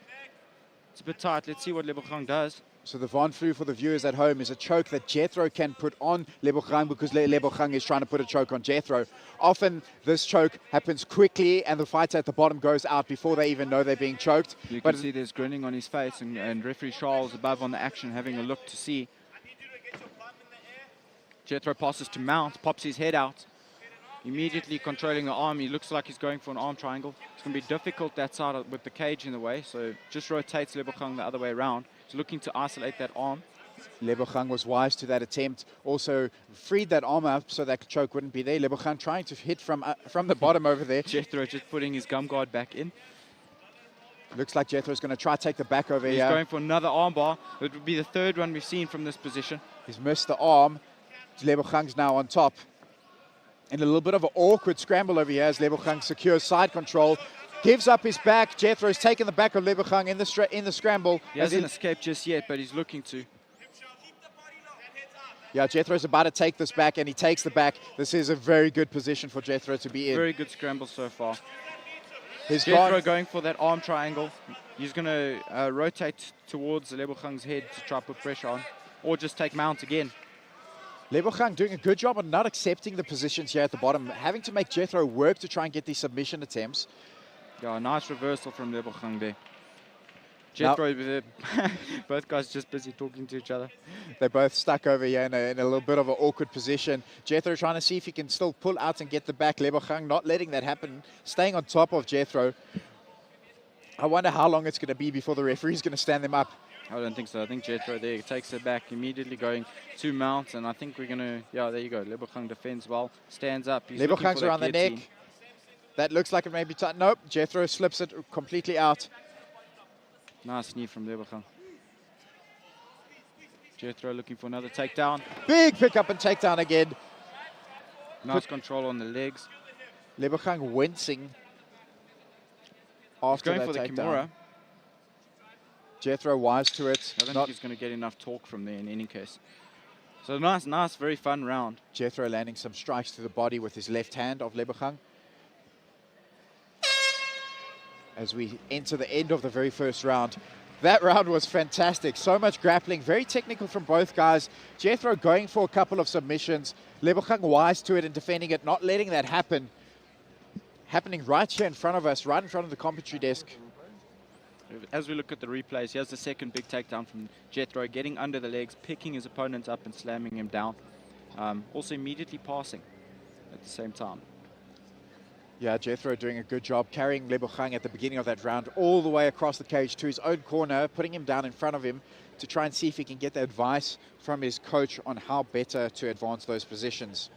It's a bit tight. Let's see what Lebogang does. So the Von Flue for the viewers at home is a choke that Jethro can put on Lebogang because Lebogang is trying to put a choke on Jethro. Often this choke happens quickly and the fighter at the bottom goes out before they even know they're being choked. You can see there's grinning on his face, and referee Charles above on the action having a look to see. Jethro passes to mount, pops his head out. immediately controlling the arm. He looks like he's going for an arm triangle. It's going to be difficult that side with the cage in the way, so just rotates Lebogang the other way around. He's looking to isolate that arm. Lebogang was wise to that attempt. Also freed that arm up so that choke wouldn't be there. Lebogang trying to hit from the bottom over there. Jethro just putting his gum guard back in. Looks like Jethro's going to try to take the back over He's here. going for another arm bar. It would be the third one we've seen from this position. He's missed the arm. Lebogang's now on top. In a little bit of an awkward scramble over here as Lebogang secures side control. Gives up his back. Jethro's taken the back of Lebogang in the scramble. He hasn't escaped just yet, but he's looking to. Yeah, Jethro's about to take this back, and he takes the back. This is a very good position for Jethro to be in. Very good scramble so far. He's Jethro going for that arm triangle. He's going to rotate towards Lebogang's head to try to put pressure on, or just take mount again. Lebogang doing a good job of not accepting the positions here at the bottom, having to make Jethro work to try and get these submission attempts. Yeah, nice reversal from Lebogang there. Jethro, both guys just busy talking to each other. They're both stuck over here in a little bit of an awkward position. Jethro trying to see if he can still pull out and get the back. Lebogang not letting that happen, staying on top of Jethro. I wonder how long it's going to be before the referee's going to stand them up. I don't think so. I think Jethro there takes it back, immediately going to mount, and I think we're going to, yeah, there you go. Lebogang defends well, stands up. He's Lebogang's around the neck. That looks like it may be tight. Nope, Jethro slips it completely out. Nice knee from Lebogang. Jethro looking for another takedown. Big pickup and takedown again. Nice control on the legs. Lebogang wincing after He's going that for the takedown. Kimura. Jethro wise to it. I don't think he's going to get enough torque from there in any case. So nice, very fun round. Jethro landing some strikes to the body with his left hand of Lebogang. As we enter the end of the very first round. That round was fantastic. So much grappling, very technical from both guys. Jethro going for a couple of submissions. Lebogang wise to it and defending it, not letting that happen. Happening right here in front of us, right in front of the commentary desk. As we look at the replays, here's the second big takedown from Jethro, getting under the legs, picking his opponent up and slamming him down. Also immediately passing at the same time. Yeah, Jethro doing a good job carrying Lebogang at the beginning of that round all the way across the cage to his own corner, putting him down in front of him to try and see if he can get the advice from his coach on how better to advance those positions.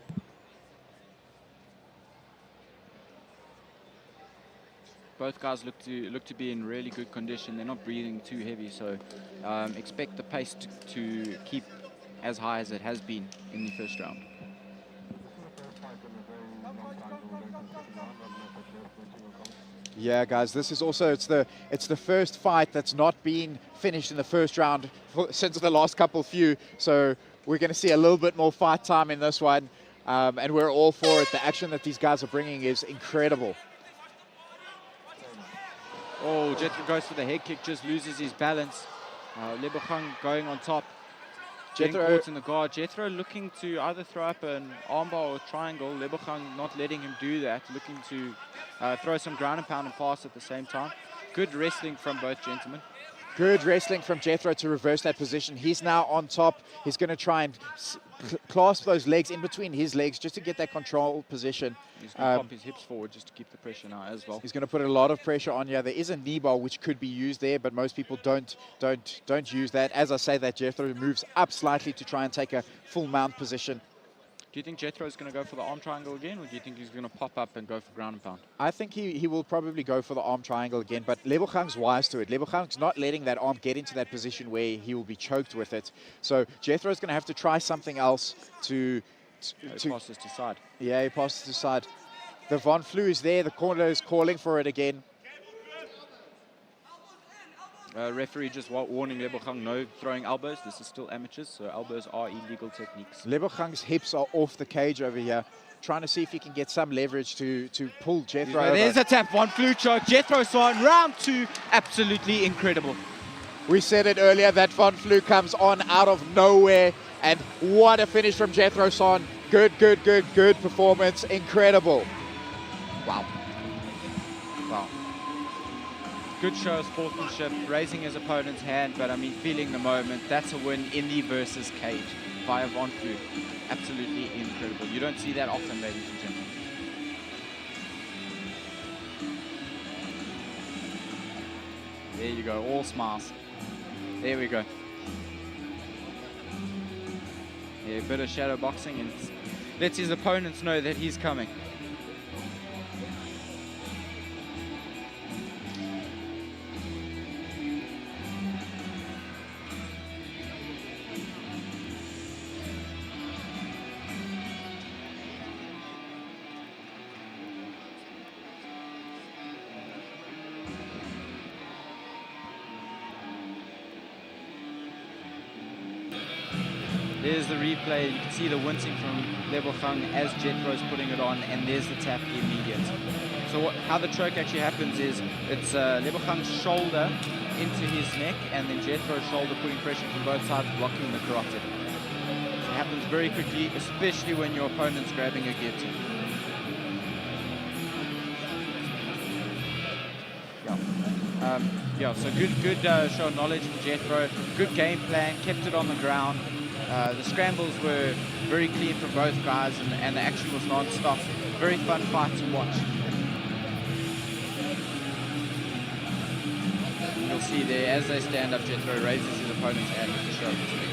Both guys look to be in really good condition. They're not breathing too heavy, so expect the pace to keep as high as it has been in the first round. Yeah, guys, this is also, it's the first fight that's not been finished in the first round since the last couple few, so we're going to see a little bit more fight time in this one, and we're all for it. The action that these guys are bringing is incredible. Oh, Jethro goes for the head kick, just loses his balance. Lebogang going on top. Getting caught in the guard. Jethro looking to either throw up an armbar or a triangle. Lebogang not letting him do that, looking to throw some ground and pound and pass at the same time. Good wrestling from both gentlemen. Good wrestling from Jethro to reverse that position. He's now on top. He's going to try and clasp those legs in between his legs just to get that control position. He's going to pop his hips forward just to keep the pressure now as well. He's going to put a lot of pressure on here. There is a knee bar which could be used there, but most people don't use that. As I say that, Jethro moves up slightly to try and take a full mount position. Do you think Jethro is going to go for the arm triangle again, or do you think he's going to pop up and go for ground and pound? I think he will probably go for the arm triangle again, but Lebogang's wise to it. Lebogang's not letting that arm get into that position where he will be choked with it. So Jethro's going to have to try something else to he passes to side. Yeah, he passes to side. The Von Flu is there. The corner is calling for it again. Referee just warning Lebogang, no throwing elbows. This is still amateurs, so elbows are illegal techniques. Lebogang's hips are off the cage over here, trying to see if he can get some leverage to pull Jethro over. There's a tap, Von Flu choke. Jethro Swan, round two, absolutely incredible. We said it earlier, that Von Flu comes on out of nowhere, and what a finish from Jethro Swan. Good performance, incredible. Wow. Good show of sportsmanship, raising his opponent's hand, but I mean, feeling the moment. That's a win in the versus cage via Von Flu. Absolutely incredible. You don't see that often, ladies and gentlemen. There you go, all smiles. There we go. Yeah, a bit of shadow boxing and lets his opponents know that he's coming. There's the replay. You can see the wincing from Lebogang as Jethro's putting it on, and there's the tap immediate. So how the choke actually happens is it's Lebogang's shoulder into his neck, and then Jethro's shoulder putting pressure from both sides, blocking the carotid. So it happens very quickly, especially when your opponent's grabbing a guillotine. So good show of knowledge from Jethro. Good game plan, kept it on the ground. The scrambles were very clean from both guys, and the action was non-stop. Very fun fight to watch. You'll see there, as they stand up, Jethro raises his opponent's hand to show respect.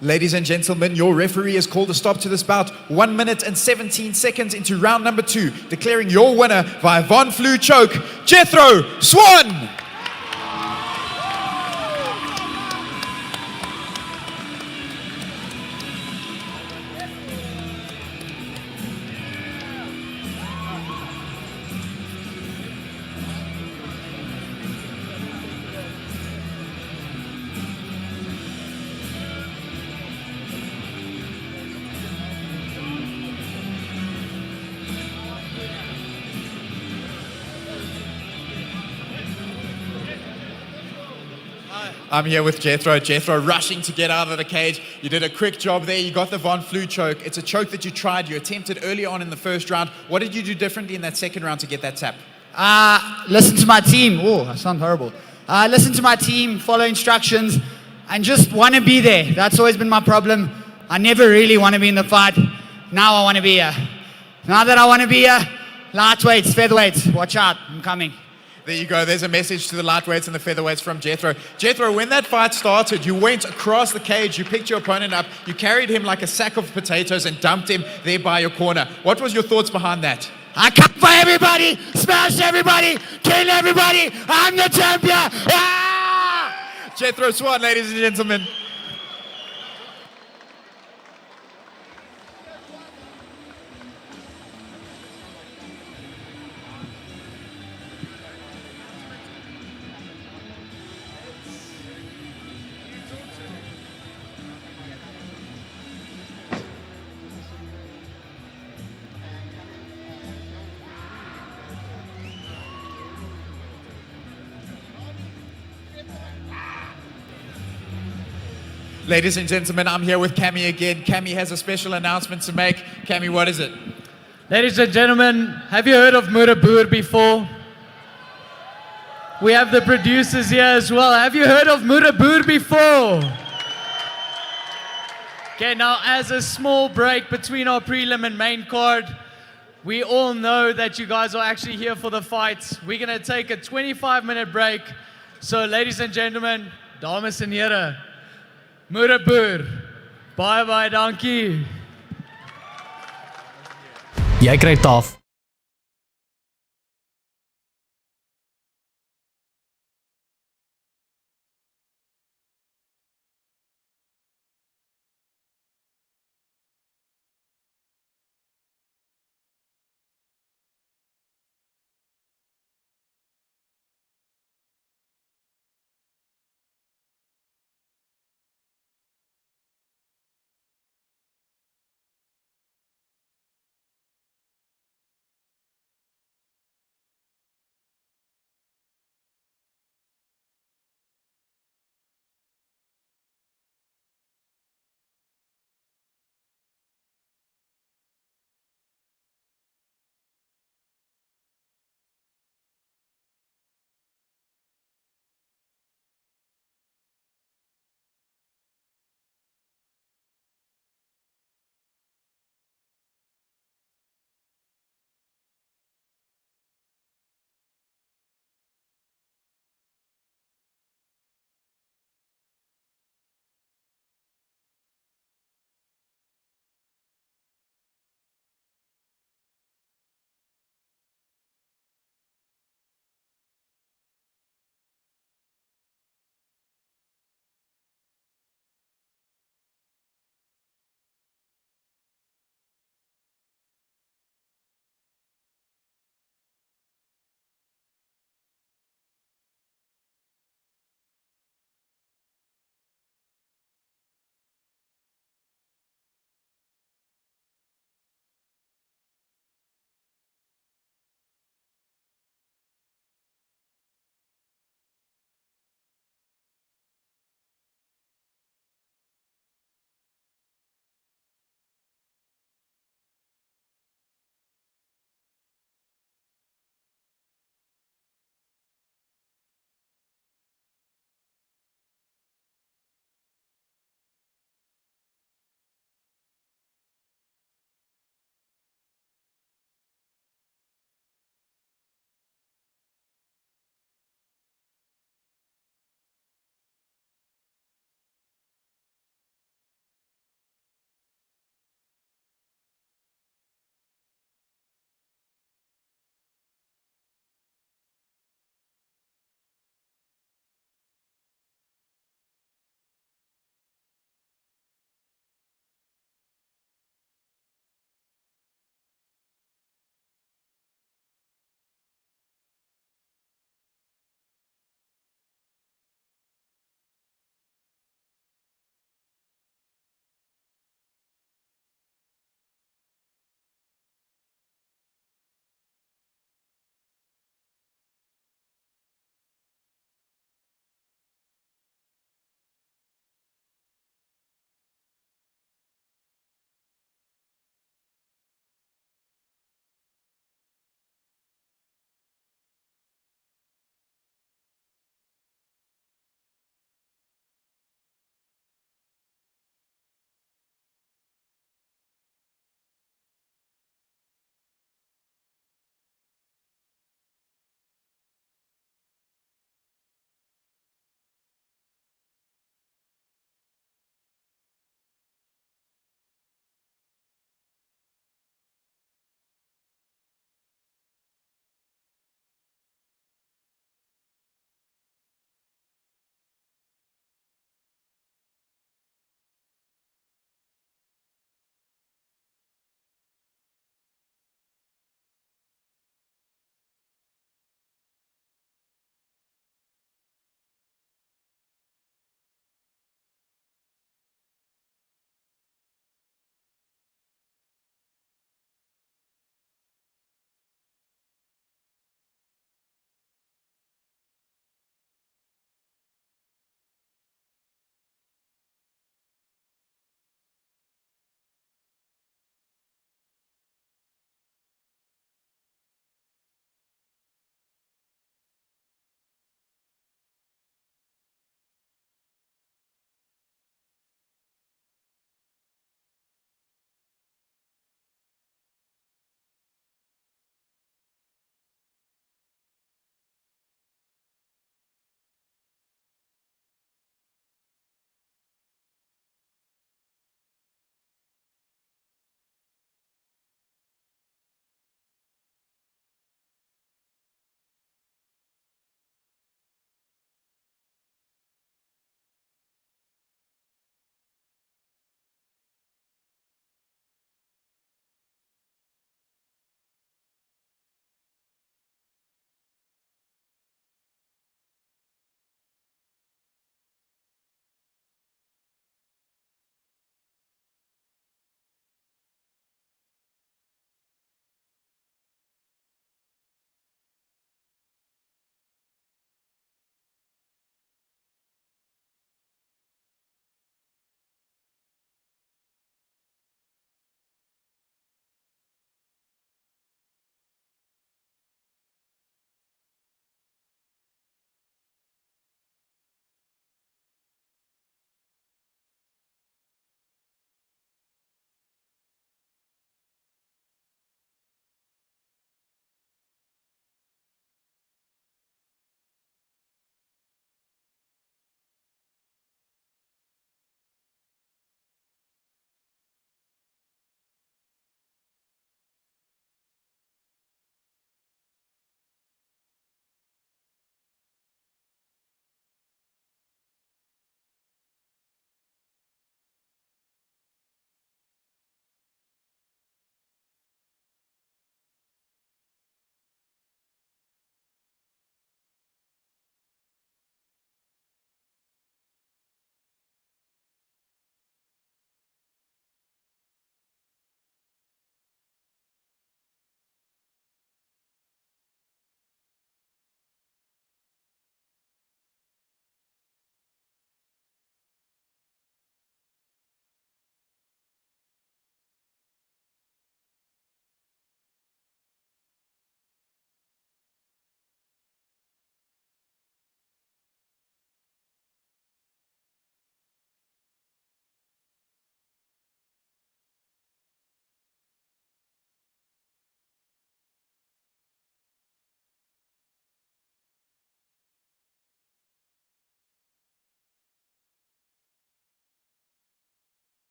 Ladies and gentlemen, your referee has called a stop to this bout 1 minute and 17 seconds into round number 2, declaring your winner via Von Flue choke, Jethro Swan! I'm here with Jethro. Jethro rushing to get out of the cage. You did a quick job there. You got the Von Flue choke. It's a choke that you tried. You attempted early on in the first round. What did you do differently in that second round to get that tap? Listen to my team. Oh, I sound horrible. Listen to my team, follow instructions, and just want to be there. That's always been my problem. I never really want to be in the fight. Now I want to be here. Now that I want to be here, lightweights, featherweights, watch out, I'm coming. There you go. There's a message to the lightweights and the featherweights from Jethro. Jethro, when that fight started, you went across the cage, you picked your opponent up, you carried him like a sack of potatoes and dumped him there by your corner. What was your thoughts behind that? I come for everybody, smash everybody, kill everybody. I'm the champion. Ah! Jethro Swan, ladies and gentlemen. Ladies and gentlemen, I'm here with Cammy again. Cammy has a special announcement to make. Cammy, what is it? Ladies and gentlemen, have you heard of Murabur before? We have the producers here as well. Have you heard of Murabur before? Okay, now as a small break between our prelim and main card, we all know that you guys are actually here for the fights. We're going to take a 25-minute break. So ladies and gentlemen, dames en heren, Murabur, bye-bye, dankie. Jy kry taaf.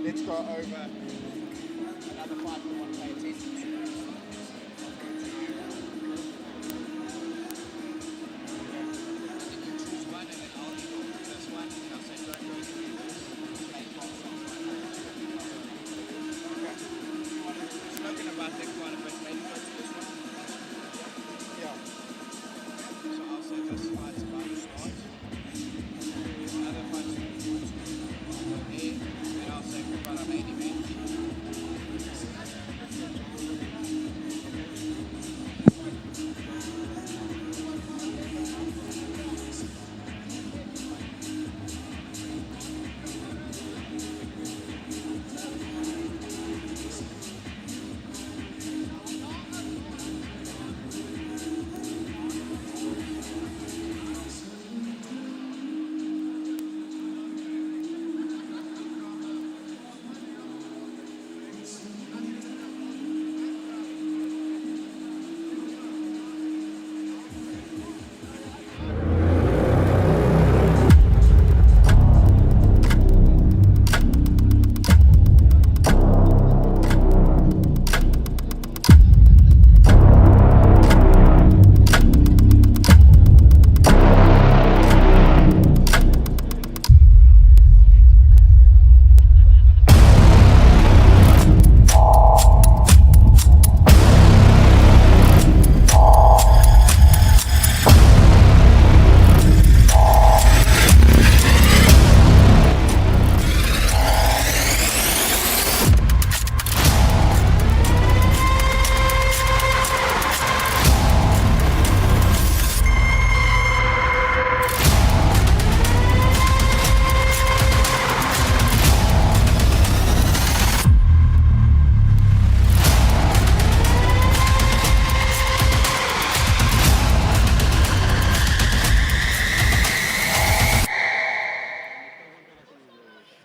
Let's go over another fight we want to pay attention to.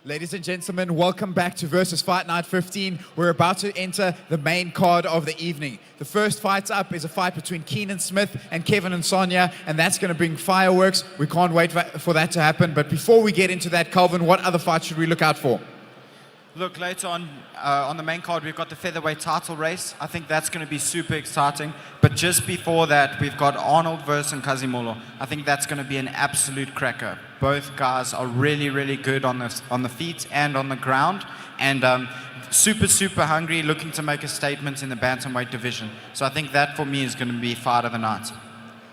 Ladies and gentlemen, welcome back to Versus Fight Night 15. We're about to enter the main card of the evening. The first fight up is a fight between Keenan Smith and Kevin and Sonia, and that's going to bring fireworks. We can't wait for that to happen. But before we get into that, Calvin, what other fights should we look out for? Look, later on the main card, we've got the featherweight title race. I think that's going to be super exciting. But just before that, we've got Arnold versus Kazimolo. I think that's going to be an absolute cracker. Both guys are really, really good on the feet and on the ground. And super, super hungry, looking to make a statement in the Bantamweight division. So I think that, for me, is going to be fight of the night.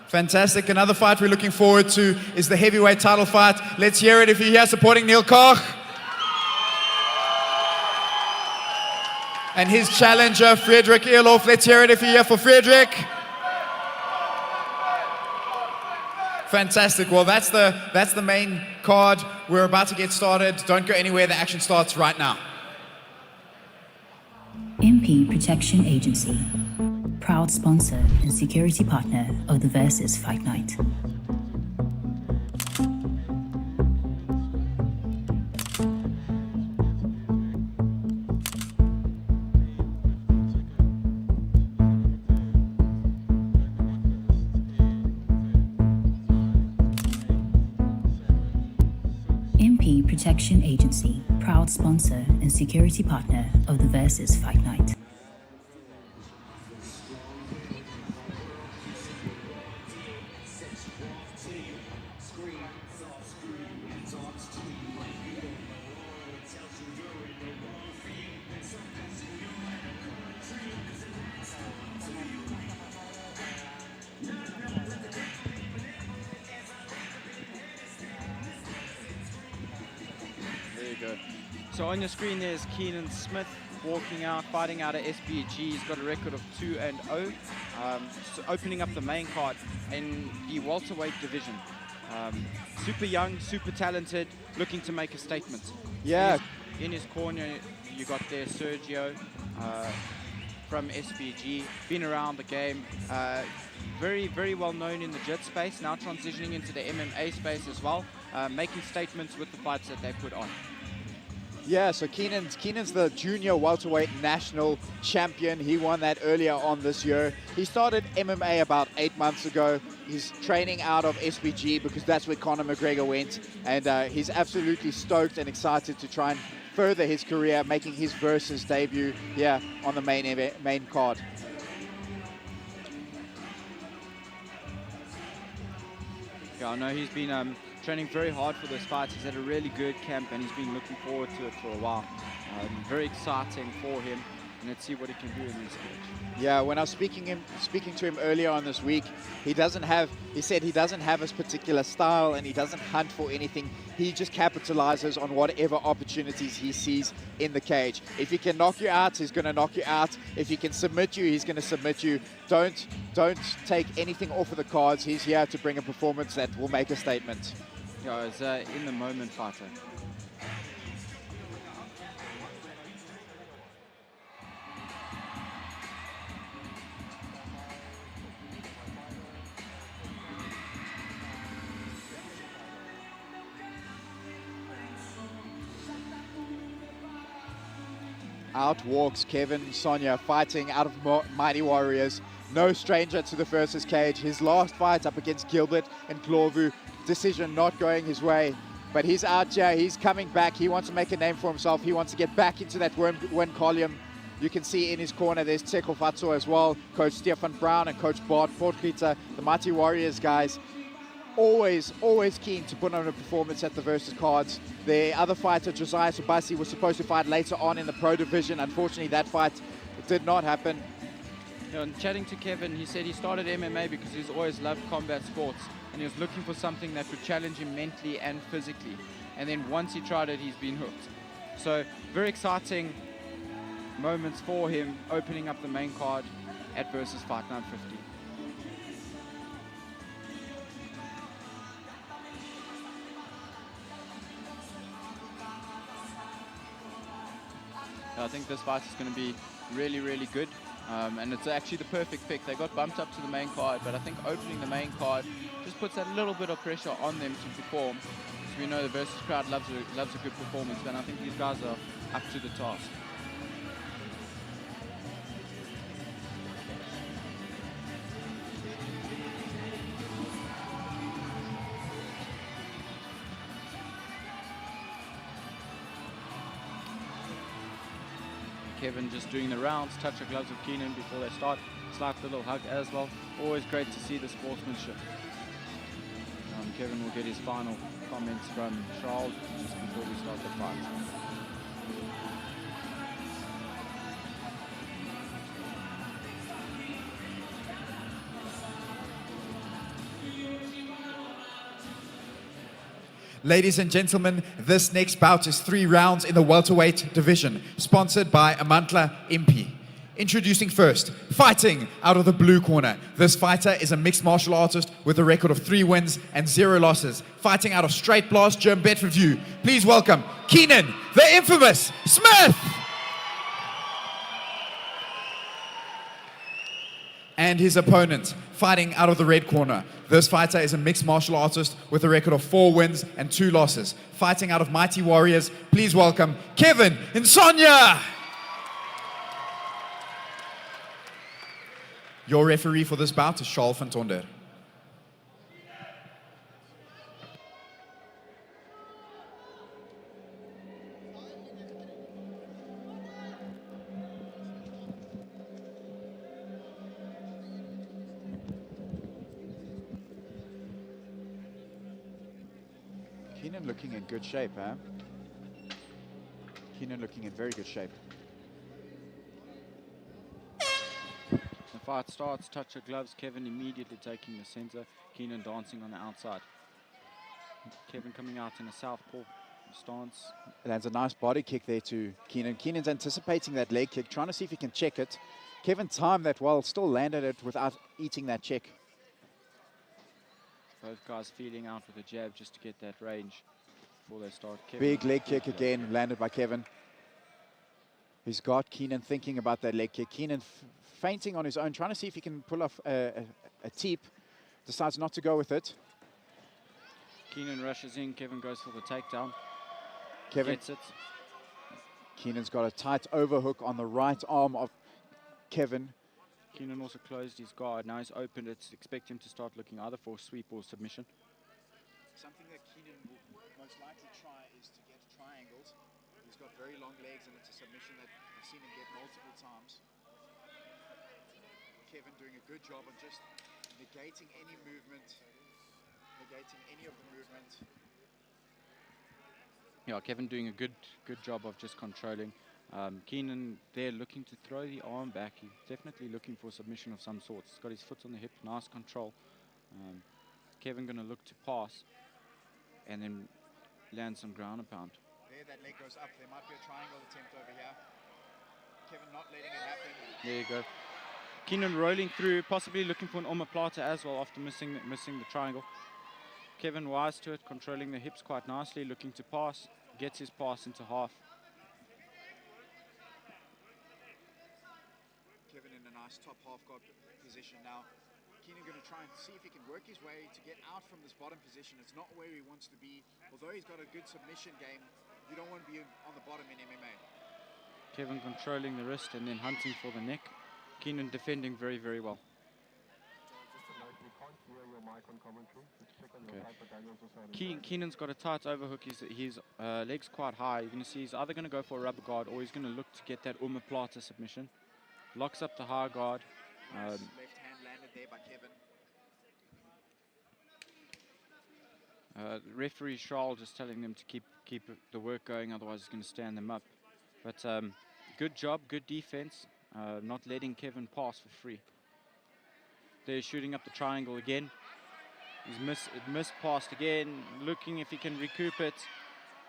Fantastic. Another fight we're looking forward to is the heavyweight title fight. Let's hear it if you're here supporting Neil Koch. And his challenger, Frederick Ilof. Let's hear it if you're here for Frederick. Fantastic. Well, that's the main card. We're about to get started. Don't go anywhere. The action starts right now. MP Protection Agency, proud sponsor and security partner of the Versus Fight Night. MP Protection Agency, proud sponsor and security partner of the Versus Fight Night. So on your screen there's Keenan Smith walking out, fighting out of SBG. He's got a record of 2-0, so opening up the main card in the welterweight division. Super young, super talented, looking to make a statement. Yeah. In his corner, you got there Sergio from SBG, been around the game, very, very well known in the JIT space, now transitioning into the MMA space as well, making statements with the fights that they put on. Yeah, so Keenan's the junior welterweight national champion. He won that earlier on this year. He started MMA about 8 months ago. He's training out of SBG because that's where Conor McGregor went. And he's absolutely stoked and excited to try and further his career, making his Versus debut here on the main card. Yeah, I know he's been training very hard for this fight. He's had a really good camp and he's been looking forward to it for a while. Very exciting for him, and let's see what he can do in this cage. Yeah, when I was speaking to him earlier on this week, he said he doesn't have his particular style and he doesn't hunt for anything. He just capitalizes on whatever opportunities he sees in the cage. If he can knock you out, he's going to knock you out. If he can submit you, he's going to submit you. Don't take anything off of the cards. He's here to bring a performance that will make a statement. Yeah, he's in the moment fighter. Out walks Kevin Sonia, fighting out of Mighty Warriors. No stranger to the Versus cage. His last fight up against Gilbert and Clorvu, decision not going his way. But he's out here, he's coming back. He wants to make a name for himself. He wants to get back into that win column. You can see in his corner, there's Tseko Fatso as well, Coach Stefan Brown and Coach Bart Portgieter, the Mighty Warriors guys. Always keen to put on a performance at the Versus cards. The other fighter, Josiah Subasi, was supposed to fight later on in the pro division. Unfortunately, that fight did not happen. You know, chatting to Kevin, he said he started MMA because he's always loved combat sports and he was looking for something that would challenge him mentally and physically. And then once he tried it, he's been hooked. So very exciting moments for him opening up the main card at Versus Fight 950. I think this fight is going to be really, really good. And it's actually the perfect pick. They got bumped up to the main card, but I think opening the main card just puts that little bit of pressure on them to perform. Because we know the Versus crowd loves a good performance, and I think these guys are up to the task. Kevin just doing the rounds, touch the gloves of Keenan before they start. Slight little hug as well. Always great to see the sportsmanship. Kevin will get his final comments from Charles just before we start the fight. Ladies and gentlemen, this next bout is 3 rounds in the welterweight division, sponsored by Amantla Impi. Introducing first, fighting out of the blue corner. This fighter is a mixed martial artist with a record of 3 wins and 0 losses. Fighting out of Straight Blast, German Bedford View. Please welcome Keenan, the infamous Smith! And his opponent, fighting out of the red corner. This fighter is a mixed martial artist with a record of 4 wins and 2 losses. Fighting out of Mighty Warriors, please welcome Kevin and Sonia! Your referee for this bout is Charles van Tonder. Keenan looking in good shape, huh? Keenan looking in very good shape. The fight starts, touch of gloves, Kevin immediately taking the center, Keenan dancing on the outside. Kevin coming out in a southpaw stance. Lands a nice body kick there to Keenan. Keenan's anticipating that leg kick, trying to see if he can check it. Kevin timed that well, still landed it without eating that check. Both guys feeling out with a jab just to get that range before they start. Kevin. Big leg kick again, landed by Kevin. He's got Keenan thinking about that leg kick. Keenan feinting on his own, trying to see if he can pull off a teep. Decides not to go with it. Keenan rushes in, Kevin goes for the takedown. Kevin gets it. Keenan's got a tight overhook on the right arm of Kevin. Keenan also closed his guard. Now he's opened it. Expect him to start looking either for sweep or submission. Something that Keenan will most likely try is to get triangles. He's got very long legs and it's a submission that I've seen him get multiple times. Kevin doing a good job of just negating any movement, negating any of the movement. Yeah, Kevin doing a good job of just controlling. Keenan there looking to throw the arm back. He's definitely looking for a submission of some sort. He's got his foot on the hip, nice control. Kevin going to look to pass and then land some ground and pound. There, that leg goes up. There might be a triangle attempt over here. Kevin not letting it happen. There you go. Keenan rolling through, possibly looking for an omoplata as well after missing the triangle. Kevin wise to it, controlling the hips quite nicely, looking to pass, gets his pass into half. Kevin in a nice top half guard position now. Keenan going to try and see if he can work his way to get out from this bottom position. It's not where he wants to be. Although he's got a good submission game, you don't want to be on the bottom in MMA. Kevin controlling the wrist and then hunting for the neck. Keenan defending very, very well. Okay. Keenan's got a tight overhook. His legs quite high. You're going to see he's either going to go for a rubber guard or he's going to look to get that omoplata submission. Locks up the high guard. Nice left hand landed there by Kevin. Referee Charles just telling them to keep the work going, otherwise he's going to stand them up. But good job, good defense, not letting Kevin pass for free. They're shooting up the triangle again. He's missed passed again, looking if he can recoup it.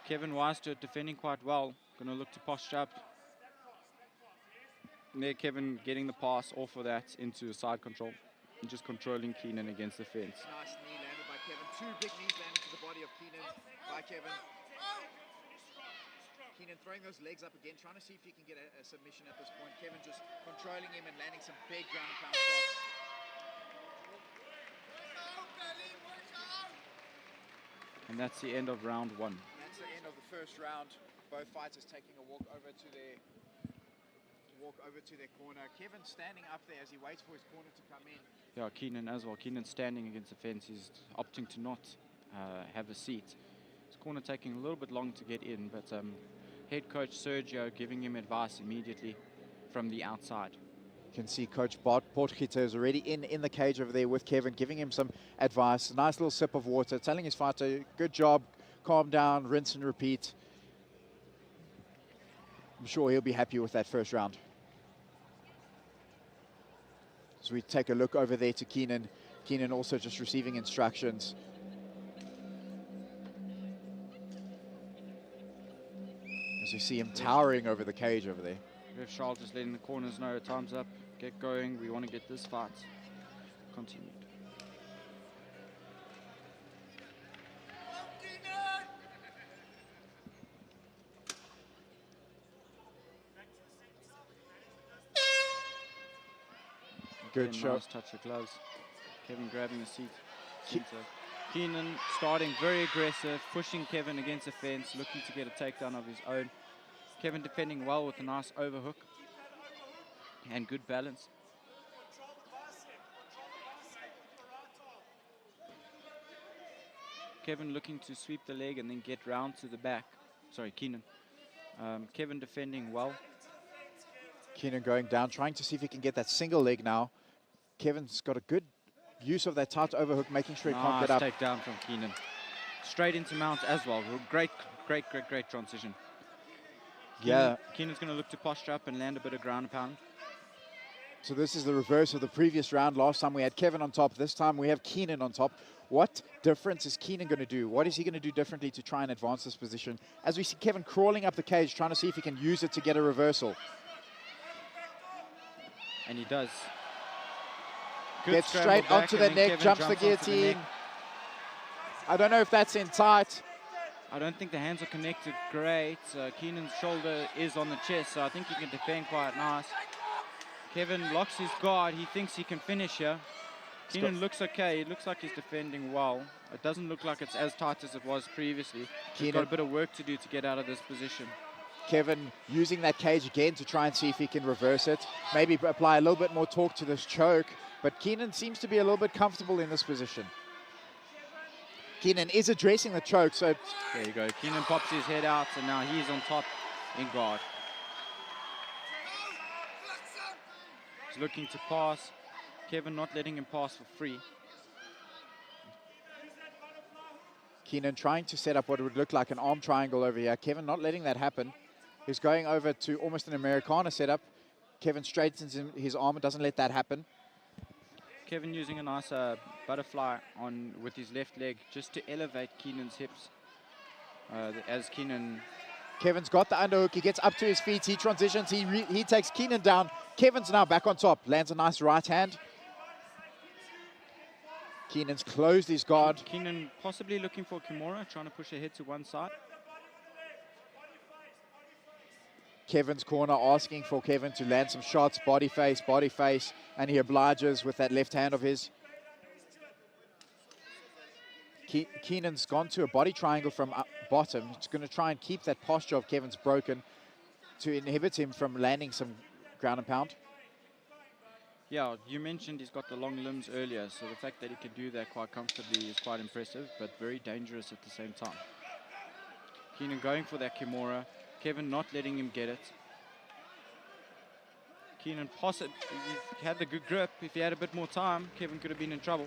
Kevin wise to it, defending quite well. Going to look to posture up. And there Kevin getting the pass off of that into side control and just controlling Keenan against the fence. Nice knee landed by Kevin. Two big knees landed to the body of Keenan by Kevin. Keenan throwing those legs up again, trying to see if he can get a submission at this point. Kevin just controlling him and landing some big ground and pound shots. And that's the end of round one. That's the end of the first round. Both fighters taking a walk over to their corner. Kevin standing up there as he waits for his corner to come in. Yeah, Keenan as well. Keenan standing against the fence. He's opting to not have a seat. His corner taking a little bit long to get in, but head coach Sergio giving him advice immediately from the outside. You can see Coach Portgieter is already in the cage over there with Kevin, giving him some advice. A nice little sip of water, telling his fighter, good job, calm down, rinse and repeat. I'm sure he'll be happy with that first round. So we take a look over there to Keenan. Keenan also just receiving instructions. As we see him towering over the cage over there. Ref Charles just letting the corners know, time's up, get going, we want to get this fight continued. Good shot. Nice touch of gloves. Kevin grabbing a seat. Keenan starting very aggressive, pushing Kevin against the fence, looking to get a takedown of his own. Kevin defending well with a nice overhook and good balance. Kevin looking to sweep the leg and then get round to the back. Sorry, Keenan. Kevin defending well. Keenan going down, trying to see if he can get that single leg now. Kevin's got a good use of that tight overhook, making sure he can't get up. Nice takedown from Keenan. Straight into mount as well. Great transition. Keenan's going to look to posture up and land a bit of ground and pound. So this is the reverse of the previous round. Last time we had Kevin on top. This time we have Keenan on top. What difference is Keenan going to do? What is he going to do differently to try and advance this position? As we see Kevin crawling up the cage, trying to see if he can use it to get a reversal. And he does. Gets straight onto the neck, jumps the guillotine. I don't know if that's in tight. I don't think the hands are connected great. Keenan's shoulder is on the chest, so I think he can defend quite nice. Kevin locks his guard. He thinks he can finish here. Keenan looks okay. It looks like he's defending well. It doesn't look like it's as tight as it was previously. He's got a bit of work to do to get out of this position. Kevin using that cage again to try and see if he can reverse it. Maybe apply a little bit more torque to this choke. But Keenan seems to be a little bit comfortable in this position. Keenan is addressing the choke, so... There you go. Keenan pops his head out, and now he's on top in guard. He's looking to pass. Kevin not letting him pass for free. Keenan trying to set up what would look like an arm triangle over here. Kevin not letting that happen. He's going over to almost an Americana setup. Kevin straightens his arm and doesn't let that happen. Kevin using a nice butterfly on with his left leg just to elevate Keenan's hips. As Kevin's got the underhook. He gets up to his feet. He transitions. He takes Keenan down. Kevin's now back on top. Lands a nice right hand. Keenan's closed his guard. Keenan possibly looking for Kimura, trying to push her head to one side. Kevin's corner asking for Kevin to land some shots, body face, and he obliges with that left hand of his. Keenan's gone to a body triangle from bottom. He's going to try and keep that posture of Kevin's broken to inhibit him from landing some ground and pound. Yeah, you mentioned he's got the long limbs earlier, so the fact that he can do that quite comfortably is quite impressive, but very dangerous at the same time. Keenan going for that Kimura. Kevin not letting him get it. Keenan possibly had the good grip. If he had a bit more time, Kevin could have been in trouble.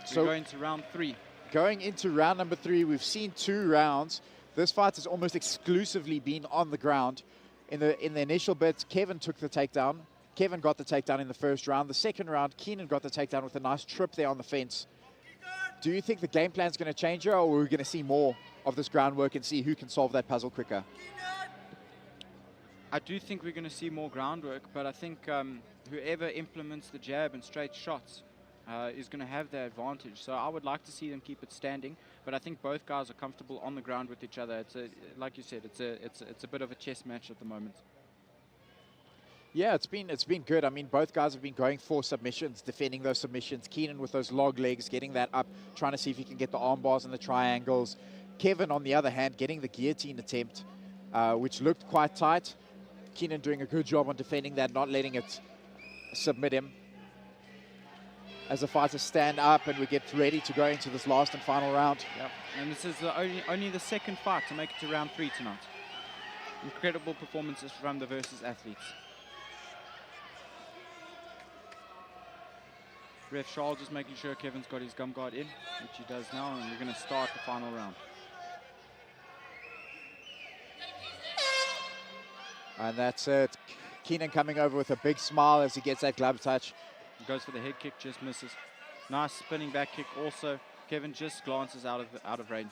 So we're going to round 3. Going into round number 3, we've seen 2 rounds. This fight has almost exclusively been on the ground. In the initial bit, Kevin took the takedown. Kevin got the takedown in the first round. The second round, Keenan got the takedown with a nice trip there on the fence. Do you think the game plan is going to change here, or are we going to see more of this groundwork and see who can solve that puzzle quicker? I do think we're going to see more groundwork, but I think whoever implements the jab and straight shots is going to have the advantage. So I would like to see them keep it standing, but I think both guys are comfortable on the ground with each other. Like you said, it's a bit of a chess match at the moment. Yeah, it's been good. I mean, both guys have been going for submissions, defending those submissions. Keenan with those log legs, getting that up, trying to see if he can get the arm bars and the triangles. Kevin, on the other hand, getting the guillotine attempt, which looked quite tight. Keenan doing a good job on defending that, not letting it submit him. As the fighters stand up and we get ready to go into this last and final round. Yep. And this is only the second fight to make it to round 3 tonight. Incredible performances from the Versus athletes. Ref Charles just making sure Kevin's got his gum guard in, which he does now, and we're going to start the final round. And that's it. Keenan coming over with a big smile as he gets that glove touch. He goes for the head kick, just misses. Nice spinning back kick also. Kevin just glances out of range.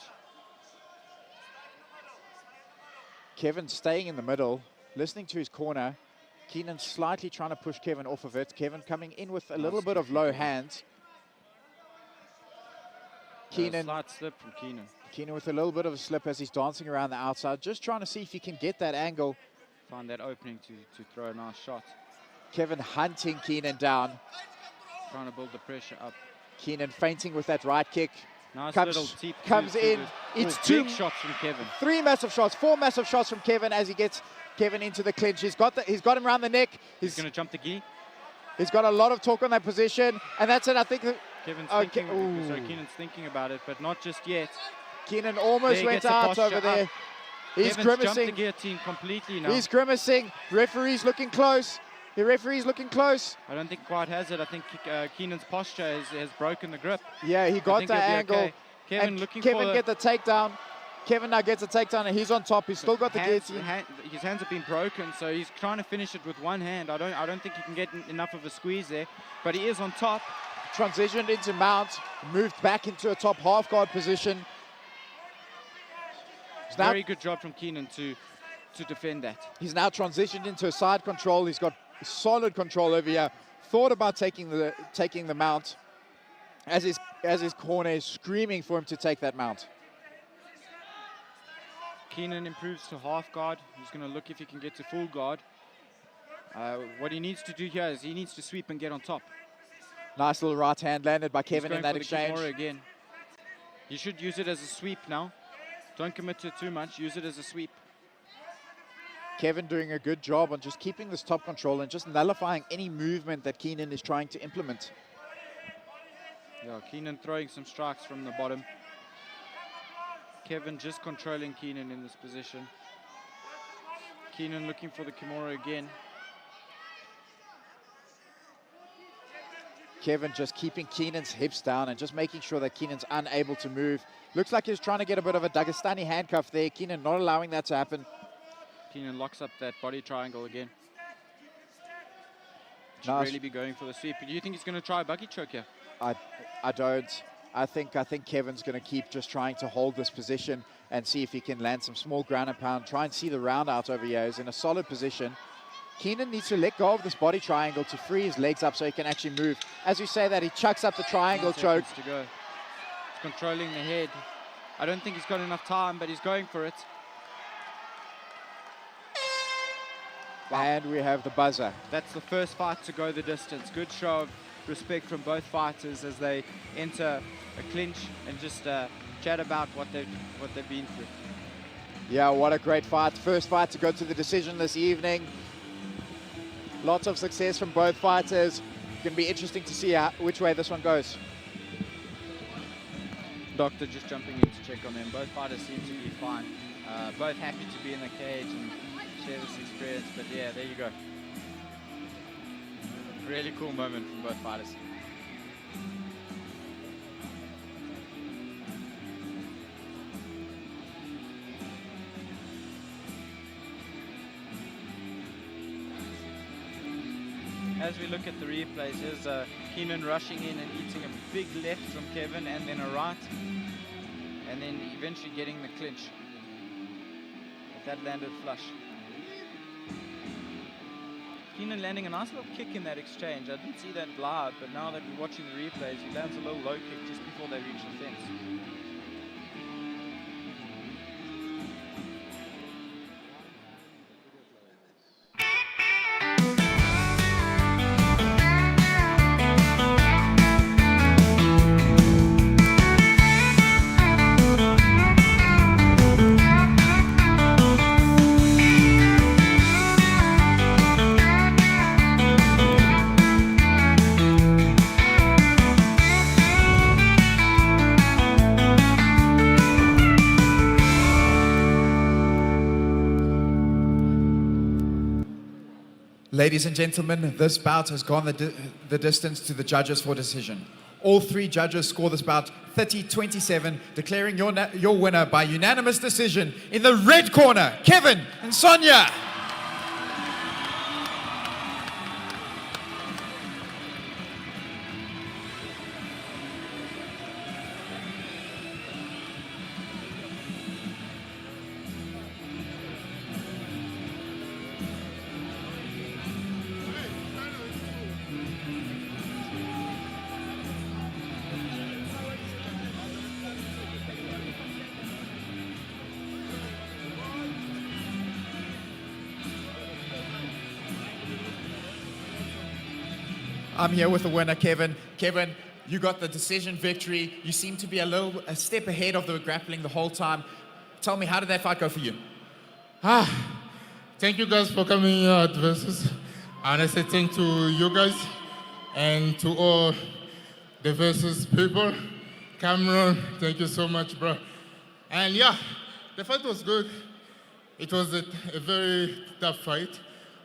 Kevin staying in the middle, listening to his corner. Keenan slightly trying to push Kevin off of it. Kevin coming in with a little bit of low hands. Keenan, slight slip from Keenan. Keenan with a little bit of a slip as he's dancing around the outside, just trying to see if he can get that angle. Find that opening to throw a nice shot. Kevin hunting Keenan down. Trying to build the pressure up. Keenan feinting with that right kick. Nice comes in. It's 2 big shots from Kevin. 3 massive shots, 4 massive shots from Kevin as he gets Kevin into the clinch. He's got him around the neck. He's going to jump the gi. He's got a lot of torque on that position, and that's it. I think Keenan's thinking about it, but not just yet. Keenan almost went out over there. Up. He's Kevin's grimacing. Jumped the guillotine completely now. He's grimacing. Referee's looking close. The referee's looking close. I don't think quite has it. I think Keenan's posture has broken the grip. Yeah, he got the angle. Okay. Kevin get the takedown. Kevin now gets a takedown and he's on top. He's still got the guillotine. His hands have been broken, so he's trying to finish it with one hand. I don't think he can get enough of a squeeze there, but he is on top. Transitioned into mount, moved back into a top half guard position. Very good job from Keenan to defend that. He's now transitioned into a side control. He's got solid control over here. Thought about taking the mount as his corner is screaming for him to take that mount. Keenan improves to half guard. He's going to look if he can get to full guard. What he needs to do here is he needs to sweep and get on top. Nice little right hand landed by Kevin in that exchange. Again. You should use it as a sweep now. Don't commit to it too much. Use it as a sweep. Kevin doing a good job on just keeping this top control and just nullifying any movement that Keenan is trying to implement. Yeah, Keenan throwing some strikes from the bottom. Kevin just controlling Keenan in this position. Keenan looking for the Kimura again. Kevin just keeping Keenan's hips down and just making sure that Keenan's unable to move. Looks like he's trying to get a bit of a Dagestani handcuff there. Keenan not allowing that to happen. Keenan locks up that body triangle again. Should Nice. really be going for the sweep. Do you think he's going to try a buggy choke here? I don't. I think Kevin's going to keep just trying to hold this position and see if he can land some small ground and pound. Try and see the round out over here. He's in a solid position. Keenan needs to let go of this body triangle to free his legs up so he can actually move. As you say that, he chucks up the triangle 10 choke. seconds to go. He's controlling the head. I don't think he's got enough time, but he's going for it. And we have the buzzer. That's the first fight to go the distance. Good show of respect from both fighters as they enter a clinch and just chat about what they've been through. Yeah, what a great fight. First fight to go to the decision this evening. Lots of success from both fighters. Going to be interesting to see which way this one goes. Doctor just jumping in to check on them. Both fighters seem to be fine. Both happy to be in the cage and share this experience. But yeah, there you go. Really cool moment from both fighters. As we look at the replays, here's Keenan rushing in and eating a big left from Kevin and then a right. And then eventually getting the clinch. But that landed flush. Keenan landing a nice little kick in that exchange. I didn't see that live, but now that we're watching the replays, he lands a little low kick just before they reach the fence. Ladies and gentlemen, this bout has gone the distance to the judges for decision. All three judges score this bout 30-27, declaring your winner by unanimous decision in the red corner, Kevin and Sonia. I'm here with the winner, Kevin. Kevin, you got the decision victory. You seem to be a step ahead of the grappling the whole time. Tell me, how did that fight go for you? Thank you guys for coming here at Versus. And I say thank to you guys and to all the Versus people. Cameron, thank you so much, bro. And yeah, the fight was good. It was a very tough fight.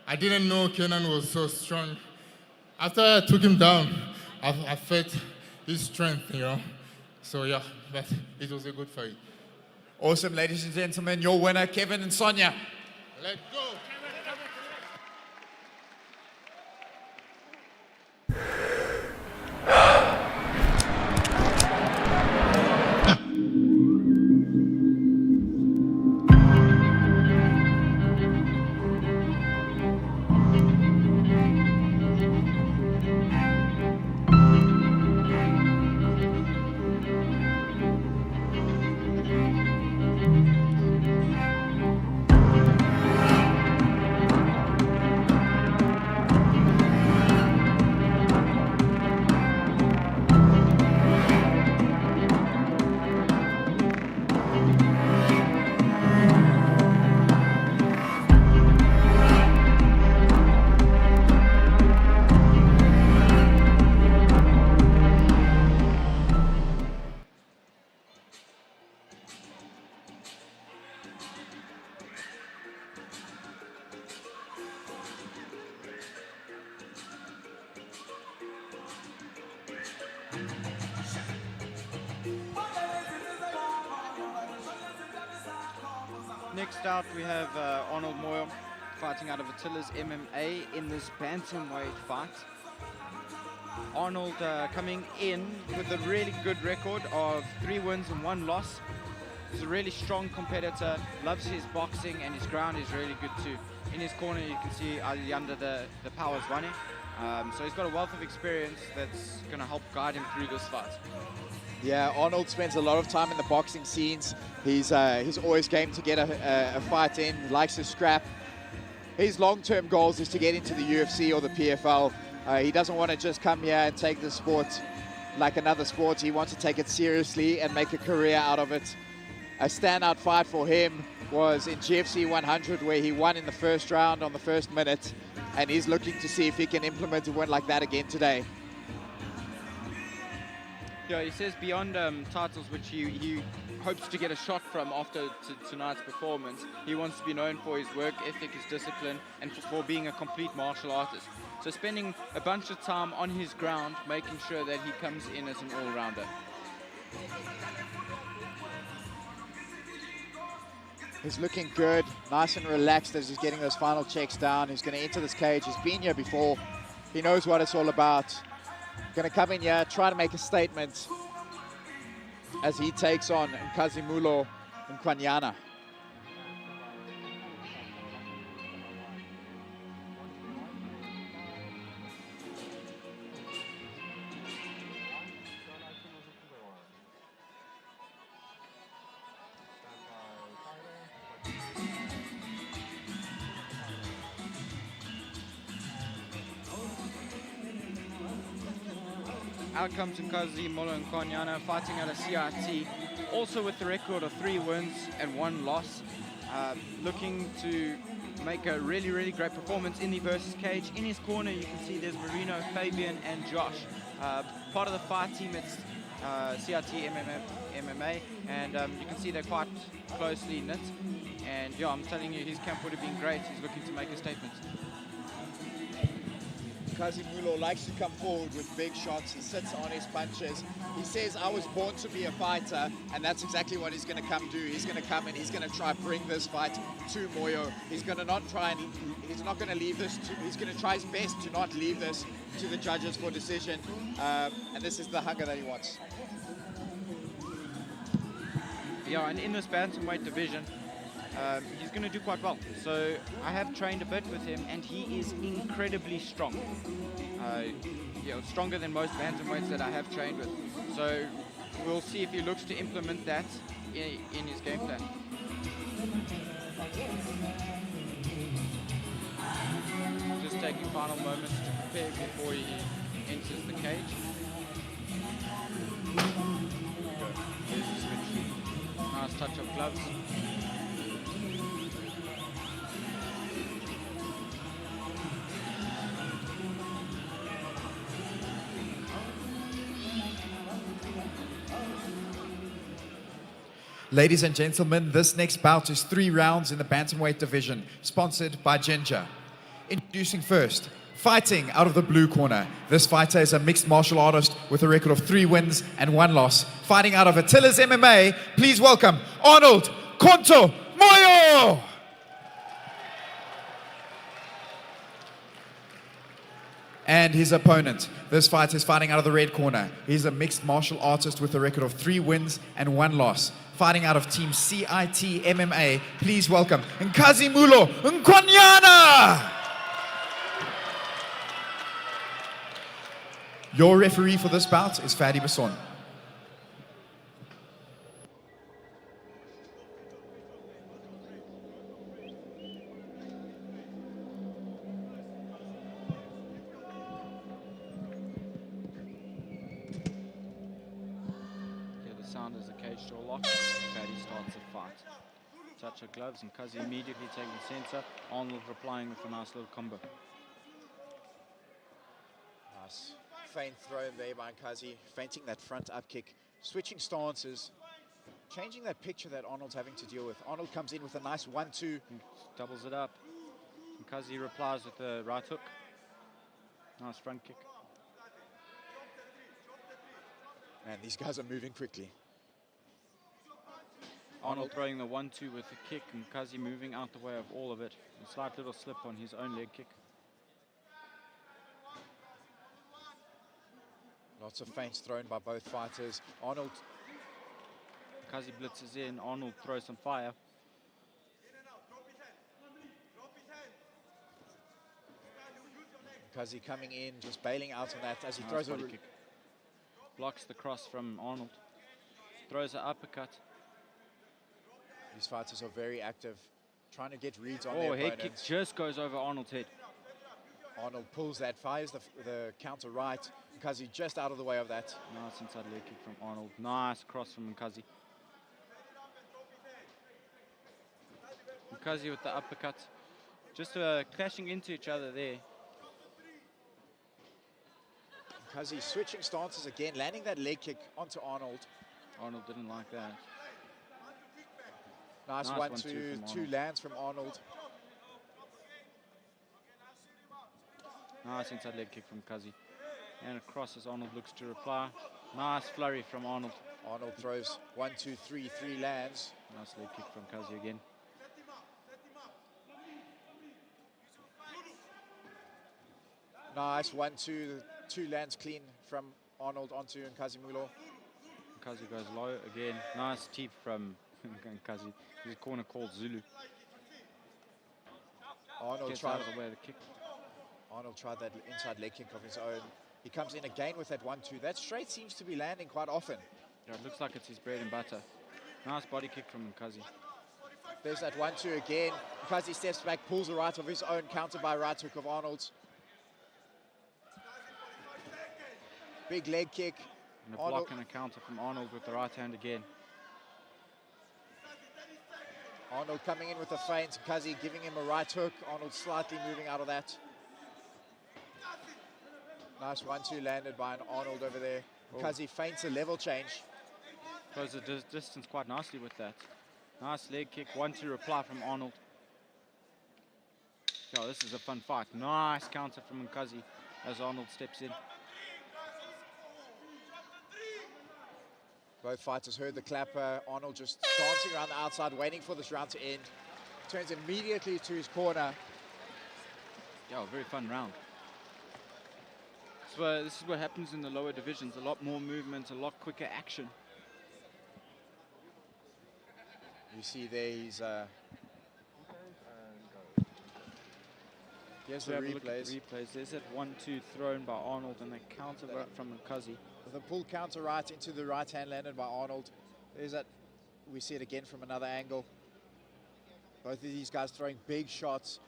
I didn't know Kenan was so strong. After I took him down, I felt his strength, you know. So yeah, but it was a good fight. Awesome, ladies and gentlemen, your winner, Kevin and Sonia. Let's go. Next out, we have Arnold Moyo fighting out of Attila's MMA in this Bantamweight fight. Arnold coming in with a really good record of 3 wins and 1 loss. He's a really strong competitor, loves his boxing, and his ground is really good too. In his corner, you can see under the powers running. So he's got a wealth of experience that's going to help guide him through this fight. Yeah, Arnold spends a lot of time in the boxing scenes. He's always game to get a fight in, likes to scrap. His long-term goals is to get into the UFC or the PFL. He doesn't want to just come here and take the sport like another sport. He wants to take it seriously and make a career out of it. A standout fight for him was in GFC 100, where he won in the first round on the first minute, and he's looking to see if he can implement a win like that again today. Yeah, he says beyond titles, which he hopes to get a shot from after tonight's performance, he wants to be known for his work ethic, his discipline, and for being a complete martial artist. So spending a bunch of time on his ground, making sure that he comes in as an all-rounder. He's looking good, nice and relaxed as he's getting those final checks down. He's going to enter this cage. He's been here before. He knows what it's all about. Going to come in here, try to make a statement as he takes on Nkazimulo Nkwanyana. Out comes Nkazimulo Nkwanyana fighting out of CRT, also with the record of 3 wins and 1 loss. Looking to make a really, really great performance in the versus cage. In his corner, you can see there's Marino, Fabian, and Josh. Part of the fight team, it's CRT MMA, and you can see they're quite closely knit. And yeah, I'm telling you, his camp would have been great. He's looking to make a statement. Nkazimulo likes to come forward with big shots. He sits on his punches. He says, I was born to be a fighter, and that's exactly what he's going to come do. He's going to come and he's going to try bring this fight to Moyo. He's going to not try and he's not going to leave this he's going to try his best to not leave this to the judges for decision. And this is the hunger that he wants. Yeah, and in this bantamweight division, he's going to do quite well. So I have trained a bit with him, and he is incredibly strong. Stronger than most bantamweights that I have trained with. So we'll see if he looks to implement that in his game plan. Just taking final moments to prepare before he enters the cage. There's the switch. Nice touch of gloves. Ladies and gentlemen, this next bout is 3 rounds in the Bantamweight division, sponsored by Ginger. Introducing first, fighting out of the blue corner. This fighter is a mixed martial artist with a record of 3 wins and 1 loss. Fighting out of Attila's MMA, please welcome Arnold Konto Moyo! And his opponent. This fighter is fighting out of the red corner. He's a mixed martial artist with a record of 3 wins and 1 loss. Fighting out of Team CIT MMA, please welcome Nkazimulo Nkwanyana! Your referee for this bout is Fadi Basson. Sound as the cage door locks. Fadi starts the fight. Touch of gloves, and Kazi immediately taking the center. Arnold replying with a nice little combo. Nice feint thrown there by Nkazi, feinting that front up kick, switching stances, changing that picture that Arnold's having to deal with. Arnold comes in with a nice 1-2. Doubles it up. Nkazi replies with a right hook. Nice front kick. Man, these guys are moving quickly. Arnold throwing the 1-2 with the kick, and Kazi moving out the way of all of it. A slight little slip on his own leg kick. Lots of feints thrown by both fighters. Arnold. Kazi blitzes in, Arnold throws some fire. Kazi coming in, just bailing out on that as he Nice throws a body kick. Blocks the cross from Arnold. Throws an uppercut. These fighters are very active, trying to get reads on Oh, their head kick opponents. just goes over Arnold's head. Arnold pulls that, fires the counter right. Kazi just out of the way of that. Nice inside leg kick from Arnold. Nice cross from Kazi. Kazi with the uppercut. Just clashing into each other there. Kazi switching stances again, landing that leg kick onto Arnold. Arnold didn't like that. Nice 1-2, from two Arnold. lands from Arnold. Nice inside leg kick from Kazi. And across as Arnold looks to reply. Nice flurry from Arnold. Arnold throws 1-2, 3 lands. Nice leg kick from Kazi again. Nice 1-2, two lands clean from Arnold onto Nkazimulo. Kazi goes low again. Nice teep from Kazi. His corner called Zulu. Arnold Gets tried out of the way of the kick. Arnold tried that inside leg kick of his own. He comes in again with that 1-2. That straight seems to be landing quite often. Yeah, it looks like it's his bread and butter. Nice body kick from Kazi. There's that 1-2 again. Kazi steps back, pulls a right of his own, countered by a right hook of Arnold's. Big leg kick. And a Arnold- block and a counter from Arnold with the right hand again. Arnold coming in with a feint. Kazi giving him a right hook. Arnold slightly moving out of that. Nice 1-2 landed by an Arnold over there. Oh. Kazi feints a level change. Goes the distance quite nicely with that. Nice leg kick. 1-2 reply from Arnold. Oh, this is a fun fight. Nice counter from Kazi as Arnold steps in. Both fighters heard the clapper. Arnold just dancing around the outside, waiting for this round to end. Turns immediately to his corner. Yeah, very fun round. So this is what happens in the lower divisions. A lot more movement, a lot quicker action. You see there, he's... Here's the Have a look at replays. the replays. There's that 1-2 thrown by Arnold and a counter from Kazi. The pull counter right into the right hand landed by Arnold. There's that, we see it again from another angle. Both of these guys throwing big shots,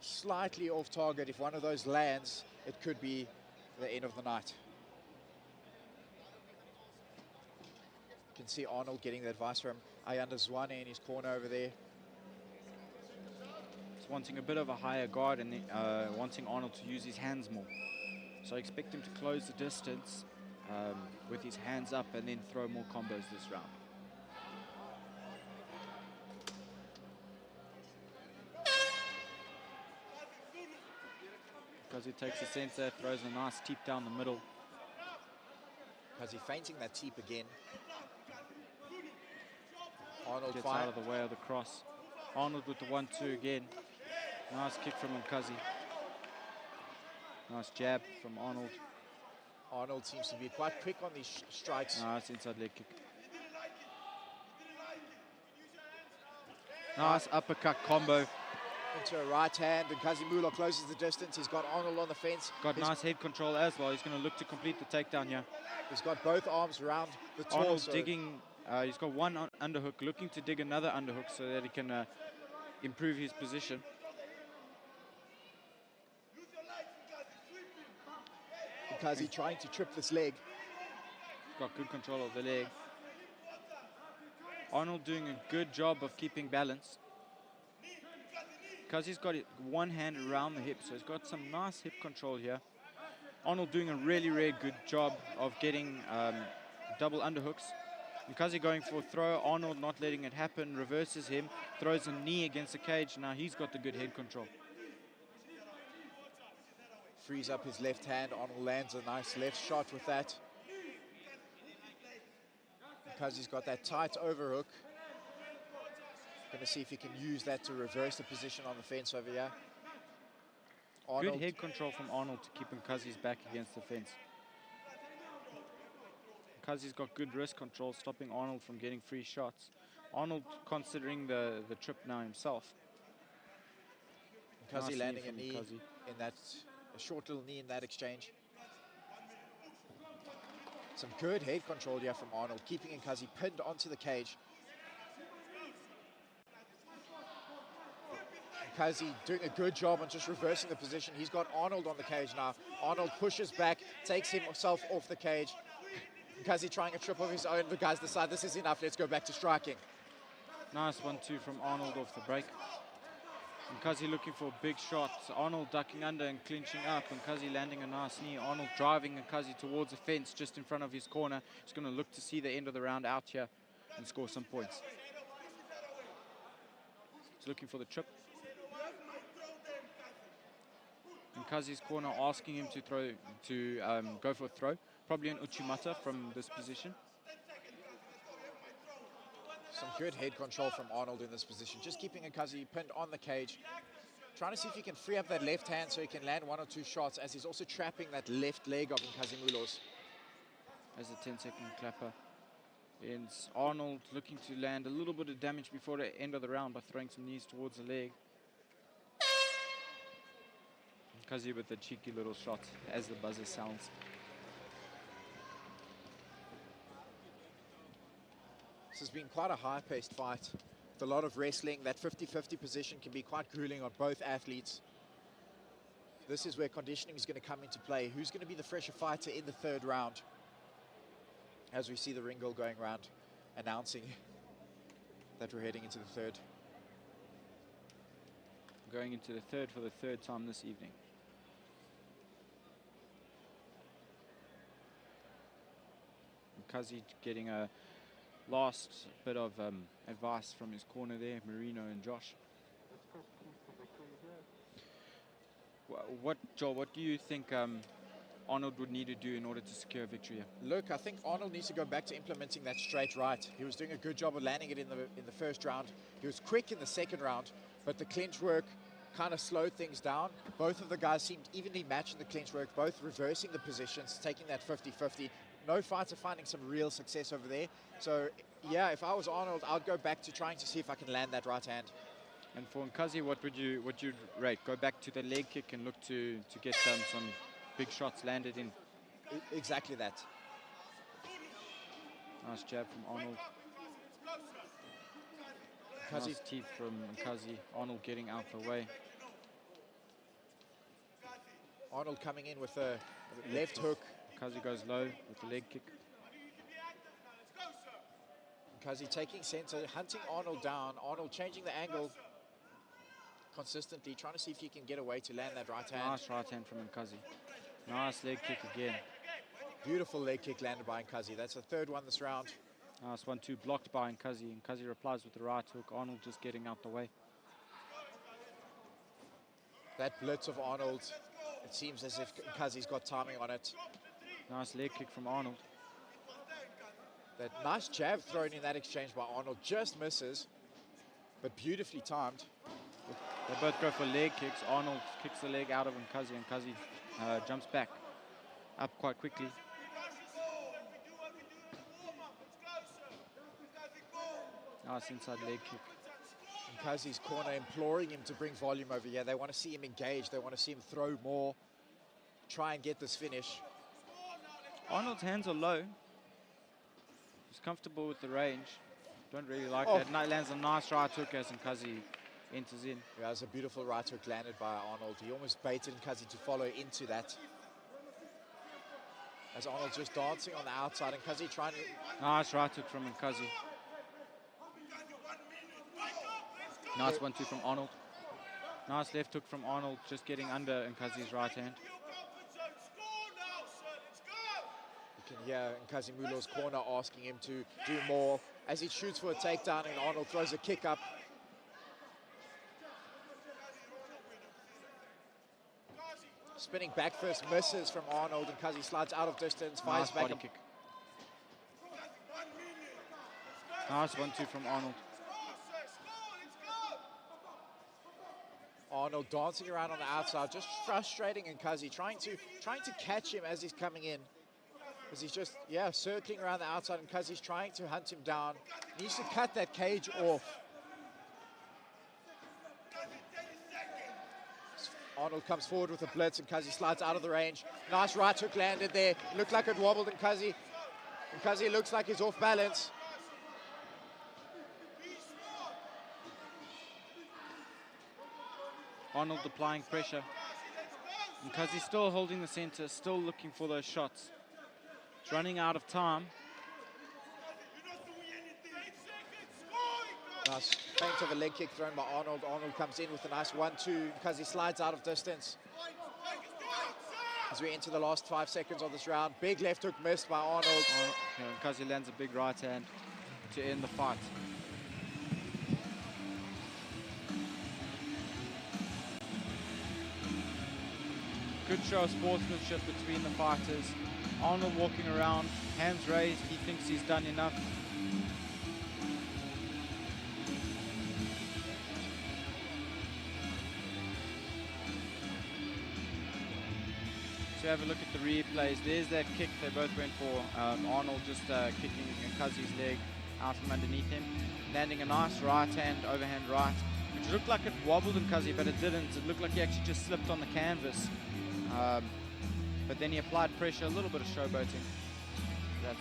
slightly off target. If one of those lands, it could be the end of the night. You can see Arnold getting the advice from Ayanda Zwane in his corner over there. He's wanting a bit of a higher guard and wanting Arnold to use his hands more. So I expect him to close the distance with his hands up and then throw more combos this round. Kazi takes the center, throws a nice teep down the middle. Kazi feinting that teep again. Arnold Gets fire. out of the way of the cross. Arnold with the 1-2 again. Nice kick from Kazi. Nice jab from Arnold. Arnold seems to be quite quick on these strikes. Nice inside leg kick. Nice uppercut combo. Into a right hand, and Kazimula closes the distance. He's got Arnold on the fence. Got nice head control as well. He's going to look to complete the takedown here. He's got both arms around the torso. Arnold's digging. He's got one underhook, looking to dig another underhook so that he can improve his position. Kazi trying to trip this leg. He's got good control of the leg. Arnold doing a good job of keeping balance. Kazi's got one hand around the hip, so he's got some nice hip control here. Arnold doing a really, really good job of getting double underhooks. And Kazi going for a throw, Arnold not letting it happen, reverses him, throws a knee against the cage. Now he's got the good head control. Frees up his left hand. Arnold lands a nice left shot with that. Kazi's got that tight overhook. Going to see if he can use that to reverse the position on the fence over here. Arnold. Good head control from Arnold to keep Nkazi's back against the fence. Nkazi's got good wrist control, stopping Arnold from getting free shots. Arnold considering the trip now himself. Nkazi Nice landing a from knee Nkazi. in that, a short little knee in that exchange. Some good head control here from Arnold, keeping Nkazi pinned onto the cage. Nkazi doing a good job on just reversing the position. He's got Arnold on the cage now. Arnold pushes back, takes himself off the cage. Nkazi trying a trip of his own. The guys decide this is enough, let's go back to striking. Nice 1-2 from Arnold off the break. Nkazi looking for big shots. Arnold ducking under and clinching up. Nkazi landing a nice knee. Arnold driving Nkazi towards the fence just in front of his corner. He's going to look to see the end of the round out here and score some points. He's looking for the trip. Nkazi's corner asking him to throw, go for a throw. Probably an Uchimata from this position. Some good head control from Arnold in this position. Just keeping Nkazi pinned on the cage. Trying to see if he can free up that left hand so he can land 1 or 2 shots, as he's also trapping that left leg of Nkazi. As a 10-second clapper. It's Arnold looking to land a little bit of damage before the end of the round by throwing some knees towards the leg. Nkazi with the cheeky little shot as the buzzer sounds. This has been quite a high-paced fight with a lot of wrestling. That 50-50 position can be quite grueling on both athletes. This is where conditioning is going to come into play. Who's going to be the fresher fighter in the 3rd round? As we see the ring girl going around announcing that we're heading into the 3rd. Going into the 3rd for the 3rd time this evening. Nkazi getting a last bit of advice from his corner there, Marino and Josh. Joel, what do you think Arnold would need to do in order to secure a victory here? Look, I think Arnold needs to go back to implementing that straight right. He was doing a good job of landing it in the 1st round. He was quick in the 2nd round, but the clinch work kind of slowed things down. Both of the guys seemed evenly matched in the clinch work, both reversing the positions, taking that 50-50. No fighter finding some real success over there. So, yeah, if I was Arnold, I'd go back to trying to see if I can land that right hand. And for Nkazi, what would you rate? Go back to the leg kick and look to get some big shots landed in. Exactly that. Nice jab from Arnold. Nice teeth from Nkazi. Arnold getting out the way. Arnold coming in with a left hook. Nkazi goes low with the leg kick. Nkazi taking center, hunting Arnold down. Arnold changing the angle consistently, trying to see if he can get away to land that right hand. Nice right hand from Nkazi. Nice leg kick again. Beautiful leg kick landed by Nkazi. That's the 3rd one this round. Nice 1-2 blocked by Nkazi. Nkazi replies with the right hook. Arnold just getting out the way. That blitz of Arnold, it seems as if Nkazi's got timing on it. Nice leg kick from Arnold. That nice jab thrown in that exchange by Arnold just misses, but beautifully timed. They both go for leg kicks. Arnold kicks the leg out of Nkazi, and Nkazi jumps back up quite quickly. Nice inside leg kick. Nkazi's corner imploring him to bring volume over here. They want to see him engage. They want to see him throw more, try and get this finish. Arnold's hands are low. He's comfortable with the range. Don't really like that. Lands a nice right hook as Nkazi enters in. Yeah, it's a beautiful right hook landed by Arnold. He almost baited Nkazi to follow into that. As Arnold's just dancing on the outside, Nkazi trying to... Nice right hook from Nkazi. Nice 1-2 from Arnold. Nice left hook from Arnold, just getting under Nkazi's right hand. You can hear Nkazi Mulo's corner asking him to do more as he shoots for a takedown, and Arnold throws a kick up. Spinning back first misses from Arnold, and Nkazi slides out of distance, fires Nice back. body kick. Nice 1-2 from Arnold. Arnold dancing around on the outside, just frustrating Nkazi, trying to catch him as he's coming in. Because he's just, circling around the outside, and Nkazi's trying to hunt him down. He needs to cut that cage off. Arnold comes forward with a blitz, and Nkazi slides out of the range. Nice right hook landed there. Looked like it wobbled Nkazi. Nkazi looks like he's off balance. Arnold applying pressure. Because he's still holding the center, still looking for those shots. It's running out of time. Nice feint of a leg kick thrown by Arnold. Arnold comes in with a nice 1-2 because he slides out of distance. As we enter the last 5 seconds of this round, big left hook missed by Arnold. Because he lands a big right hand to end the fight. Good show of sportsmanship between the fighters. Arnold walking around, hands raised, he thinks he's done enough. So have a look at the replays. There's that kick they both went for. Arnold just kicking Nkazi's leg out from underneath him. Landing a nice right hand, overhand right, which looked like it wobbled Nkazi, but it didn't. It looked like he actually just slipped on the canvas. But then he applied pressure, a little bit of showboating. That's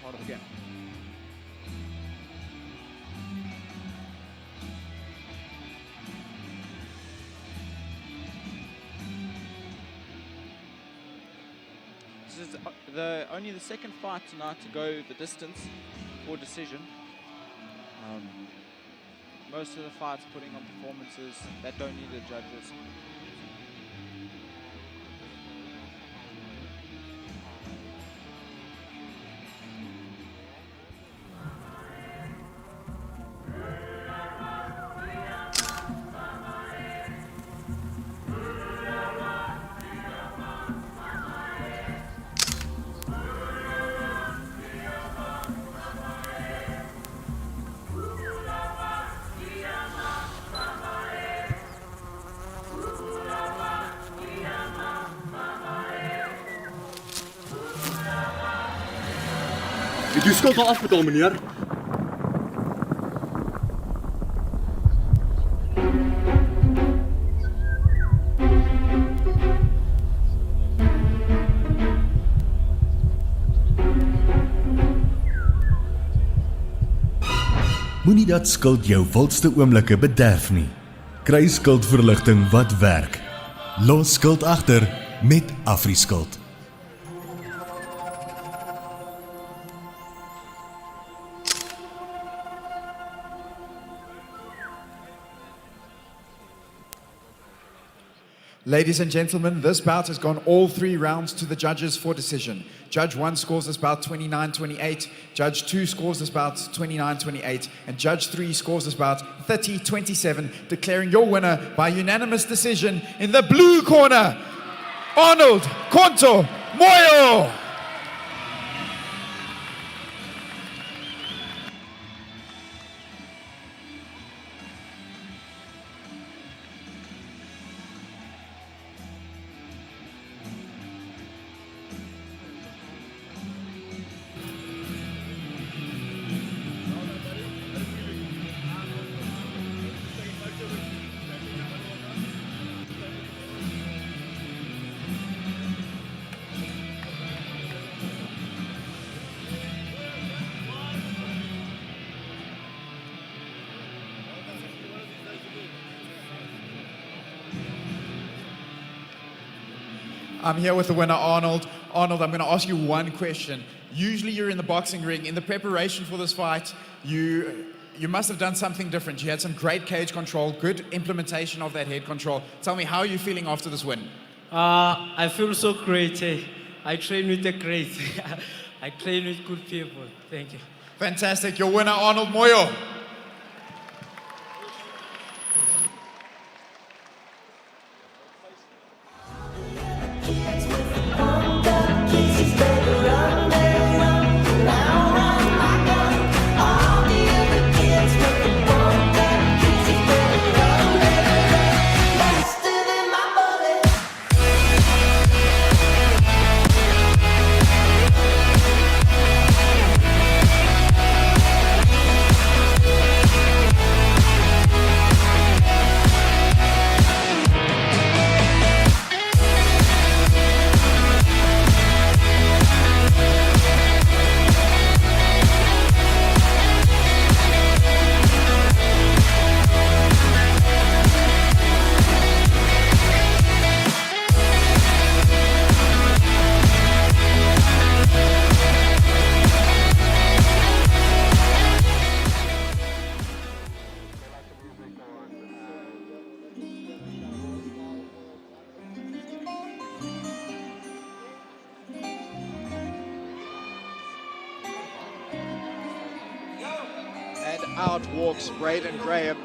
part of the game. This is only the second fight tonight to go the distance for decision. Most of the fights putting on performances that don't need the judges. Het u skuld al afbetaald, meneer. Moenie dat skuld jou wildste oomblikke bederf nie. Kry skuldverligting wat werk. Los skuld agter met AfriSkuld. Ladies and gentlemen, this bout has gone all 3 rounds to the judges for decision. Judge 1 scores this bout 29-28, Judge 2 scores this bout 29-28, and Judge 3 scores this bout 30-27, declaring your winner by unanimous decision in the blue corner, Arnold Konto Moyo. I'm here with the winner, Arnold. Arnold, I'm going to ask you one question. Usually you're in the boxing ring. In the preparation for this fight, you must have done something different. You had some great cage control, good implementation of that head control. Tell me, how are you feeling after this win? I feel so great. I train with the great. I train with good people. Thank you. Fantastic. Your winner, Arnold Moyo. out walks Braden Graham.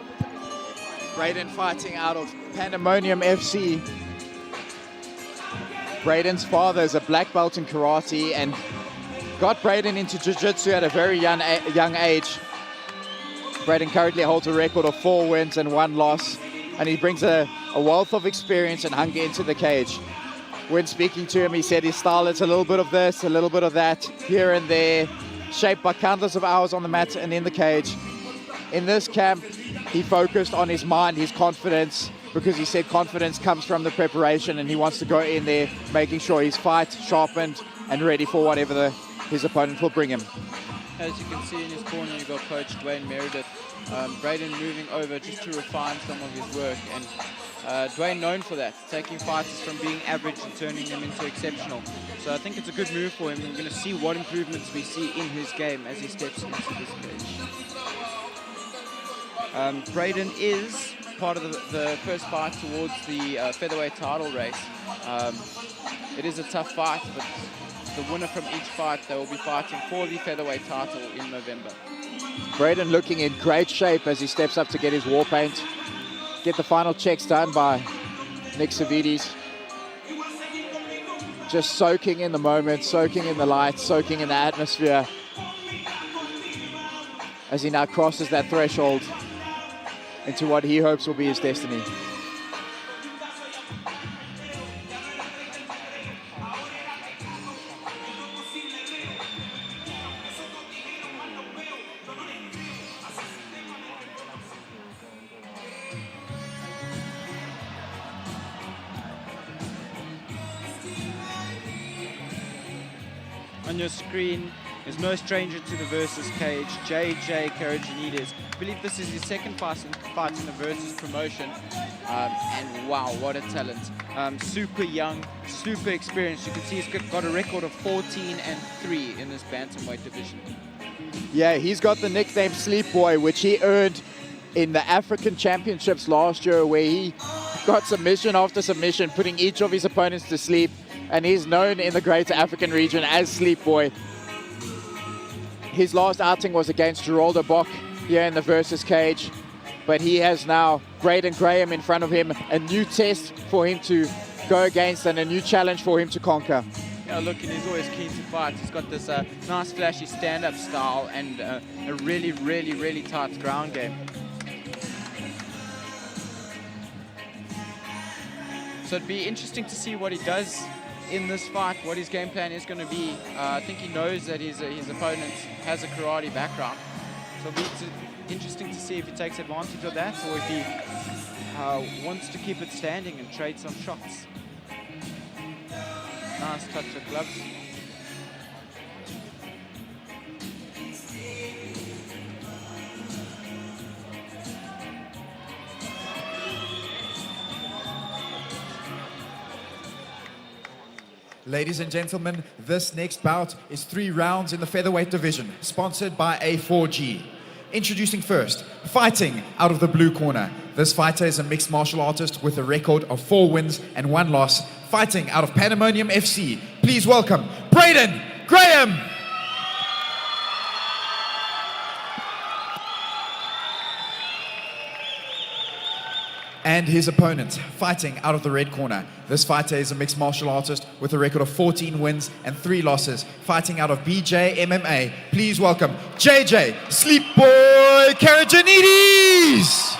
Braden fighting out of Pandemonium FC. Braden's father is a black belt in karate and got Braden into jiu-jitsu at a very young age. Braden currently holds a record of 4 wins and 1 loss, and he brings a wealth of experience and hunger into the cage. When speaking to him, he said his style is a little bit of this, a little bit of that, here and there, shaped by countless of hours on the mat and in the cage. In this camp, he focused on his mind, his confidence, because he said confidence comes from the preparation, and he wants to go in there making sure he's fight sharpened and ready for whatever his opponent will bring him. As you can see in his corner, you've got Coach Dwayne Meredith. Braden moving over just to refine some of his work, and Dwayne known for that, taking fighters from being average and turning them into exceptional. So I think it's a good move for him. We're going to see what improvements we see in his game as he steps into this cage. Braden is part of the first fight towards the featherweight title race. It is a tough fight, but the winner from each fight, they will be fighting for the featherweight title in November. Braden looking in great shape as he steps up to get his war paint. Get the final checks done by Nick Savides. Just soaking in the moment, soaking in the light, soaking in the atmosphere as he now crosses that threshold into what he hopes will be his destiny. On your screen is no stranger to the Versus cage, JJ Caragenites. I believe this is his second fight in the Versus promotion. And wow, what a talent. Super young, super experienced. You can see he's got a record of 14-3 in this Bantamweight division. Yeah, he's got the nickname Sleep Boy, which he earned in the African Championships last year, where he got submission after submission, putting each of his opponents to sleep. And he's known in the greater African region as Sleep Boy. His last outing was against Ronaldo Bour here in the Versus cage, but he has now Braden Graham in front of him, a new test for him to go against and a new challenge for him to conquer. Yeah, look, and he's always keen to fight. He's got this nice flashy stand-up style and a really, really, really tight ground game. So it'd be interesting to see what he does in this fight, what his game plan is going to be. I think he knows that his opponent has a karate background. So it'll be interesting to see if he takes advantage of that or if he wants to keep it standing and trade some shots. Nice touch of gloves. Ladies and gentlemen, this next bout is 3 rounds in the featherweight division, sponsored by A4G. Introducing first, fighting out of the blue corner. This fighter is a mixed martial artist with a record of 4 wins and 1 loss. Fighting out of Pandemonium FC, please welcome Braden Graham. And his opponent, fighting out of the red corner. This fighter is a mixed martial artist with a record of 14 wins and 3 losses. Fighting out of BJ MMA, please welcome JJ Sleep Boy Caragenites.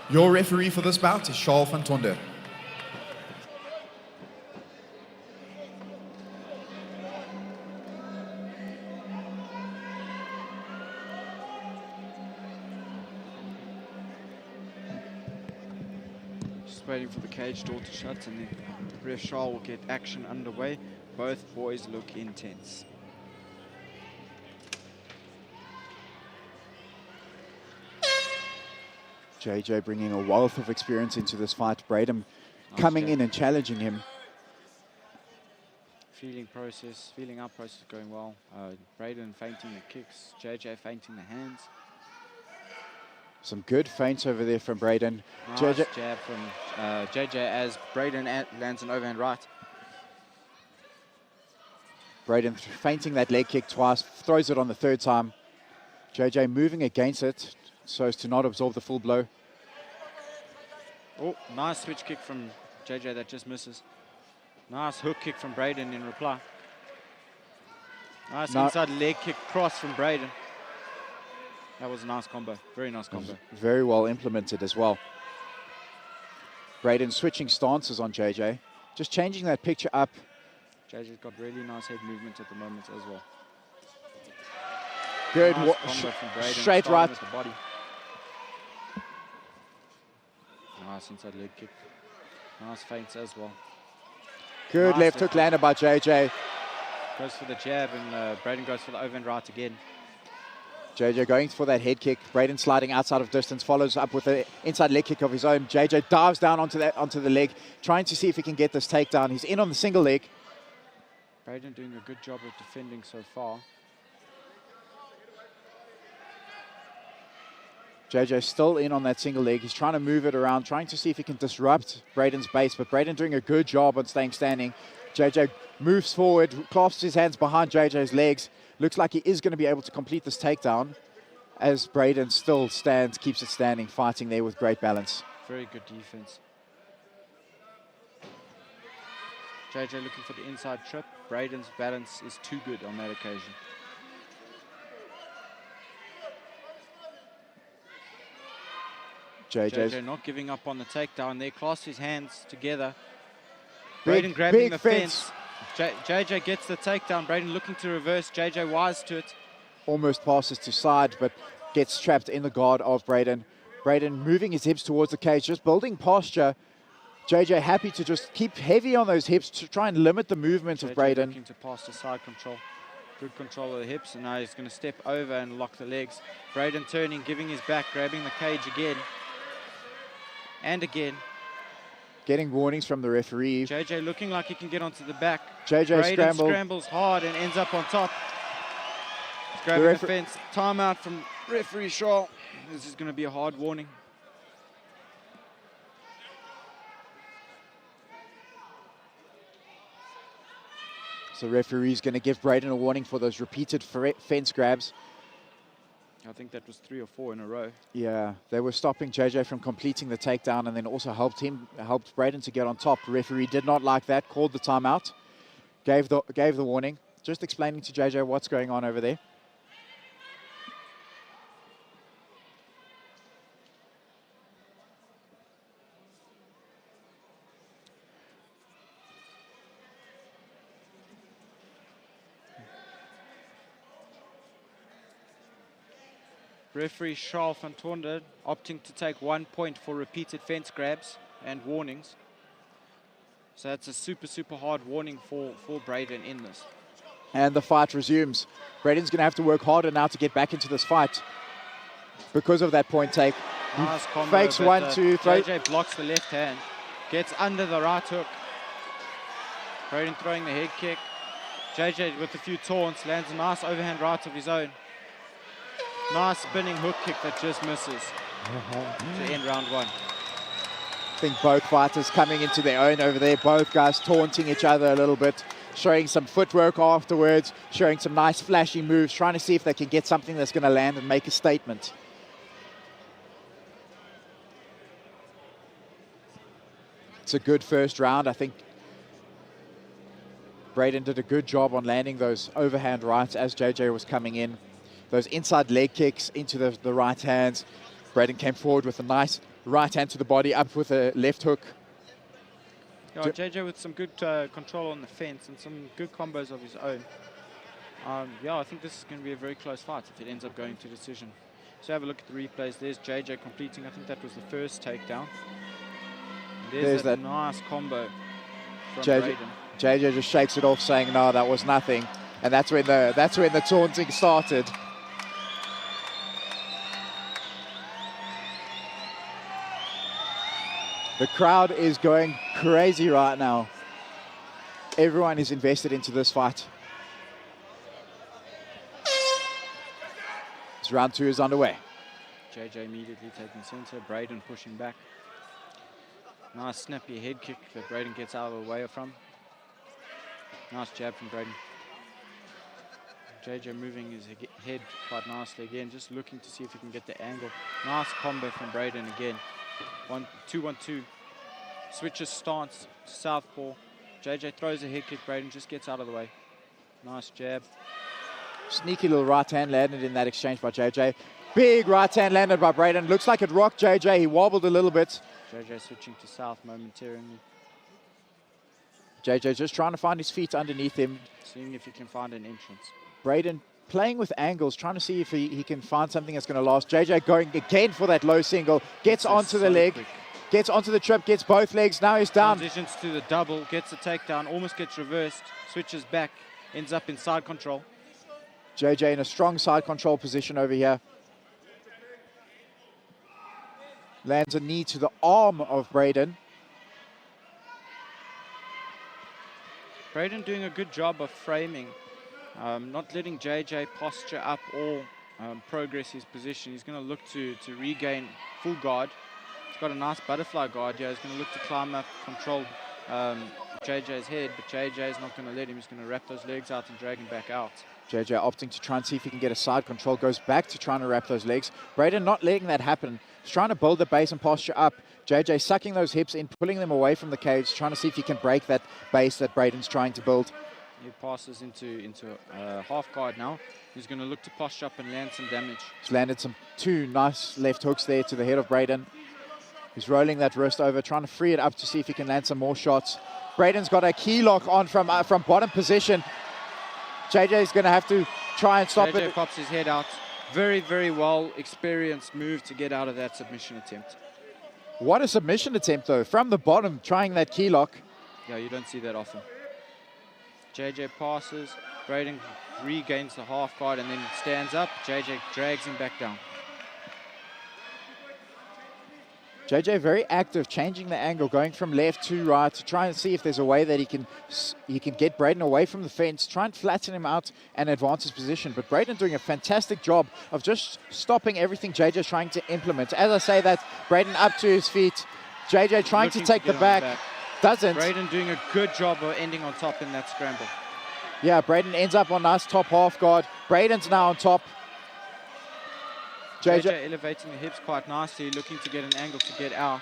Your referee for this bout is Charles van Tonder. Waiting for the cage door to shut, and then Ref Charles will get action underway. Both boys look intense. JJ bringing a wealth of experience into this fight. Braden coming in and challenging him. Feeling out process going well. Braden feinting the kicks, JJ feinting the hands. Some good feints over there from Braden. Nice jab from JJ as Braden lands an overhand right. Braden feinting that leg kick twice, throws it on the third time. JJ moving against it so as to not absorb the full blow. Oh, nice switch kick from JJ that just misses. Nice hook kick from Braden in reply. Nice inside leg kick cross from Braden. That was a nice combo. Very nice combo. Very well implemented as well. Braden switching stances on JJ. Just changing that picture up. JJ's got really nice head movement at the moment as well. Good. Nice combo from Braden, Straight starting right. with the body. Nice inside leg kick. Nice feints as well. Good Nice left hook landed by JJ. Goes for the jab and Braden goes for the overhand right again. JJ going for that head kick. Braden sliding outside of distance, follows up with an inside leg kick of his own. JJ dives down onto the leg, trying to see if he can get this takedown. He's in on the single leg. Braden doing a good job of defending so far. JJ still in on that single leg. He's trying to move it around, trying to see if he can disrupt Braden's base, but Braden doing a good job on staying standing. JJ moves forward, clasps his hands behind JJ's legs. Looks like he is going to be able to complete this takedown as Braden still stands, keeps it standing, fighting there with great balance. Very good defense. JJ looking for the inside trip. Braden's balance is too good on that occasion. JJ not giving up on the takedown there, clasps his hands together. Braden grabbing the fence. JJ gets the takedown. Braden looking to reverse. JJ wise to it. Almost passes to side, but gets trapped in the guard of Braden. Braden moving his hips towards the cage, just building posture. JJ happy to just keep heavy on those hips to try and limit the movement of Braden. Looking to pass to side control. Good control of the hips, and now he's going to step over and lock the legs. Braden turning, giving his back, grabbing the cage again. And again. Getting warnings from the referee. JJ looking like he can get onto the back. JJ scrambles hard and ends up on top. He's grabbing the fence. Timeout from referee Shaw. This is going to be a hard warning. So the referee's going to give Braden a warning for those repeated fence grabs. I think that was 3 or 4 in a row. Yeah, they were stopping JJ from completing the takedown and then also helped Braden to get on top. The referee did not like that, called the timeout, gave the warning, just explaining to JJ what's going on over there. Referee Charles van Tonder opting to take 1 point for repeated fence grabs and warnings. So that's a super, super hard warning for Braden in this. And the fight resumes. Braden's going to have to work harder now to get back into this fight because of that point take. Nice combo, Fakes but, 1, 2, 3. JJ blocks the left hand, gets under the right hook. Braden throwing the head kick. JJ with a few taunts, lands a nice overhand right of his own. Nice spinning hook kick that just misses to end round 1. I think both fighters coming into their own over there. Both guys taunting each other a little bit, showing some footwork afterwards, showing some nice flashy moves, trying to see if they can get something that's going to land and make a statement. It's a good first round. I think Braden did a good job on landing those overhand rights as JJ was coming in. Those inside leg kicks into the right hands. Braden came forward with a nice right hand to the body, up with a left hook. Yeah, JJ with some good control on the fence and some good combos of his own. Yeah, I think this is going to be a very close fight if it ends up going to decision. So have a look at the replays. There's JJ completing, I think that was the first takedown. And there's that nice combo from Braden. JJ just shakes it off, saying, no, that was nothing. And that's when the taunting started. The crowd is going crazy right now. Everyone is invested into this fight. This round 2 is underway. JJ immediately taking center, Braden pushing back. Nice snappy head kick that Braden gets out of the way from. Nice jab from Braden. JJ moving his head quite nicely again, just looking to see if he can get the angle. Nice combo from Braden again. 1-2-1-2. Switches stance to southpaw. JJ throws a head kick. Braden just gets out of the way. Nice jab. Sneaky little right hand landed in that exchange by JJ. Big right hand landed by Braden. Looks like it rocked JJ. He wobbled a little bit. JJ switching to south momentarily. JJ just trying to find his feet underneath him. Seeing if he can find an entrance. Braden playing with angles, trying to see if he can find something that's going to last. JJ going again for that low single. Gets onto the leg. Quick. Gets onto the trip. Gets both legs. Now he's down. Transitions to the double. Gets a takedown. Almost gets reversed. Switches back. Ends up in side control. JJ in a strong side control position over here. Lands a knee to the arm of Braden. Braden doing a good job of framing, not letting JJ posture up or progress his position. He's going to look to regain full guard. He's got a nice butterfly guard here. He's going to look to climb up, control JJ's head, but JJ is not going to let him. He's going to wrap those legs out and drag him back out. JJ opting to try and see if he can get a side control, goes back to trying to wrap those legs. Braden not letting that happen. He's trying to build the base and posture up. JJ sucking those hips in, pulling them away from the cage, trying to see if he can break that base that Braden's trying to build. He passes into half guard now. He's going to look to posture up and land some damage. He's landed two nice left hooks there to the head of Braden. He's rolling that wrist over, trying to free it up to see if he can land some more shots. Braden's got a key lock on from bottom position. JJ's going to have to try and stop JJ it. pops his head out. Very, very well experienced move to get out of that submission attempt. What a submission attempt, though. From the bottom, trying that key lock. Yeah, you don't see that often. JJ passes. Braden regains the half guard and then stands up. JJ drags him back down. JJ very active, changing the angle, going from left to right to try and see if there's a way that he can get Braden away from the fence, try and flatten him out and advance his position. But Braden doing a fantastic job of just stopping everything JJ's trying to implement. As I say that, Braden up to his feet. JJ trying to take the back. Doesn't. Braden doing a good job of ending on top in that scramble. Yeah, Braden ends up on nice top half guard. Braden's now on top. JJ elevating the hips quite nicely, looking to get an angle to get out.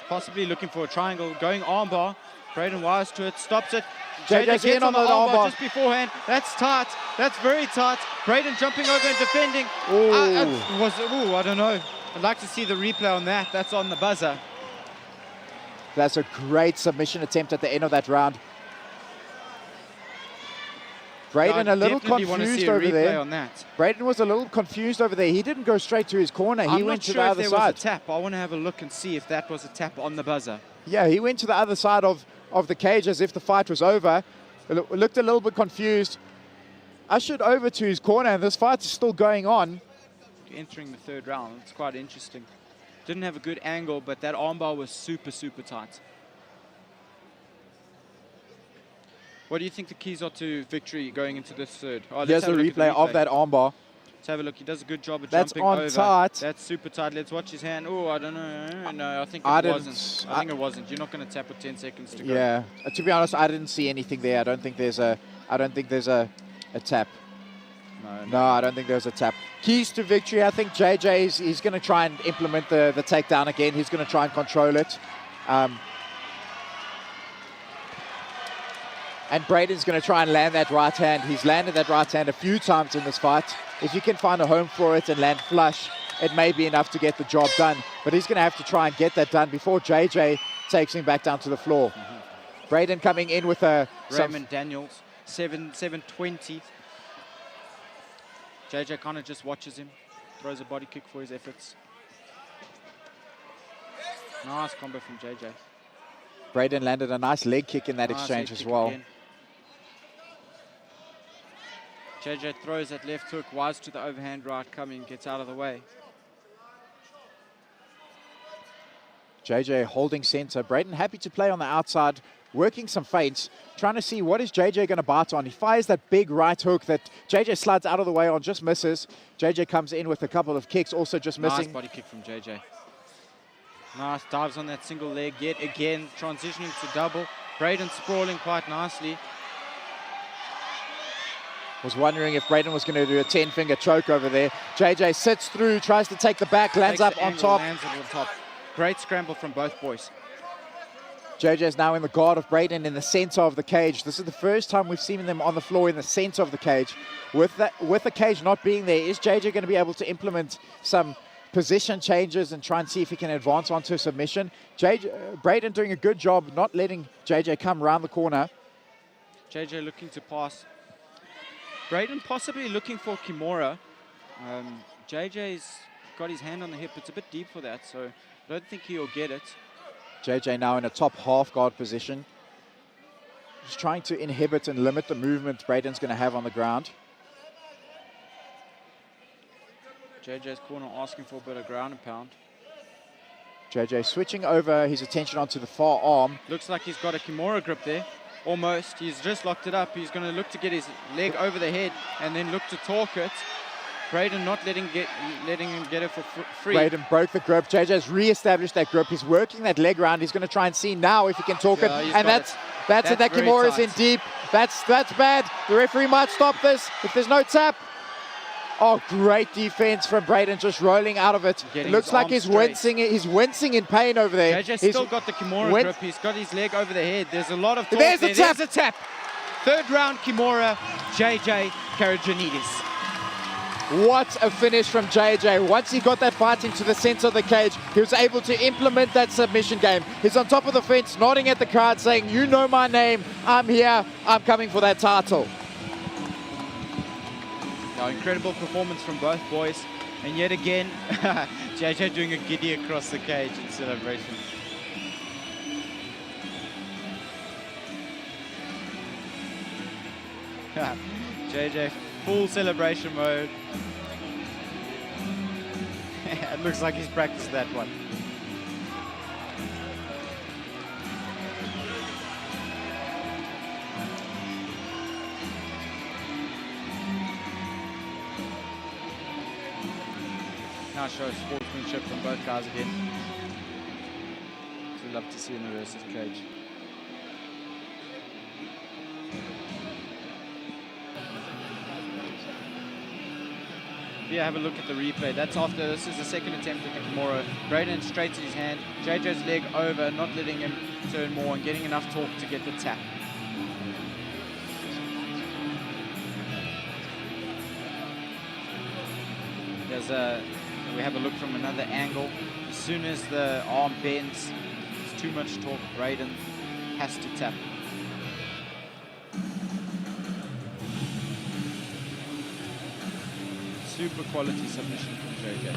Possibly looking for a triangle, going armbar. Braden wires to it, stops it. JJ's in on the armbar just beforehand. That's tight. That's very tight. Braden jumping over and defending. I don't know. I'd like to see the replay on that. That's on the buzzer. That's a great submission attempt at the end of that round. Braden a little confused over there. On that. Braden was a little confused over there. He didn't go straight to his corner. He went to the other side. I'm not sure if there was a tap. I want to have a look and see if that was a tap on the buzzer. Yeah, he went to the other side of the cage as if the fight was over. Looked a little bit confused. Ushered over to his corner, and this fight is still going on. Entering the third round. It's quite interesting. Didn't have a good angle, but that armbar was super, super tight. What do you think the keys are to victory going into this third? Here's a replay of that armbar. Let's have a look. He does a good job of That's jumping on over. tight. That's super tight. Let's watch his hand. Oh, I don't know. No, I think it wasn't. I think it wasn't. You're not going to tap with 10 seconds to go. Yeah. To be honest, I didn't see anything there. I don't think there's a tap. No, I don't think there's a tap. Keys to victory. I think JJ he's going to try and implement the takedown again. He's going to try and control it. And Braden's going to try and land that right hand. He's landed that right hand a few times in this fight. If you can find a home for it and land flush, it may be enough to get the job done. But he's going to have to try and get that done before JJ takes him back down to the floor. Braden coming in with Raymond Daniels, 720. JJ kind of just watches him, throws a body kick for his efforts. Nice combo from JJ. Braden landed a nice leg kick in that exchange as well. Again. JJ throws that left hook, wise to the overhand right coming, gets out of the way. JJ holding center. Braden happy to play on the outside, working some feints, trying to see what is JJ going to bite on. He fires that big right hook that JJ slides out of the way on, just misses. JJ comes in with a couple of kicks, also just missing. Nice body kick from JJ. Nice dives on that single leg yet again, transitioning to double. Braden sprawling quite nicely. Was wondering if Braden was going to do a 10-finger choke over there. JJ sits through, tries to take the back, lands up on top. Lands it on top. Great scramble from both boys. JJ is now in the guard of Braden in the center of the cage. This is the first time we've seen them on the floor in the center of the cage. With the cage not being there, is JJ going to be able to implement some position changes and try and see if he can advance onto a submission? Braden doing a good job not letting JJ come around the corner. JJ looking to pass. Braden possibly looking for Kimura. JJ's got his hand on the hip. It's a bit deep for that, so I don't think he'll get it. JJ now in a top half guard position. Just trying to inhibit and limit the movement Braden's going to have on the ground. JJ's corner asking for a bit of ground and pound. JJ switching over his attention onto the far arm. Looks like he's got a Kimura grip there. Almost. He's just locked it up. He's going to look to get his leg over the head and then look to torque it. Braden not letting him get it for free. Braden broke the grip. JJ's re-established that grip. He's working that leg round. He's going to try and see now if he can torque it. And that's it. That Kimura is in deep. That's bad. The referee might stop this if there's no tap. Oh, great defense from Braden, just rolling out of it. It looks like he's wincing in pain over there. JJ's still got the Kimura grip. He's got his leg over the head. There's a lot of torque. There's a tap. There's a tap. Third round Kimura, JJ Caragenites. What a finish from JJ. Once he got that fight into the center of the cage, he was able to implement that submission game. He's on top of the fence, nodding at the crowd, saying, you know my name, I'm here, I'm coming for that title. Incredible performance from both boys. And yet again, JJ doing a giddy across the cage in celebration. JJ full celebration mode. It looks like he's practiced that one. Now shows sportsmanship from both guys again. We'd love to see in the versus cage. Yeah, have a look at the replay. That's after, this is the second attempt at the Kimura. Braden straight to his hand, JJ's leg over, not letting him turn more and getting enough torque to get the tap. We have a look from another angle. As soon as the arm bends, it's too much torque. Braden has to tap. Super quality submission from JJ.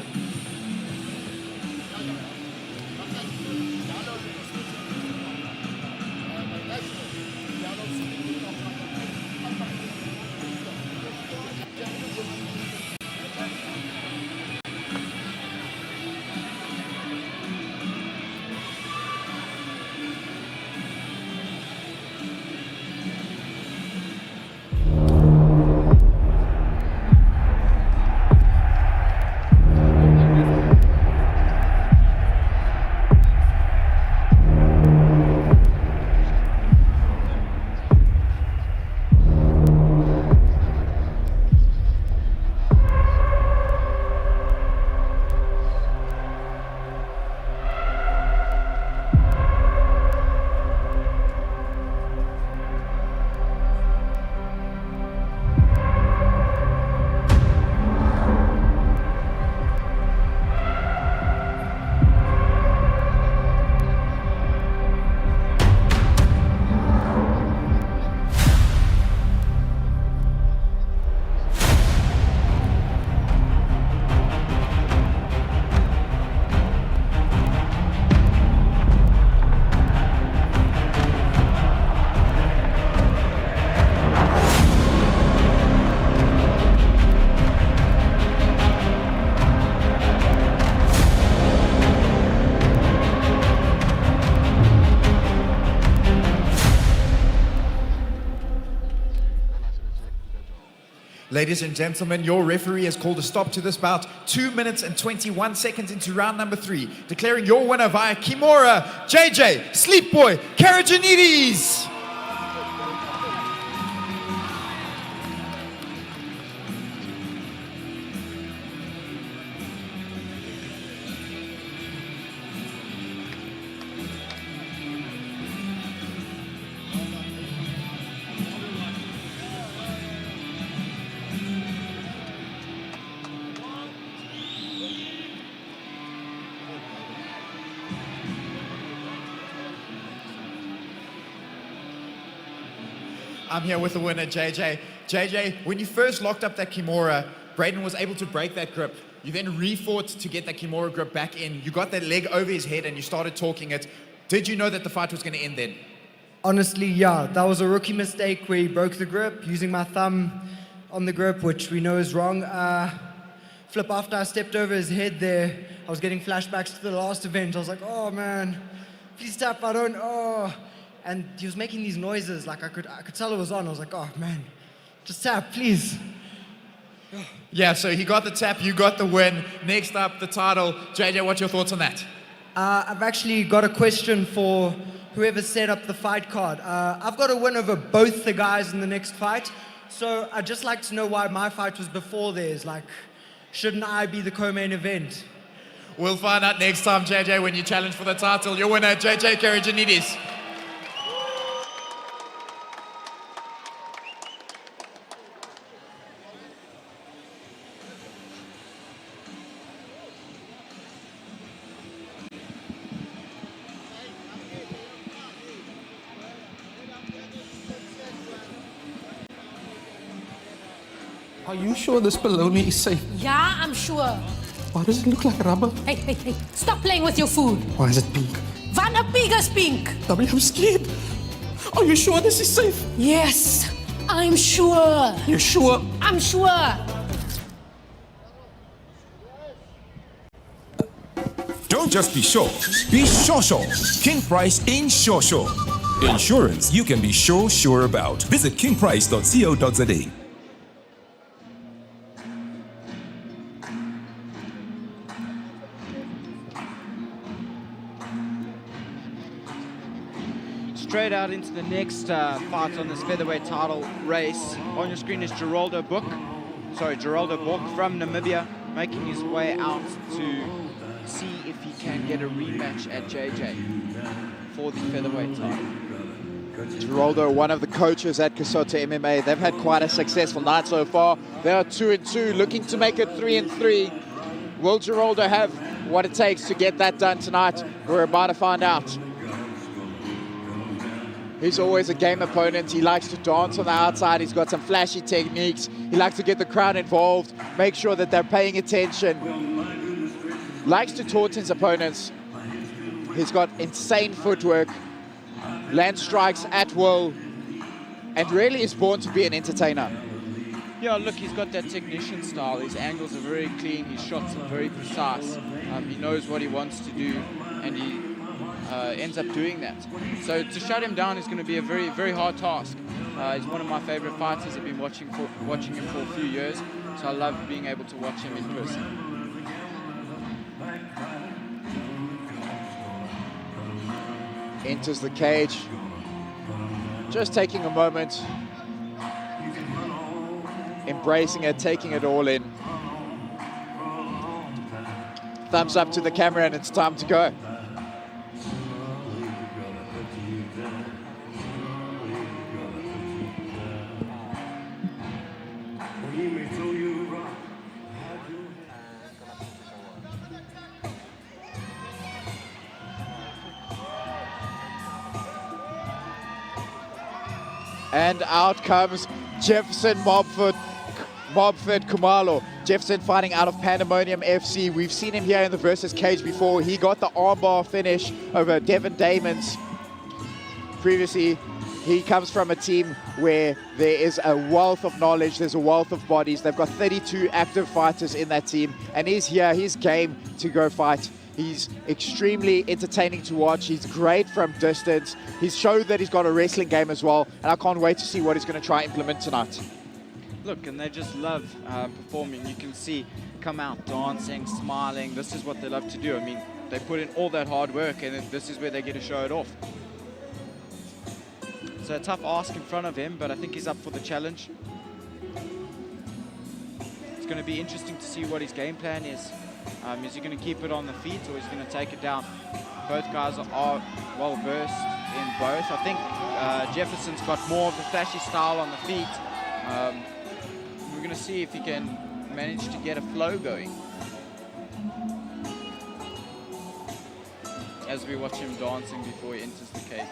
Ladies and gentlemen, your referee has called a stop to this bout 2 minutes and 21 seconds into round number 3, declaring your winner via Kimura, JJ Sleep Boy Caragenites. I'm here with the winner, JJ. JJ, when you first locked up that Kimura, Braden was able to break that grip. You then re-fought to get that Kimura grip back in. You got that leg over his head and you started talking it. Did you know that the fight was going to end then? Honestly, yeah. That was a rookie mistake where he broke the grip, using my thumb on the grip, which we know is wrong. Flip, after I stepped over his head there, I was getting flashbacks to the last event. I was like, oh man, please tap, I don't, oh. And he was making these noises, like I could tell it was on. I was like, oh man, just tap, please. Yeah, so he got the tap, you got the win. Next up, the title. JJ, what's your thoughts on that? I've actually got a question for whoever set up the fight card. I've got a win over both the guys in the next fight, so I'd just like to know why my fight was before theirs. Like, shouldn't I be the co-main event? We'll find out next time, JJ, when you challenge for the title. Your winner, JJ Caragenites. Are you sure this bologna is safe? Yeah, I'm sure. Why does it look like rubber? Hey, stop playing with your food. Why is it pink? Van a pig is pink. Dummy, I'm scared. Are you sure this is safe? Yes, I'm sure. You're sure? I'm sure. Don't just be sure sure. King Price in sure. Insurance you can be sure about. Visit kingprice.co.za. Straight out into the next fight on this featherweight title race. On your screen is Geraldo Bouk from Namibia, making his way out to see if he can get a rematch at JJ for the featherweight title. Geraldo, one of the coaches at Kasota MMA, they've had quite a successful night so far. They are 2-2, looking to make it 3-3. Will Geraldo have what it takes to get that done tonight? We're about to find out. He's always a game opponent. He likes to dance on the outside. He's got some flashy techniques. He likes to get the crowd involved, make sure that they're paying attention. Likes to taunt his opponents. He's got insane footwork, land strikes at will, and really is born to be an entertainer. Yeah, look, he's got that technician style. His angles are very clean. His shots are very precise. He knows what he wants to do, and he ends up doing that. So to shut him down is going to be a very, very hard task. He's one of my favorite fighters. I've been watching him for a few years, so I love being able to watch him in person. Enters the cage, just taking a moment, embracing it, taking it all in. Thumbs up to the camera and it's time to go. And out comes Jefferson Mobford Kumalo. Jefferson fighting out of Pandemonium FC. We've seen him here in the versus cage before. He got the armbar finish over Devin Damons. Previously, he comes from a team where there is a wealth of knowledge, there's a wealth of bodies. They've got 32 active fighters in that team, and he's here, he's game to go fight. He's extremely entertaining to watch. He's great from distance. He's showed that he's got a wrestling game as well, and I can't wait to see what he's going to try and implement tonight. Look, and they just love performing. You can see come out dancing, smiling. This is what they love to do. I mean, they put in all that hard work, and this is where they get to show it off. So a tough ask in front of him, but I think he's up for the challenge. It's going to be interesting to see what his game plan is. Is he going to keep it on the feet, or is he going to take it down? Both guys are well versed in both. I think Jefferson's got more of the flashy style on the feet. We're going to see if he can manage to get a flow going as we watch him dancing before he enters the cage.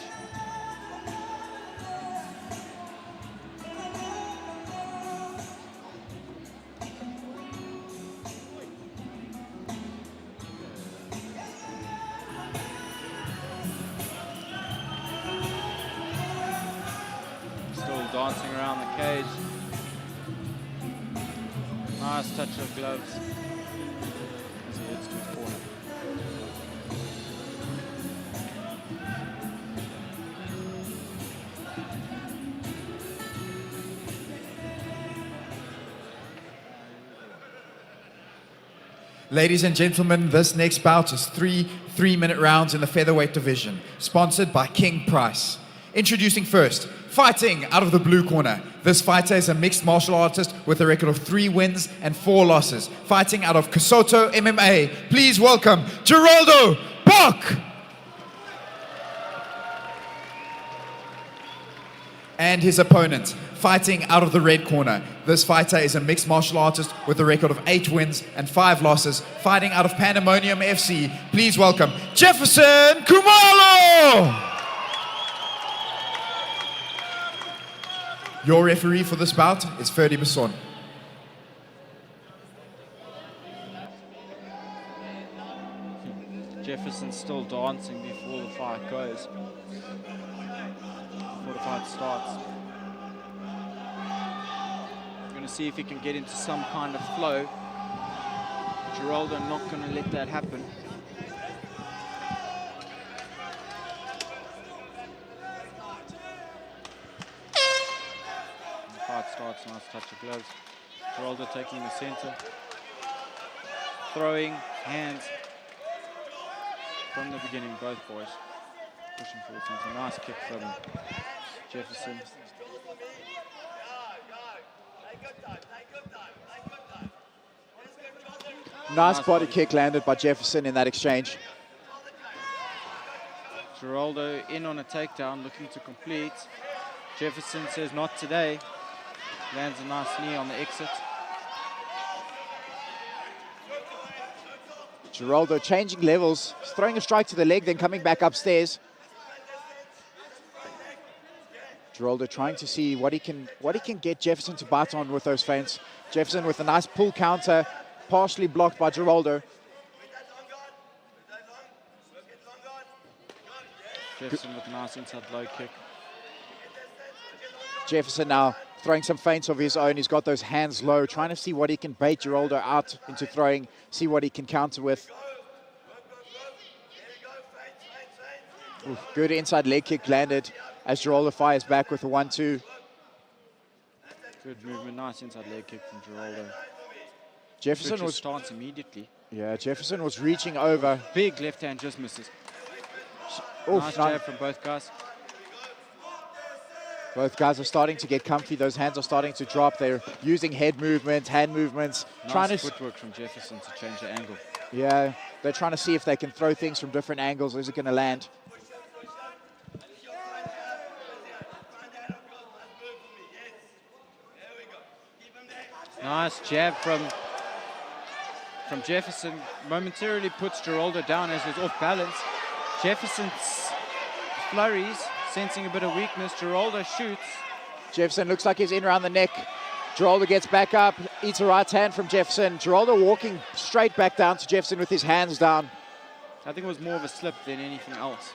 dancing around the cage. Nice touch of gloves as he heads to his corner. Ladies and gentlemen, this next bout is three 3-minute rounds in the featherweight division, sponsored by King Price. Introducing first, fighting out of the blue corner. This fighter is a mixed martial artist with a record of 3 wins and 4 losses. Fighting out of Kusoto MMA, please welcome Geraldo Bok! And his opponent, fighting out of the red corner. This fighter is a mixed martial artist with a record of 8 wins and 5 losses. Fighting out of Pandemonium FC, please welcome Jefferson Kumalo! Your referee for this bout is Ferdy Besson. Jefferson's still dancing before the fight goes. Before the fight starts. We're going to see if he can get into some kind of flow. Geraldo not going to let that happen. Fight starts, nice touch of gloves. Geraldo taking the center. Throwing hands from the beginning, both boys. Pushing for the center. Nice kick from Jefferson. Nice body kick landed by Jefferson in that exchange. Geraldo in on a takedown, looking to complete. Jefferson says not today. Lands a nice knee on the exit. Geraldo changing levels, throwing a strike to the leg, then coming back upstairs. Geraldo trying to see what he can get Jefferson to bite on with those feints. Jefferson with a nice pull counter, partially blocked by Geraldo. Jefferson with a nice inside low kick. Jefferson now throwing some feints of his own. He's got those hands low, trying to see what he can bait Geraldo out into throwing, see what he can counter with. Oof, good inside leg kick landed as Geraldo fires back with a 1-2. Good movement, nice inside leg kick from Geraldo. Jefferson was starts immediately. Yeah, Jefferson was reaching over. Big left hand just misses. Oof, nice jab from both guys. Both guys are starting to get comfy. Those hands are starting to drop. They're using head movements, hand movements. Nice footwork from Jefferson to change the angle. Yeah, they're trying to see if they can throw things from different angles. Is it going to land? Nice jab from Jefferson. Momentarily puts Geraldo down as he's off balance. Jefferson's flurries, sensing a bit of weakness. Geraldo shoots. Jefferson looks like he's in around the neck. Geraldo gets back up, eats a right hand from Jefferson. Geraldo walking straight back down to Jefferson with his hands down. I think it was more of a slip than anything else.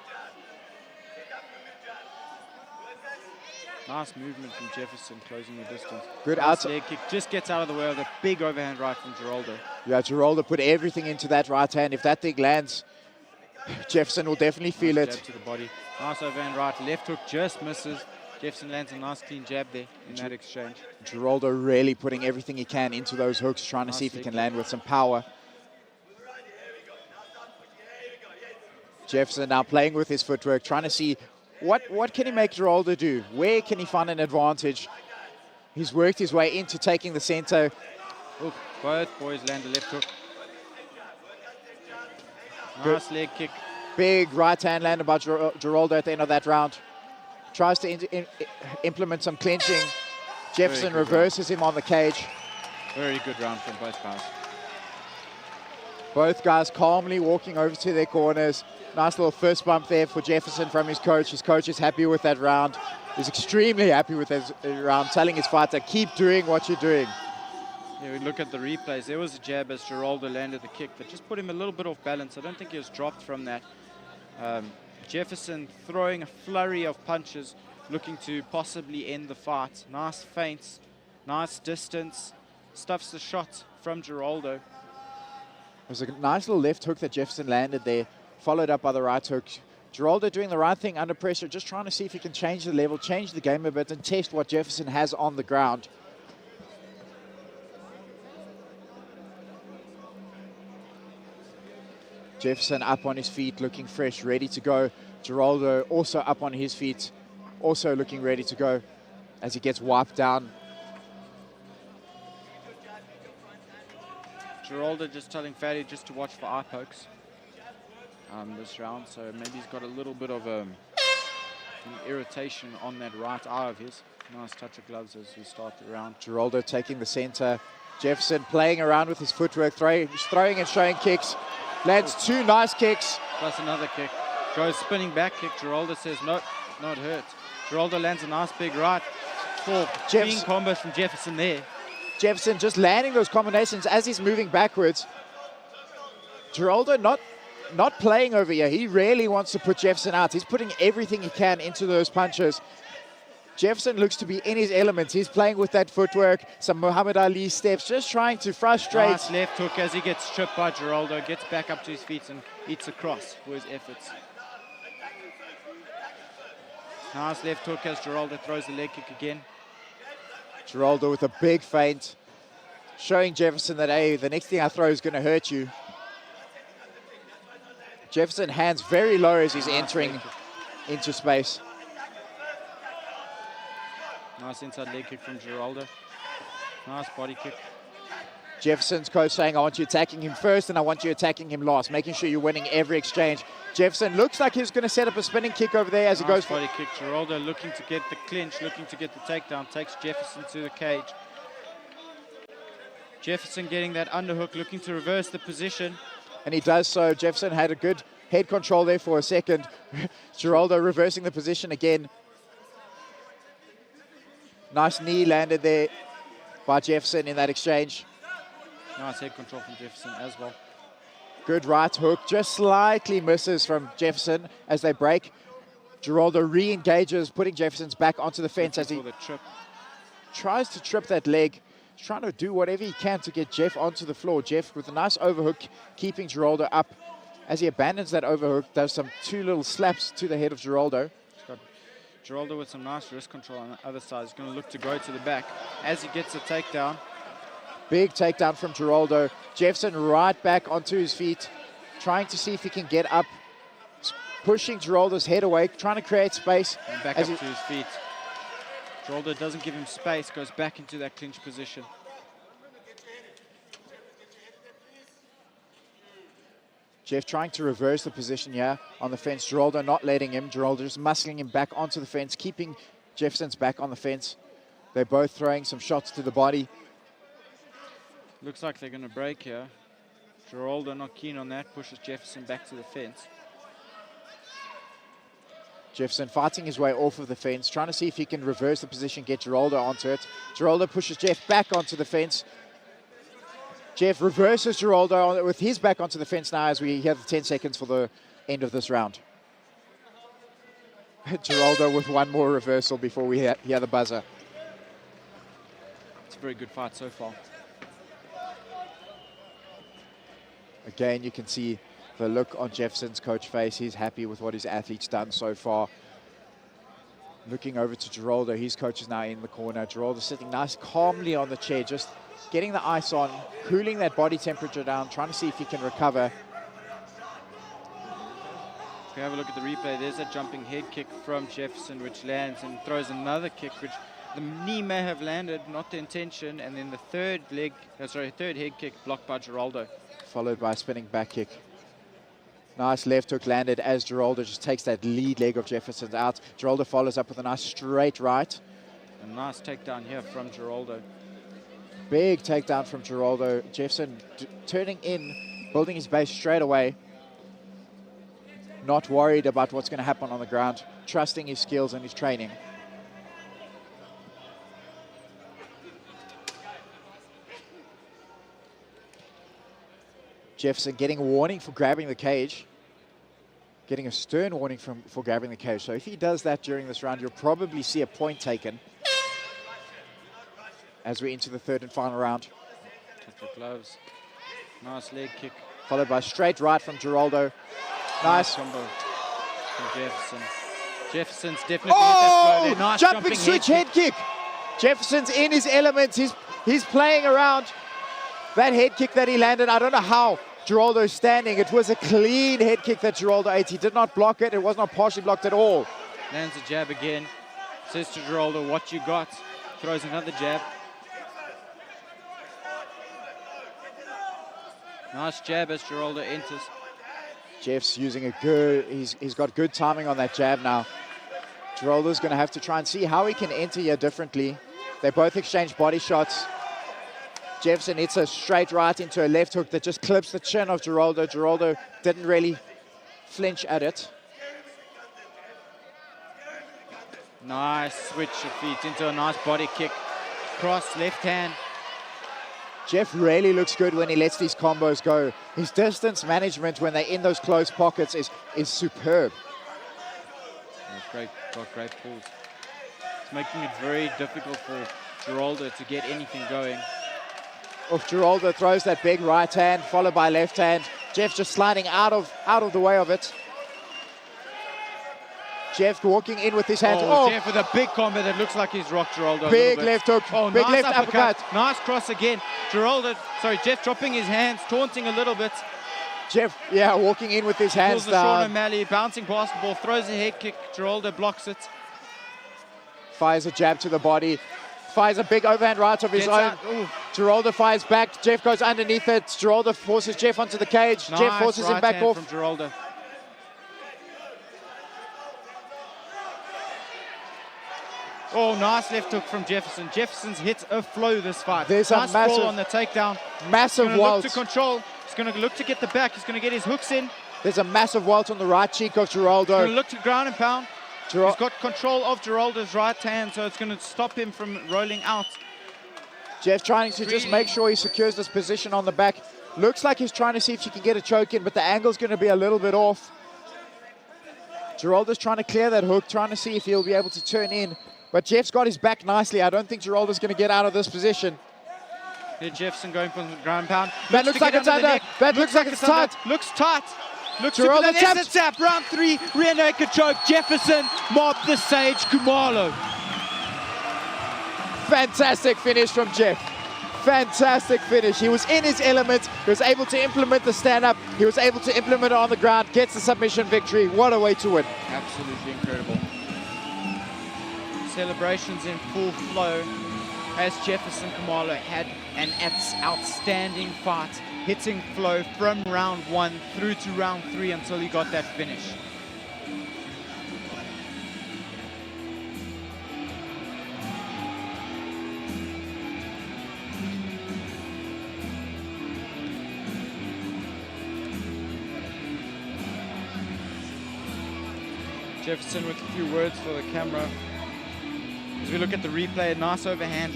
Nice movement from Jefferson, closing the distance. Good nice outside leg kick, just gets out of the way of the big overhand right from Geraldo. Yeah, Geraldo put everything into that right hand. If that thing lands, Jefferson will definitely feel Nice it. jab to the body. Nice overhand right, left hook just misses. Jefferson lands a nice clean jab there in that exchange. Geraldo really putting everything he can into those hooks, trying to see if he can land with some power. Jefferson now playing with his footwork, trying to see what can he make Geraldo do? Where can he find an advantage? He's worked his way into taking the center. Oof, both boys land a left hook. Nice leg kick. Big right hand landed by Geraldo at the end of that round. Tries to implement some clinching. Jefferson reverses him on the cage. Very good round from both guys. Both guys calmly walking over to their corners. Nice little fist bump there for Jefferson from his coach. His coach is happy with that round. He's extremely happy with his round, telling his fighter, keep doing what you're doing. Yeah, we look at the replays. There was a jab as Geraldo landed the kick that just put him a little bit off balance. I don't think he was dropped from that. Jefferson throwing a flurry of punches, looking to possibly end the fight. Nice feints, nice distance, stuffs the shot from Geraldo. It was a nice little left hook that Jefferson landed there, followed up by the right hook. Geraldo doing the right thing under pressure, just trying to see if he can change the level, change the game a bit, and test what Jefferson has on the ground. Jefferson up on his feet, looking fresh, ready to go. Geraldo also up on his feet, also looking ready to go as he gets wiped down. Geraldo just telling Fatty just to watch for eye pokes this round, so maybe he's got a little bit of an irritation on that right eye of his. Nice touch of gloves as we start the round. Geraldo taking the center. Jefferson playing around with his footwork, throwing and showing kicks. Lands 2 nice kicks. Plus another kick. Goes spinning back kick. Geraldo says, nope, not hurt. Geraldo lands a nice big right. 4 clean combos from Jefferson there. Jefferson just landing those combinations as he's moving backwards. Geraldo not playing over here. He really wants to put Jefferson out. He's putting everything he can into those punches. Jefferson looks to be in his element. He's playing with that footwork, some Muhammad Ali steps, just trying to frustrate. Nice left hook as he gets tripped by Geraldo, gets back up to his feet and eats across for his efforts. Nice left hook as Geraldo throws the leg kick again. Geraldo with a big feint, showing Jefferson that, hey, the next thing I throw is going to hurt you. Jefferson hands very low as he's entering into space. Nice inside leg kick from Geraldo. Nice body kick. Jefferson's coach saying, I want you attacking him first and I want you attacking him last, making sure you're winning every exchange. Jefferson looks like he's going to set up a spinning kick over there as he goes for body kick. Geraldo looking to get the clinch, looking to get the takedown, takes Jefferson to the cage. Jefferson getting that underhook, looking to reverse the position. And he does so. Jefferson had a good head control there for a second. Geraldo reversing the position again. Nice knee landed there by Jefferson in that exchange. Nice head control from Jefferson as well. Good right hook, just slightly misses from Jefferson as they break. Geraldo re-engages, putting Jefferson's back onto the fence as he tries to trip that leg. He's trying to do whatever he can to get Jeff onto the floor. Jeff with a nice overhook, keeping Geraldo up. As he abandons that overhook, does some 2 little slaps to the head of Geraldo. Geraldo with some nice wrist control on the other side. He's going to look to go to the back as he gets a takedown. Big takedown from Geraldo. Jefferson right back onto his feet, trying to see if he can get up, pushing Geraldo's head away, trying to create space. And back up to his feet. Geraldo doesn't give him space, goes back into that clinch position. Jeff trying to reverse the position here on the fence. Geraldo not letting him. Geraldo just muscling him back onto the fence, keeping Jefferson's back on the fence. They're both throwing some shots to the body. Looks like they're going to break here. Geraldo not keen on that, pushes Jefferson back to the fence. Jefferson fighting his way off of the fence, trying to see if he can reverse the position, get Geraldo onto it. Geraldo pushes Jeff back onto the fence. Jeff reverses Geraldo with his back onto the fence now as we have 10 seconds for the end of this round. Geraldo with one more reversal before we hear the buzzer. It's a very good fight so far. Again, you can see the look on Jefferson's coach face. He's happy with what his athlete's done so far. Looking over to Geraldo, his coach is now in the corner. Geraldo sitting nice calmly on the chair, just getting the ice on, cooling that body temperature down, trying to see if he can recover. If we have a look at the replay, there's a jumping head kick from Jefferson, which lands and throws another kick, which the knee may have landed, not the intention, and then the third head kick blocked by Geraldo. Followed by a spinning back kick. Nice left hook landed as Geraldo just takes that lead leg of Jefferson out. Geraldo follows up with a nice straight right. A nice takedown here from Geraldo. Big takedown from Geraldo. Jefferson turning in, building his base straight away. Not worried about what's going to happen on the ground, trusting his skills and his training. Jefferson getting a warning for grabbing the cage. getting a stern warning for grabbing the cage. So if he does that during this round, you'll probably see a point taken as we enter the third and final round. Touch your gloves. Nice leg kick. Followed by straight right from Geraldo. Nice. Combo from Jefferson. Jefferson's definitely hit that flow there. Nice jumping switch head kick. Jefferson's in his element. He's playing around. That head kick that he landed, I don't know how Geraldo's standing. It was a clean head kick that Geraldo ate. He did not block it. It was not partially blocked at all. Lands a jab again. Says to Geraldo, what you got? Throws another jab. Nice jab as Geraldo enters. Jeff's using a good, he's got good timing on that jab now. Geraldo's going to have to try and see how he can enter here differently. They both exchange body shots. Jefferson hits a straight right into a left hook that just clips the chin of Geraldo. Geraldo didn't really flinch at it. Nice switch of feet into a nice body kick. Cross, left hand. Jeff really looks good when he lets these combos go. His distance management when they're in those close pockets is superb. Got great pulls. It's making it very difficult for Geraldo to get anything going. Geraldo throws that big right hand, followed by left hand. Jeff just sliding out of the way of it. Jeff walking in with his hands. Jeff with a big combo that looks like he's rocked Geraldo. Big left hook, big nice left uppercut. Nice cross again. Jeff dropping his hands, taunting a little bit. Jeff, walking in with his hands down. down. Sean O'Malley, bouncing past the ball, throws a head kick. Geraldo blocks it. Fires a jab to the body. Fires a big overhand right of his own. Geraldo fires back. Jeff goes underneath it. Geraldo forces Jeff onto the cage. Nice Jeff forces him back off. From Geraldo. Nice left hook from Jefferson. Jefferson's hit a flow this fight. There's nice a massive sprawl on the takedown. Massive welt. Look to control. He's going to look to get the back. He's going to get his hooks in. There's a massive welt on the right cheek of Geraldo. He's going to look to ground and pound. He's got control of Geraldo's right hand, so it's going to stop him from rolling out. Jeff trying to just make sure he secures this position on the back. Looks like he's trying to see if he can get a choke in, but the angle's going to be a little bit off. Geraldo's trying to clear that hook, trying to see if he'll be able to turn in. But Jeff's got his back nicely. I don't think Geraldo's going to get out of this position. Here Jefferson going for the ground pound. That looks like it's under. That looks like it's tight. Looks tight. Looks Geraldo taps. Tap. Round 3, rear naked choke. Jefferson mobbed the sage Kumalo. Fantastic finish from Jeff. Fantastic finish. He was in his element. He was able to implement the stand-up. He was able to implement it on the ground. Gets the submission victory. What a way to win. Absolutely incredible. Celebrations in full flow as Jefferson Kumalo had an outstanding fight, hitting flow from round 1 through to round 3 until he got that finish. Jefferson with a few words for the camera. As we look at the replay, nice overhand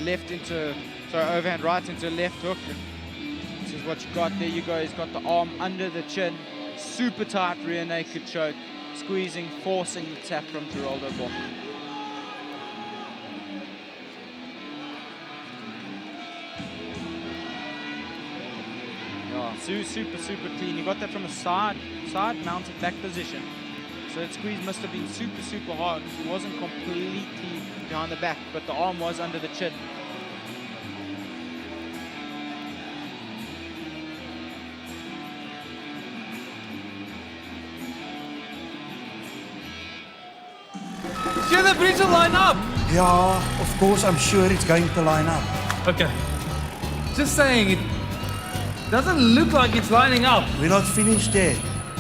overhand right into left hook. This is what you got. There you go. He's got the arm under the chin. Super tight rear naked choke. Squeezing, forcing the tap from Geraldo Bour. Super clean. He got that from a side mounted back position. So that squeeze must have been super hard. It wasn't completely behind the back, but the arm was under the chin. Sure the bridge will line up. Yeah, of course, I'm sure it's going to line up. Okay. Just saying, it doesn't look like it's lining up. We're not finished yet.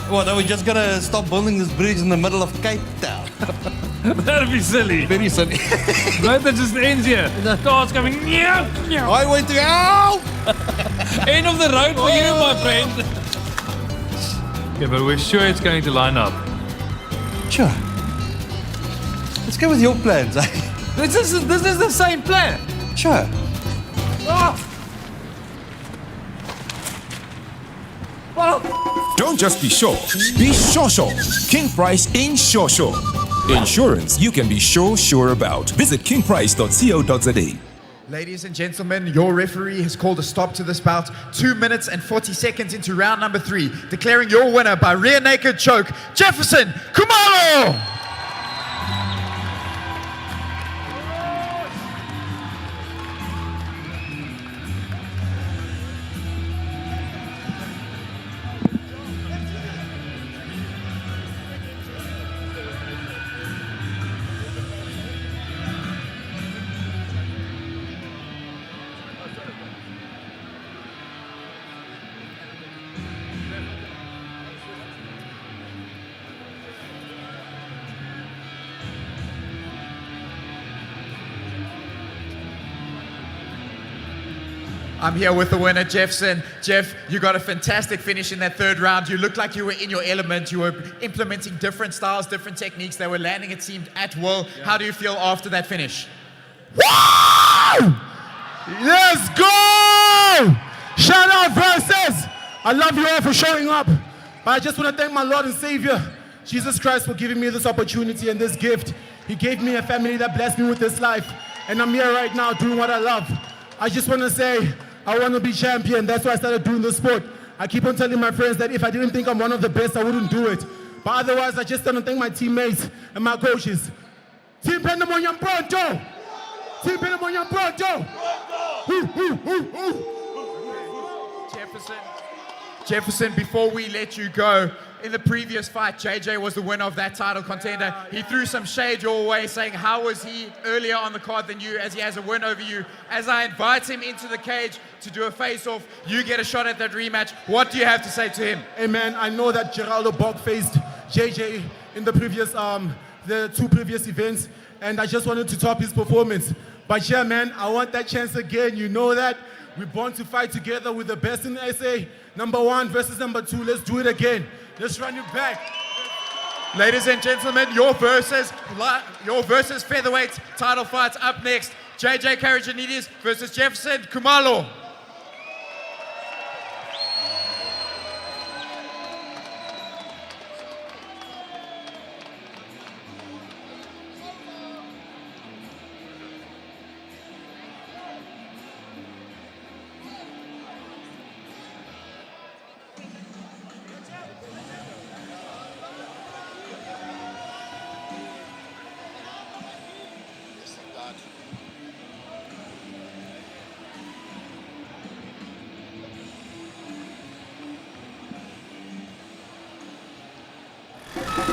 What, are we just gonna stop building this bridge in the middle of Cape Town? That'd be silly. Very silly. Right, that just ends here. The car's coming. Highway to hell! End of the road for you, my friend. Yeah, but we're sure it's going to line up. Sure. Let's go with your plans, eh? This is the same plan. Sure. Oh. Well, Don't just be sure King Price in sure. Insurance you can be sure about. Visit kingprice.co.za. Ladies and gentlemen, your referee has called a stop to this bout 2 minutes and 40 seconds into round number 3, declaring your winner by rear naked choke, Jefferson Kumalo! I'm here with the winner, Jefferson. Jeff, you got a fantastic finish in that third round. You looked like you were in your element. You were implementing different styles, different techniques. They were landing, it seemed, at will. Yeah. How do you feel after that finish? Woo! Let's go! Shout out Versus! I love you all for showing up. But I just want to thank my Lord and Savior, Jesus Christ, for giving me this opportunity and this gift. He gave me a family that blessed me with this life. And I'm here right now doing what I love. I just want to say, I want to be champion. That's why I started doing this sport. I keep on telling my friends that if I didn't think I'm one of the best, I wouldn't do it. But otherwise, I just want to thank my teammates and my coaches. Team Pandemonium Pronto! Team Pandemonium Pronto! Jefferson, before we let you go, in the previous fight, JJ was the winner of that title contender. He threw some shade your way, saying how was he earlier on the card than you, as he has a win over you. As I invite him into the cage to do a face-off, you get a shot at that rematch. What do you have to say to him? Hey man, I know that Geraldo Bok faced JJ in the previous, the 2 previous events, and I just wanted to top his performance. But yeah man, I want that chance again. You know that. We're born to fight together with the best in SA. Number 1 versus number 2. Let's do it again. Let's run it back. Ladies and gentlemen, your versus featherweight title fights up next. JJ Caragenites versus Jefferson Kumalo.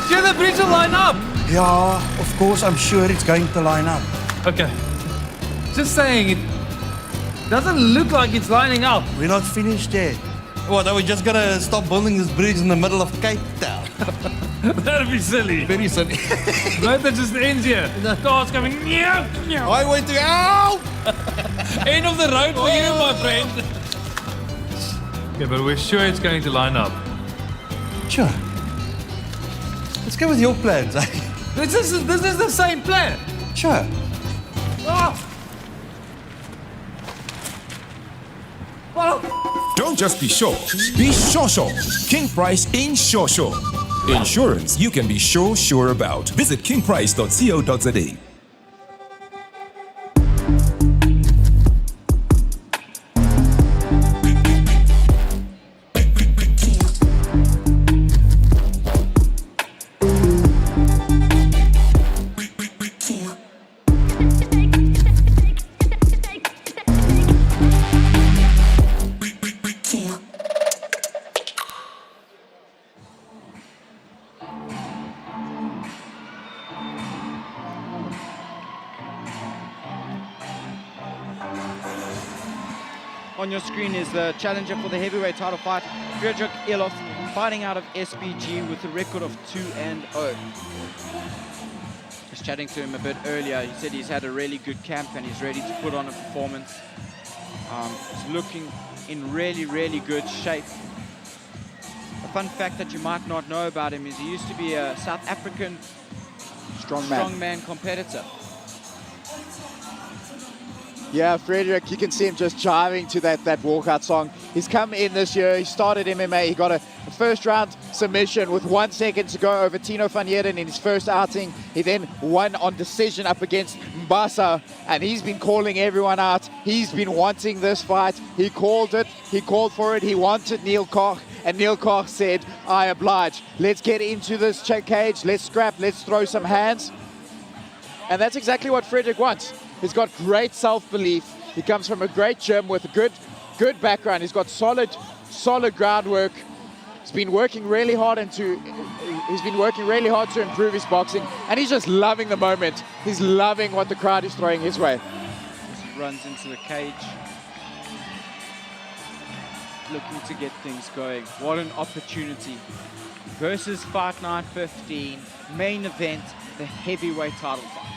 Sure the bridge will line up. Yeah, of course, I'm sure it's going to line up. Okay. Just saying, it doesn't look like it's lining up. We're not finished yet. What, are we just gonna stop building this bridge in the middle of Cape Town? That'd be silly. Very silly. Right, that just ends here. The car's coming. Meow, meow. Highway to hell! End of the road for you, my friend. Okay, but we're sure it's going to line up. Sure. Let's go with your plans, eh? This is the same plan. Sure. Oh. Don't just be sure King Price in sure. Insurance you can be sure about. Visit kingprice.co.za. On your screen is the challenger for the heavyweight title fight, Ilof, fighting out of SBG with a record of 2-0. Just chatting to him a bit earlier, he said he's had a really good camp and he's ready to put on a performance. He's looking in really, really good shape. A fun fact that you might not know about him is he used to be a South African strongman competitor. Yeah, Frederick, you can see him just jiving to that walkout song. He's come in this year, he started MMA, he got a first round submission with 1 second to go over Tino van Heerden in his first outing. He then won on decision up against Mbasa, and he's been calling everyone out. He's been wanting this fight. He called it, he called for it, he wanted Neil Koch, and Neil Koch said, I oblige. Let's get into this cage, let's scrap, let's throw some hands. And that's exactly what Frederick wants. He's got great self-belief. He comes from a great gym with a good background. He's got solid groundwork. He's been working really hard to improve his boxing, and he's just loving the moment. He's loving what the crowd is throwing his way. As he runs into the cage, looking to get things going. What an opportunity. Versus Fight Night 15, main event, the heavyweight title fight.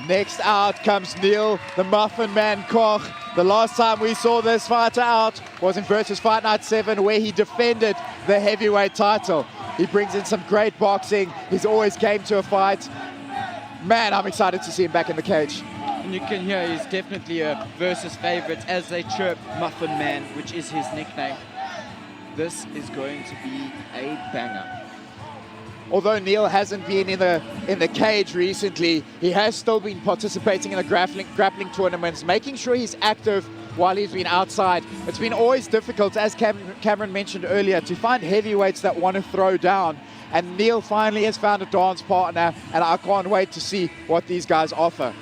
Next out comes Neil, the Muffin Man Koch. The last time we saw this fighter out was in versus Fight Night 7, where he defended the heavyweight title. He brings in some great boxing. He's always game to a fight. Man, I'm excited to see him back in the cage. And you can hear he's definitely a versus favorite as they chirp Muffin Man, which is his nickname. This is going to be a banger. Although Neil hasn't been in the cage recently, he has still been participating in the grappling tournaments, making sure he's active while he's been outside. It's been always difficult, as Cameron mentioned earlier, to find heavyweights that want to throw down. And Neil finally has found a dance partner, and I can't wait to see what these guys offer.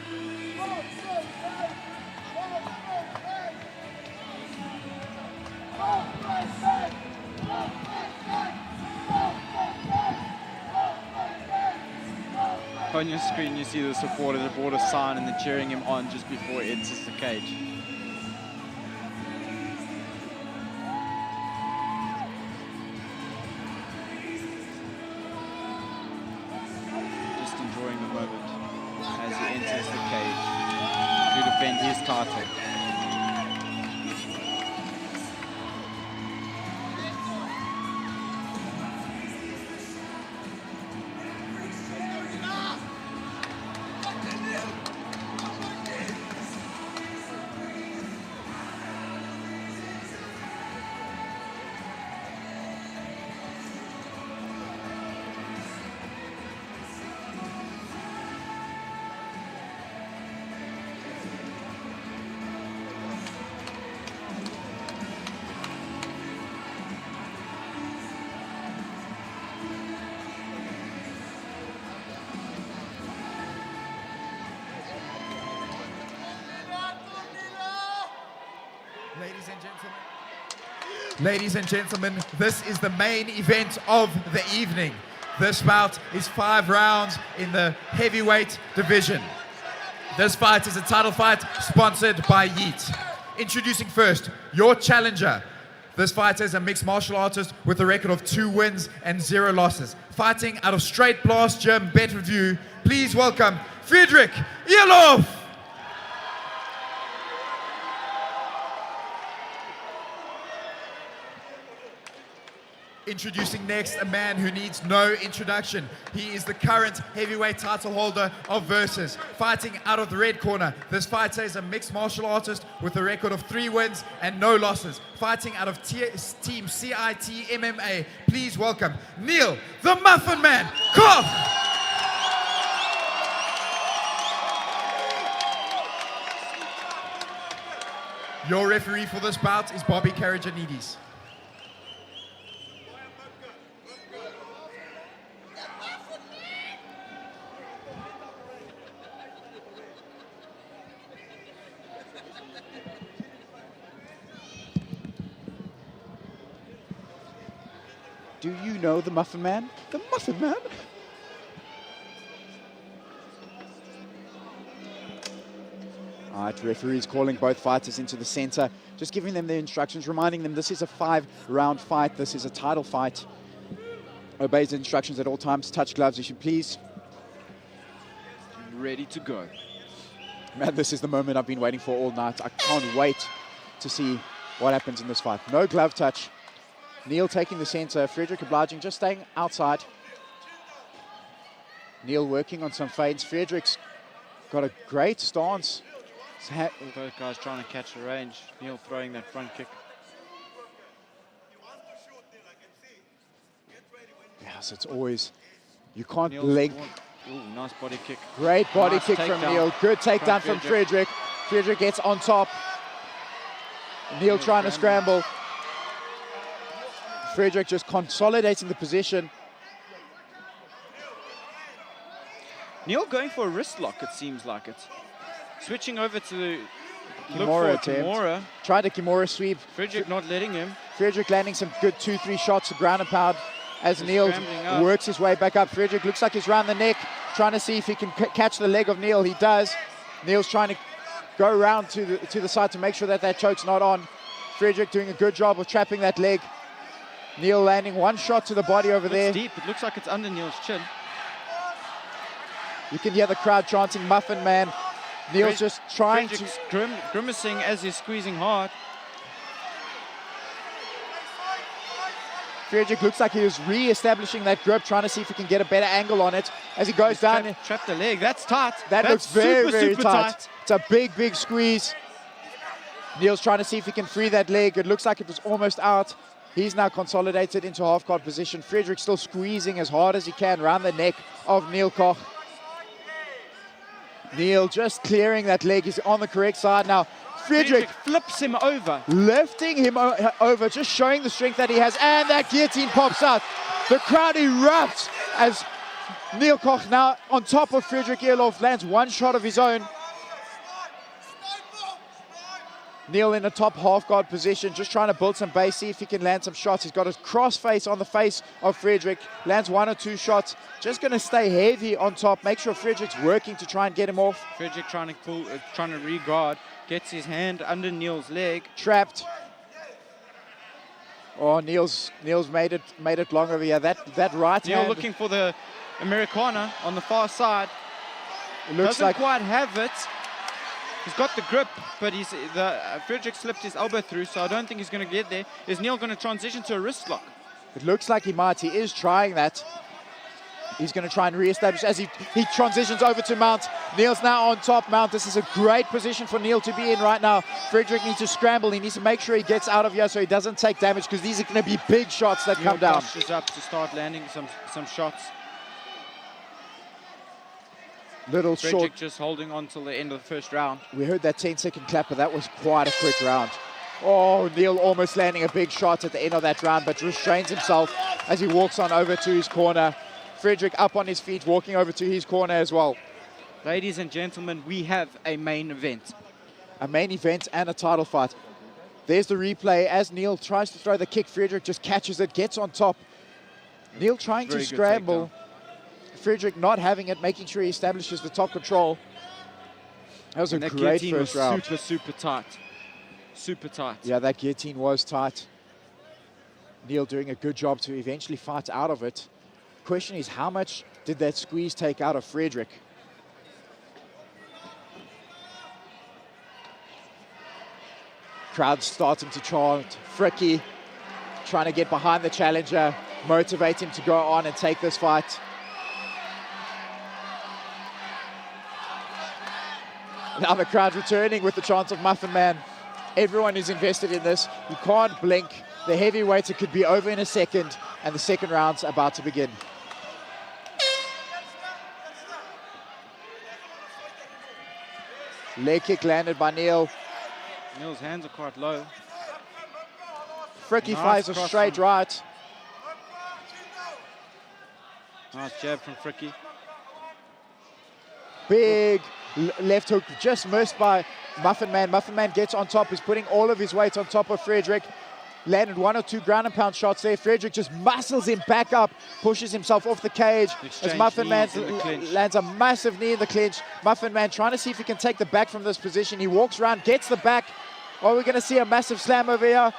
On your screen, you see the supporters have brought a sign and they're cheering him on just before he enters the cage. Just enjoying the moment as he enters the cage to defend his title. Ladies and gentlemen, this is the main event of the evening. This bout is 5 rounds in the heavyweight division. This fight is a title fight sponsored by Yeet. Introducing first, your challenger. This fighter is a mixed martial artist with a record of 2 wins and 0 losses. Fighting out of Straight Blast Gym, Bedfordview, please welcome Friedrich Ilof. Introducing next, a man who needs no introduction. He is the current heavyweight title holder of Versus. Fighting out of the red corner, this fighter is a mixed martial artist with a record of 3 wins and no losses. Fighting out of Team CIT MMA, please welcome Neil, the Muffin Man, Koch! Your referee for this bout is Bobby Caragenites. Do you know the Muffin Man? The Muffin Man? All right, referees calling both fighters into the center, just giving them their instructions, reminding them this is a 5-round fight. This is a title fight. Obeys the instructions at all times. Touch gloves, if you please. Ready to go. Man, this is the moment I've been waiting for all night. I can't wait to see what happens in this fight. No glove touch. Neil taking the center. Frederick obliging, just staying outside. Neil working on some feints. Frederick's got a great stance. Both guys trying to catch the range. Neil throwing that front kick. Yes, it's always, you can't Neil's blink. Ooh, nice body kick. Great body Nice kick from takedown. Neil. Good takedown from Frederick. Frederick gets on top. Neil trying to scramble. Frederick just consolidating the position. Neil going for a wrist lock, it seems like it. Switching over to the Kimura attempt. Kimura. Tried a Kimura sweep. Frederick not letting him. Frederick landing some good 2-3 shots of ground and pound as He's Neil scrambling up. works his way back up. Frederick looks like he's round the neck, trying to see if he can catch the leg of Neil. He does. Neil's trying to go around to the side to make sure that that choke's not on. Frederick doing a good job of trapping that leg. Neil landing one shot to the body over there. Deep. It looks like it's under Neil's chin. You can hear the crowd chanting Muffin Man. Neil's just trying to... Grimacing as he's squeezing hard. Frederick looks like he was re-establishing that grip, trying to see if he can get a better angle on it as he goes down. Trapped the leg. That's tight. That That's looks very, very super tight. It's a big, big squeeze. Neil's trying to see if he can free that leg. It looks like it was almost out. He's now consolidated into half-guard position. Frederick still squeezing as hard as he can around the neck of Neil Koch. Neil just clearing that leg. He's on the correct side now. Frederick flips him over. Lifting him over, just showing the strength that he has. And that guillotine pops out. The crowd erupts as Neil Koch now on top of Frederick Ilof lands one shot of his own. Neil in a top half-guard position, just trying to build some base, see if he can land some shots. He's got his cross face on the face of Frederick, lands one or two shots. Just going to stay heavy on top, make sure Frederick's working to try and get him off. Frederick trying to pull, trying to re-guard, gets his hand under Neil's leg. Trapped. Oh, Neil's made it long over here. That right Neil hand. looking for the Americana on the far side. It looks Doesn't like quite have it. He's got the grip, but Frederick slipped his elbow through, so I don't think he's going to get there. Is Neil going to transition to a wrist lock? It looks like he might. He is trying that. He's going to try and re-establish as he transitions over to Mount. Neil's now on top. Mount, this is a great position for Neil to be in right now. Frederick needs to scramble. He needs to make sure he gets out of here so he doesn't take damage, because these are going to be big shots that come down. Neil up to start landing some shots. Little Frederick short. just holding on till the end of the first round. We heard that 10-second clap, but that was quite a quick round. Oh, Neil almost landing a big shot at the end of that round, but restrains himself as he walks on over to his corner. Frederick up on his feet, walking over to his corner as well. Ladies and gentlemen, we have a main event. A main event and a title fight. There's the replay as Neil tries to throw the kick. Frederick just catches it, gets on top. Neil trying to scramble. Frederick not having it, making sure he establishes the top control. That was a great first round. Super tight. Super tight. Yeah, that guillotine was tight. Neil doing a good job to eventually fight out of it. Question is, how much did that squeeze take out of Frederick? Crowd starting to chant. Fricky trying to get behind the challenger, motivate him to go on and take this fight. Now the crowd returning with the chants of Muffin Man. Everyone is invested in this. You can't blink. The heavyweights, it could be over in a second, and the second round's about to begin. Leg kick landed by Neil. Neil's hands are quite low. Fricky fires a straight right. Nice jab from Fricky. Big left hook, just missed by Muffin Man. Muffin Man gets on top. He's putting all of his weight on top of Frederick. Landed 1 or 2 ground and pound shots there. Frederick just muscles him back up, pushes himself off the cage. As Muffin Man lands a massive knee in the clinch. Muffin Man trying to see if he can take the back from this position. He walks around, gets the back. Oh, we're going to see a massive slam over here.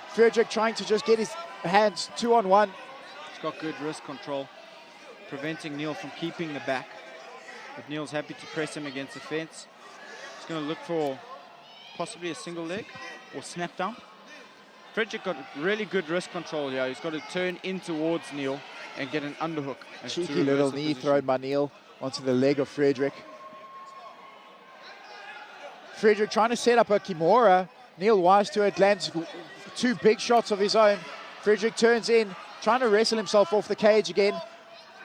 Frederick trying to just get his hands 2-on-1. He's got good wrist control, preventing Neil from keeping the back. But Neil's happy to press him against the fence. He's going to look for possibly a single leg or snap down. Frederick got really good wrist control here. He's got to turn in towards Neil and get an underhook. Cheeky little knee thrown by Neil onto the leg of Frederick. Frederick trying to set up a Kimura. Neil wise to it, lands 2 big shots of his own. Frederick turns in, trying to wrestle himself off the cage again.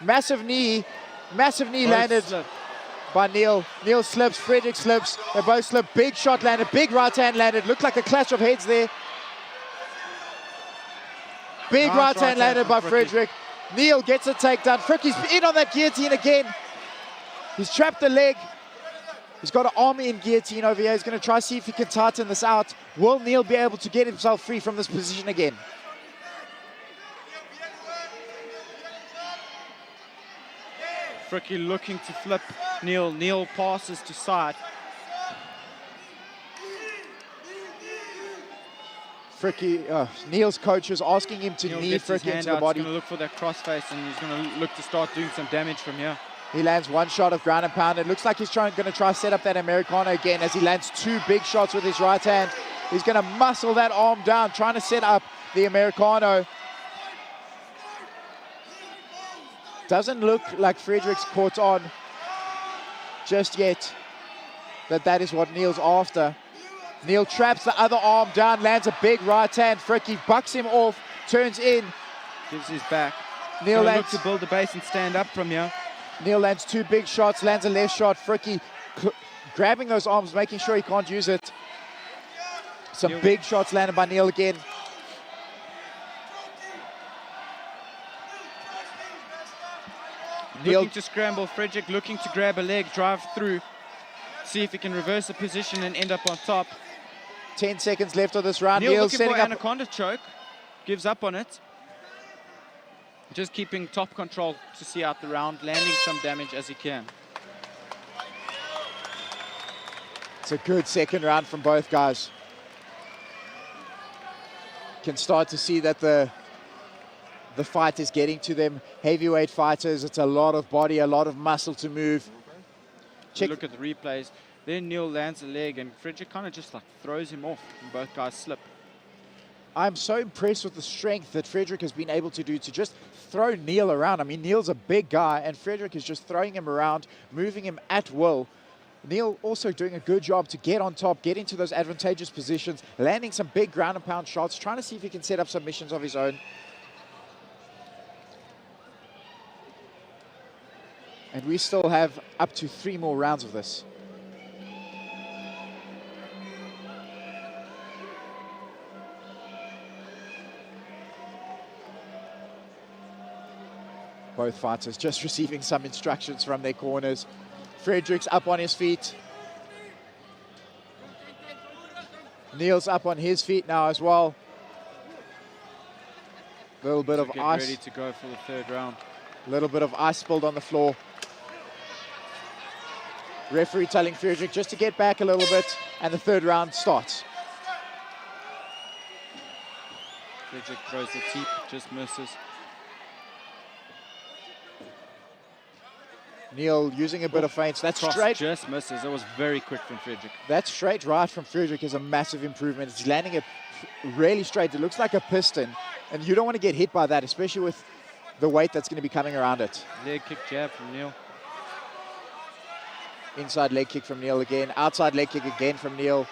Massive knee landed by Neil. Neil slips, Frederick slips. They both slip. Big shot landed, big right hand landed. Looked like a clash of heads there. Big right hand landed by Frederick. Neil gets a takedown. Fricky's in on that guillotine again. He's trapped the leg. He's got an arm in guillotine over here. He's going to try to see if he can tighten this out. Will Neil be able to get himself free from this position again? Fricky looking to flip Neil. Neil passes to side. Fricky, Neil's coach is asking him to Neil knee gets his Fricky hand into the out. body. He's going to look for that crossface and he's going to look to start doing some damage from here. He lands 1 shot of ground and pound. It looks like he's going to try to set up that Americano again as he lands 2 big shots with his right hand. He's going to muscle that arm down, trying to set up the Americano. Doesn't look like Frederick's caught on just yet that is what Neil's after. Neil traps the other arm down, lands a big right hand. Fricky bucks him off, turns in. Gives his back. Neil lands to build the base and stand up from here. Neil lands 2 big shots, lands a left shot. Fricky grabbing those arms, making sure he can't use it. Some big shots landed by Neil again. Looking to scramble. Frederick looking to grab a leg, drive through. See if he can reverse the position and end up on top. 10 seconds left of this round. Neil Neil's looking setting for up. anaconda choke. Gives up on it. Just keeping top control to see out the round, landing some damage as he can. It's a good second round from both guys. Can start to see that the fight is getting to them. Heavyweight fighters, it's a lot of body, a lot of muscle to move. Look at the replays. Then Neil lands a leg and Frederick kind of just like throws him off and both guys slip. I'm so impressed with the strength that Frederick has been able to do to just throw Neil around. I mean, Neil's a big guy and Frederick is just throwing him around, moving him at will. Neil also doing a good job to get on top, get into those advantageous positions, landing some big ground and pound shots, trying to see if he can set up submissions of his own. And we still have up to 3 more rounds of this. Both fighters just receiving some instructions from their corners. Frederick's up on his feet. Neil's up on his feet now as well. A little bit of ice. Ready to go for the 3rd round. A little bit of ice spilled on the floor. Referee telling Frederick just to get back a little bit, and the 3rd round starts. Frederick throws the teep, just misses. Neil using a bit of feints. That's Cross straight. just misses. It was very quick from Frederick. That straight right from Frederick is a massive improvement. He's landing it really straight. It looks like a piston, and you don't want to get hit by that, especially with the weight that's going to be coming around it. Leg kick jab from Neil. Inside leg kick from Neil again. Outside leg kick again from Neil.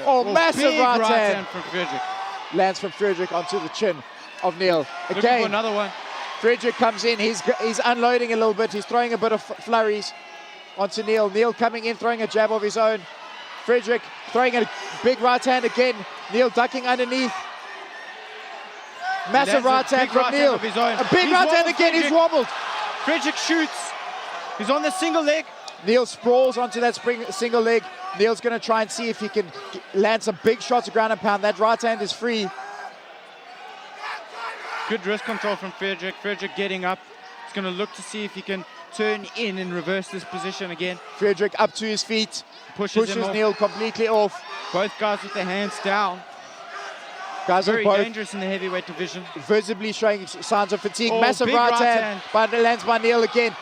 Oh, massive big right right hand. hand from Frederick. Lands from Frederick onto the chin of Neil. Looking Again, for another one. Frederick comes in. He's unloading a little bit. He's throwing a bit of flurries onto Neil. Neil coming in, throwing a jab of his own. Frederick throwing a big right hand again. Neil ducking underneath. Massive right hand from Neil. A big right hand again. He's wobbled. Frederick shoots. He's on the single leg. Neil sprawls onto that single leg. Neil's going to try and see if he can land some big shots of ground and pound. That right hand is free. Good wrist control from Frederick. Frederick getting up. He's going to look to see if he can turn in and reverse this position again. Frederick up to his feet. Pushes Neil completely off. Both guys with their hands down. Guys Very are both dangerous in the heavyweight division. Visibly showing signs of fatigue. Oh, Massive big right hand, but it lands by Neil again.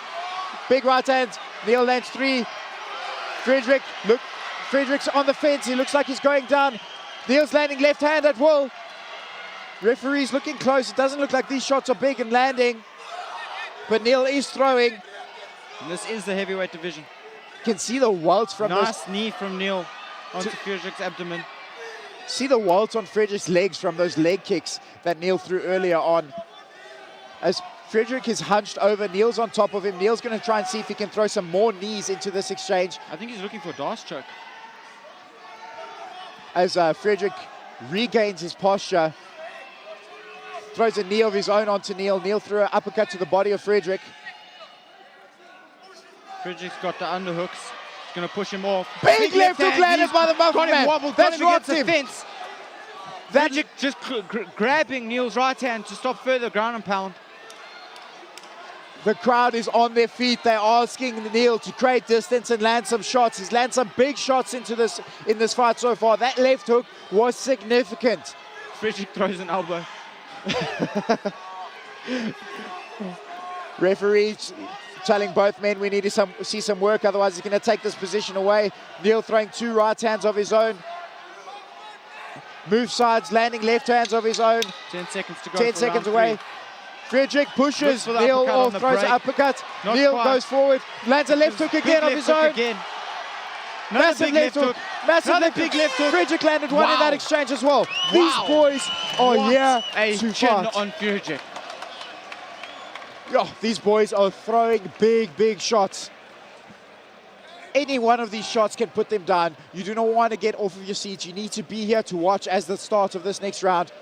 Big right hand. Neil lands 3. Frederick's on the fence. He looks like he's going down. Neil's landing left hand at will. Referee's looking close. It doesn't look like these shots are big and landing, but Neil is throwing. And this is the heavyweight division. You can see the welts from nice knee from Neil onto Frederick's abdomen. See the welts on Frederick's legs from those leg kicks that Neil threw earlier on. As Frederick is hunched over, Neil's on top of him. Neil's going to try and see if he can throw some more knees into this exchange. I think he's looking for a Darce choke. As Frederick regains his posture, throws a knee of his own onto Neil. Neil threw an uppercut to the body of Frederick. Frederick's got the underhooks. He's going to push him off. Big left hook landed by the Muffin Man. That's against rocked the him. fence. Frederick just grabbing Neil's right hand to stop further ground and pound. The crowd is on their feet. They're asking Neil to create distance and land some shots. He's landed some big shots in this fight so far. That left hook was significant. Frederick throws an elbow. Referee telling both men we need to see some work, otherwise he's going to take this position away. Neil throwing 2 right hands of his own. Move sides, landing left hands of his own. 10 seconds to go. 10 seconds away. Frederick pushes Neil off, throws an uppercut. Neil goes forward, lands a left hook again of his own. Massive left hook. Massive big left hook. Frederick landed one in that exchange as well. These boys are here to fight. On Frederick. These boys are throwing big shots. Any one of these shots can put them down. You do not want to get off of your seats. You need to be here to watch as the start of this next round.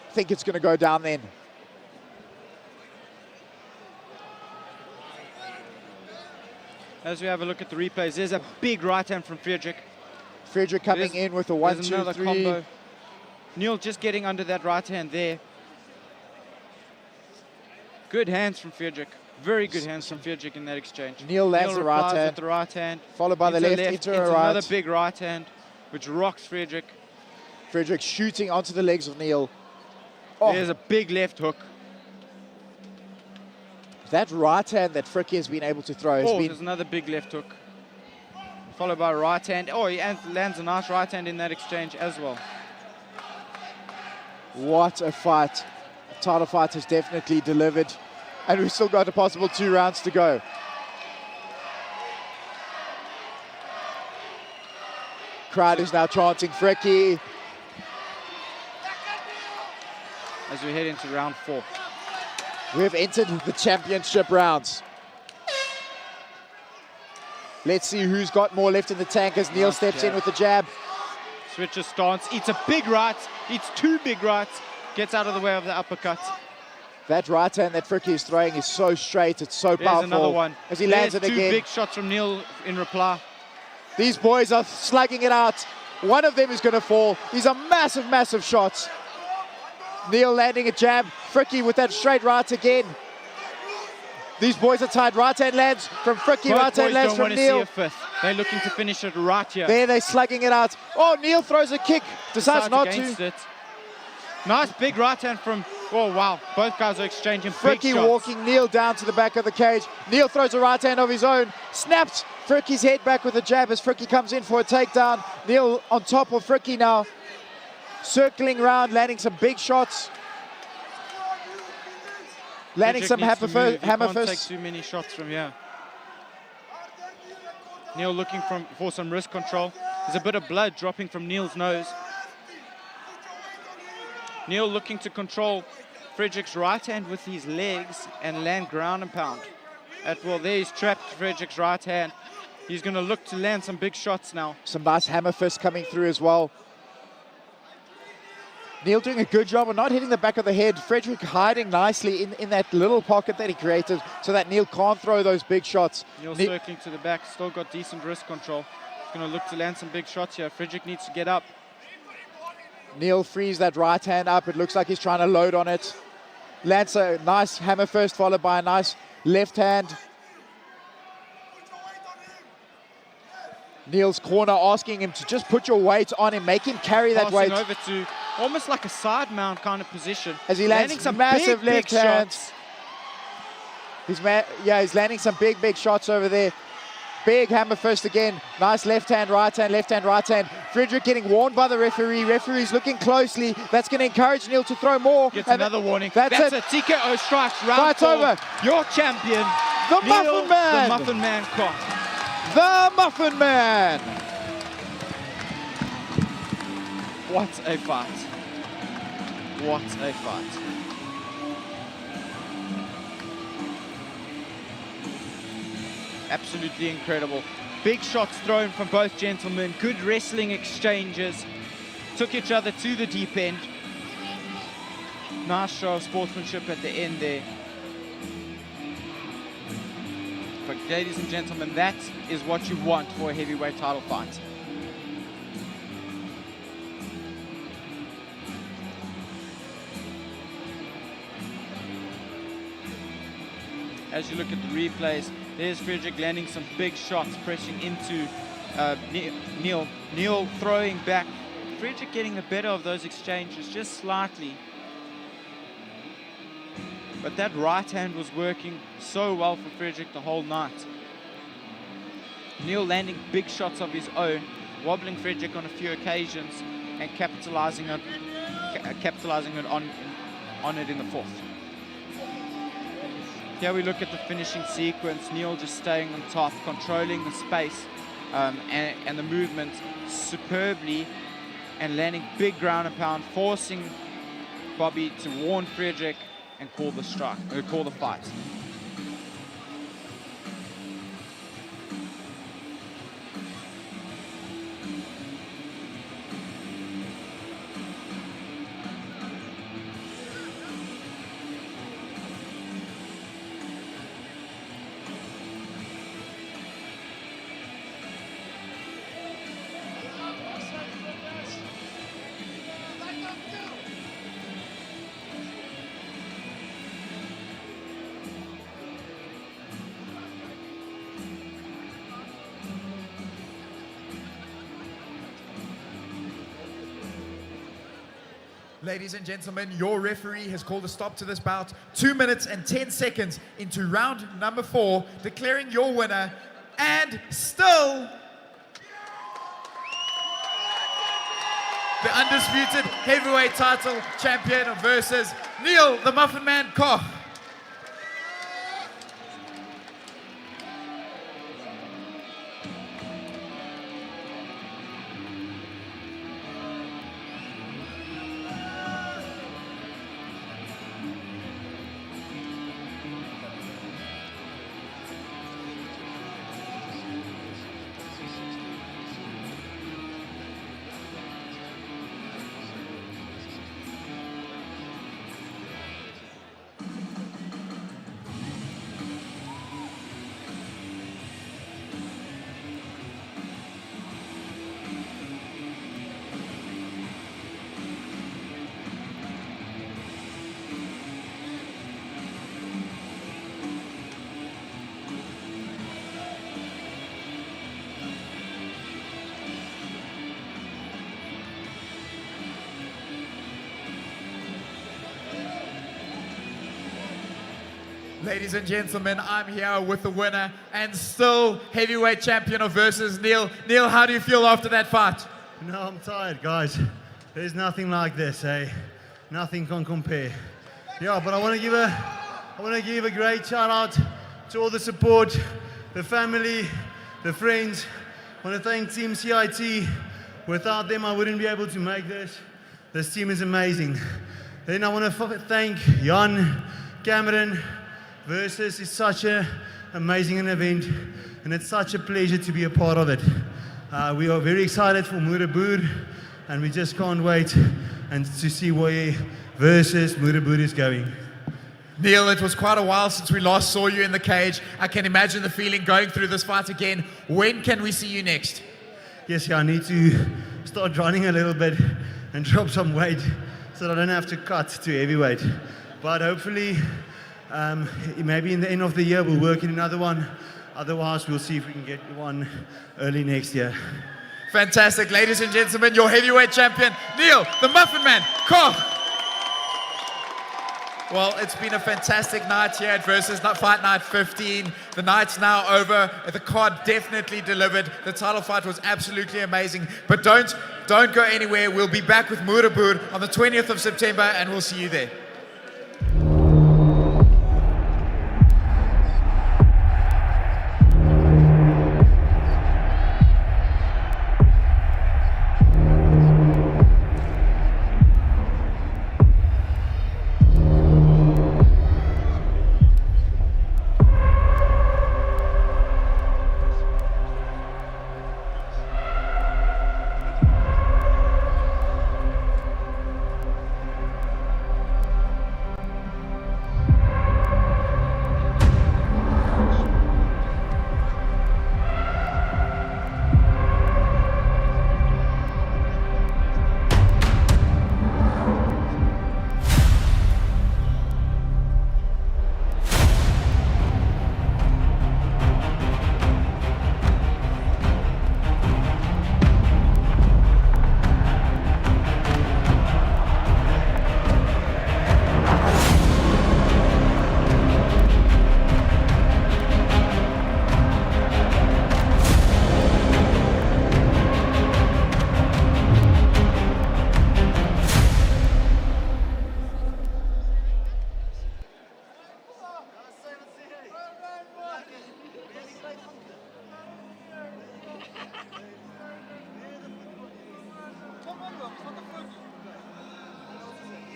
I think it's going to go down then. As we have a look at the replays, there's a big right hand from Frederick. Frederick coming in with a 1, 2, 3. Combo. Neil just getting under that right hand there. Good hands from Frederick. Very good hands from Frederick in that exchange. Neil lands the right hand. With the right hand. Followed by the left, into a right. Another big right hand, which rocks Frederick. Frederick shooting onto the legs of Neil. There's a big left hook. That right hand that Fricky has been able to throw has been... there's another big left hook. Followed by a right hand. Oh, he lands a nice right hand in that exchange as well. What a fight. The title fight has definitely delivered. And we've still got a possible 2 rounds to go. Crowd is now chanting Fricky. As we head into round 4. We have entered the championship rounds. Let's see who's got more left in the tank as Neil steps in with the jab. Switches stance, eats a big right, eats 2 big rights, gets out of the way of the uppercut. That right hand that Fricky is throwing is so straight, it's so There's powerful. another one. As he lands it 2 again. big shots from Neil in reply. These boys are slugging it out. One of them is going to fall. These are massive shots. Neil landing a jab. Fricky with that straight right again. These boys are tied. Right hand lands from Fricky. Right hand lands from Neil. See a 5th. They're looking to finish it right here. There they're slugging it out. Oh, Neil throws a kick. Decides not to. It. Nice big right hand from... Oh, wow. Both guys are exchanging Fricky big shots. walking Neil down to the back of the cage. Neil throws a right hand of his own. Snaps Fricky's head back with a jab as Fricky comes in for a takedown. Neil on top of Fricky now. Circling around, landing some big shots. Landing some hammer fists. Can't take too many shots from here. Neil looking for some wrist control. There's a bit of blood dropping from Neil's nose. Neil looking to control Frederick's right hand with his legs and land ground and pound. At will, there he's trapped Frederick's right hand. He's going to look to land some big shots now. Some nice hammer fists coming through as well. Neil doing a good job of not hitting the back of the head. Frederick hiding nicely in that little pocket that he created so that Neil can't throw those big shots. Neil circling to the back, still got decent wrist control. He's going to look to land some big shots here. Frederick needs to get up. Neil frees that right hand up. It looks like he's trying to load on it. Lands a nice hammer first, followed by a nice left hand. Neil's corner asking him to just put your weight on him, make him carry that weight. Passing over to almost like a side mount kind of position. As he lands some massive left hands. He's landing some big shots over there. Big hammer first again. Nice left hand, right hand, left hand, right hand. Frederick getting warned by the referee. Referee's looking closely. That's going to encourage Neil to throw more. Gets another warning. That's it. a TKO strikes round Fight's 4. over. Your champion, The Neil, Muffin Man. The Muffin Man Koch. The Muffin Man. What a fight. What a fight. Absolutely incredible. Big shots thrown from both gentlemen. Good wrestling exchanges. Took each other to the deep end. Nice show of sportsmanship at the end there. But ladies and gentlemen, that is what you want for a heavyweight title fight. As you look at the replays, there's Frederick landing some big shots, pressing into Neil. Neil throwing back. Frederick getting the better of those exchanges just slightly. But that right hand was working so well for Frederick the whole night. Neil landing big shots of his own, wobbling Frederick on a few occasions and capitalizing it on it in the fourth. Here we look at the finishing sequence. Neil just staying on top, controlling the space and the movement superbly, and landing big ground and pound, forcing Bobby to warn Frederick and call the fight. Ladies and gentlemen, your referee has called a stop to this bout. 2 minutes and 10 seconds into round number 4, declaring your winner, and still the undisputed heavyweight title champion versus Neil the Muffin Man Koch. Ladies and gentlemen, I'm here with the winner and still heavyweight champion of versus Neil. Neil, how do you feel after that fight? No, I'm tired, guys. There's nothing like this, eh? Nothing can compare. Yeah, but I want to give a great shout out to all the support, the family, the friends. I want to thank Team CIT. Without them, I wouldn't be able to make this. This team is amazing. Then I want to thank Jan, Cameron. Versus is such an amazing event, and it's such a pleasure to be a part of it. We are very excited for Murabur, and we just can't wait and to see where versus Murabur is going. Neil, it was quite a while since we last saw you in the cage. I can imagine the feeling going through this fight again. When can we see you next? Yes, yeah, I need to start running a little bit and drop some weight so that I don't have to cut to heavyweight. But hopefully, maybe in the end of the year, we'll work in another one. Otherwise, we'll see if we can get one early next year. Fantastic. Ladies and gentlemen, your heavyweight champion, Neil, the Muffin Man, Carl. Well, it's been a fantastic night here at Versus Fight Night 15. The night's now over. The card definitely delivered. The title fight was absolutely amazing. But don't go anywhere. We'll be back with Murabur on the 20th of September, and we'll see you there.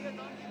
Come on,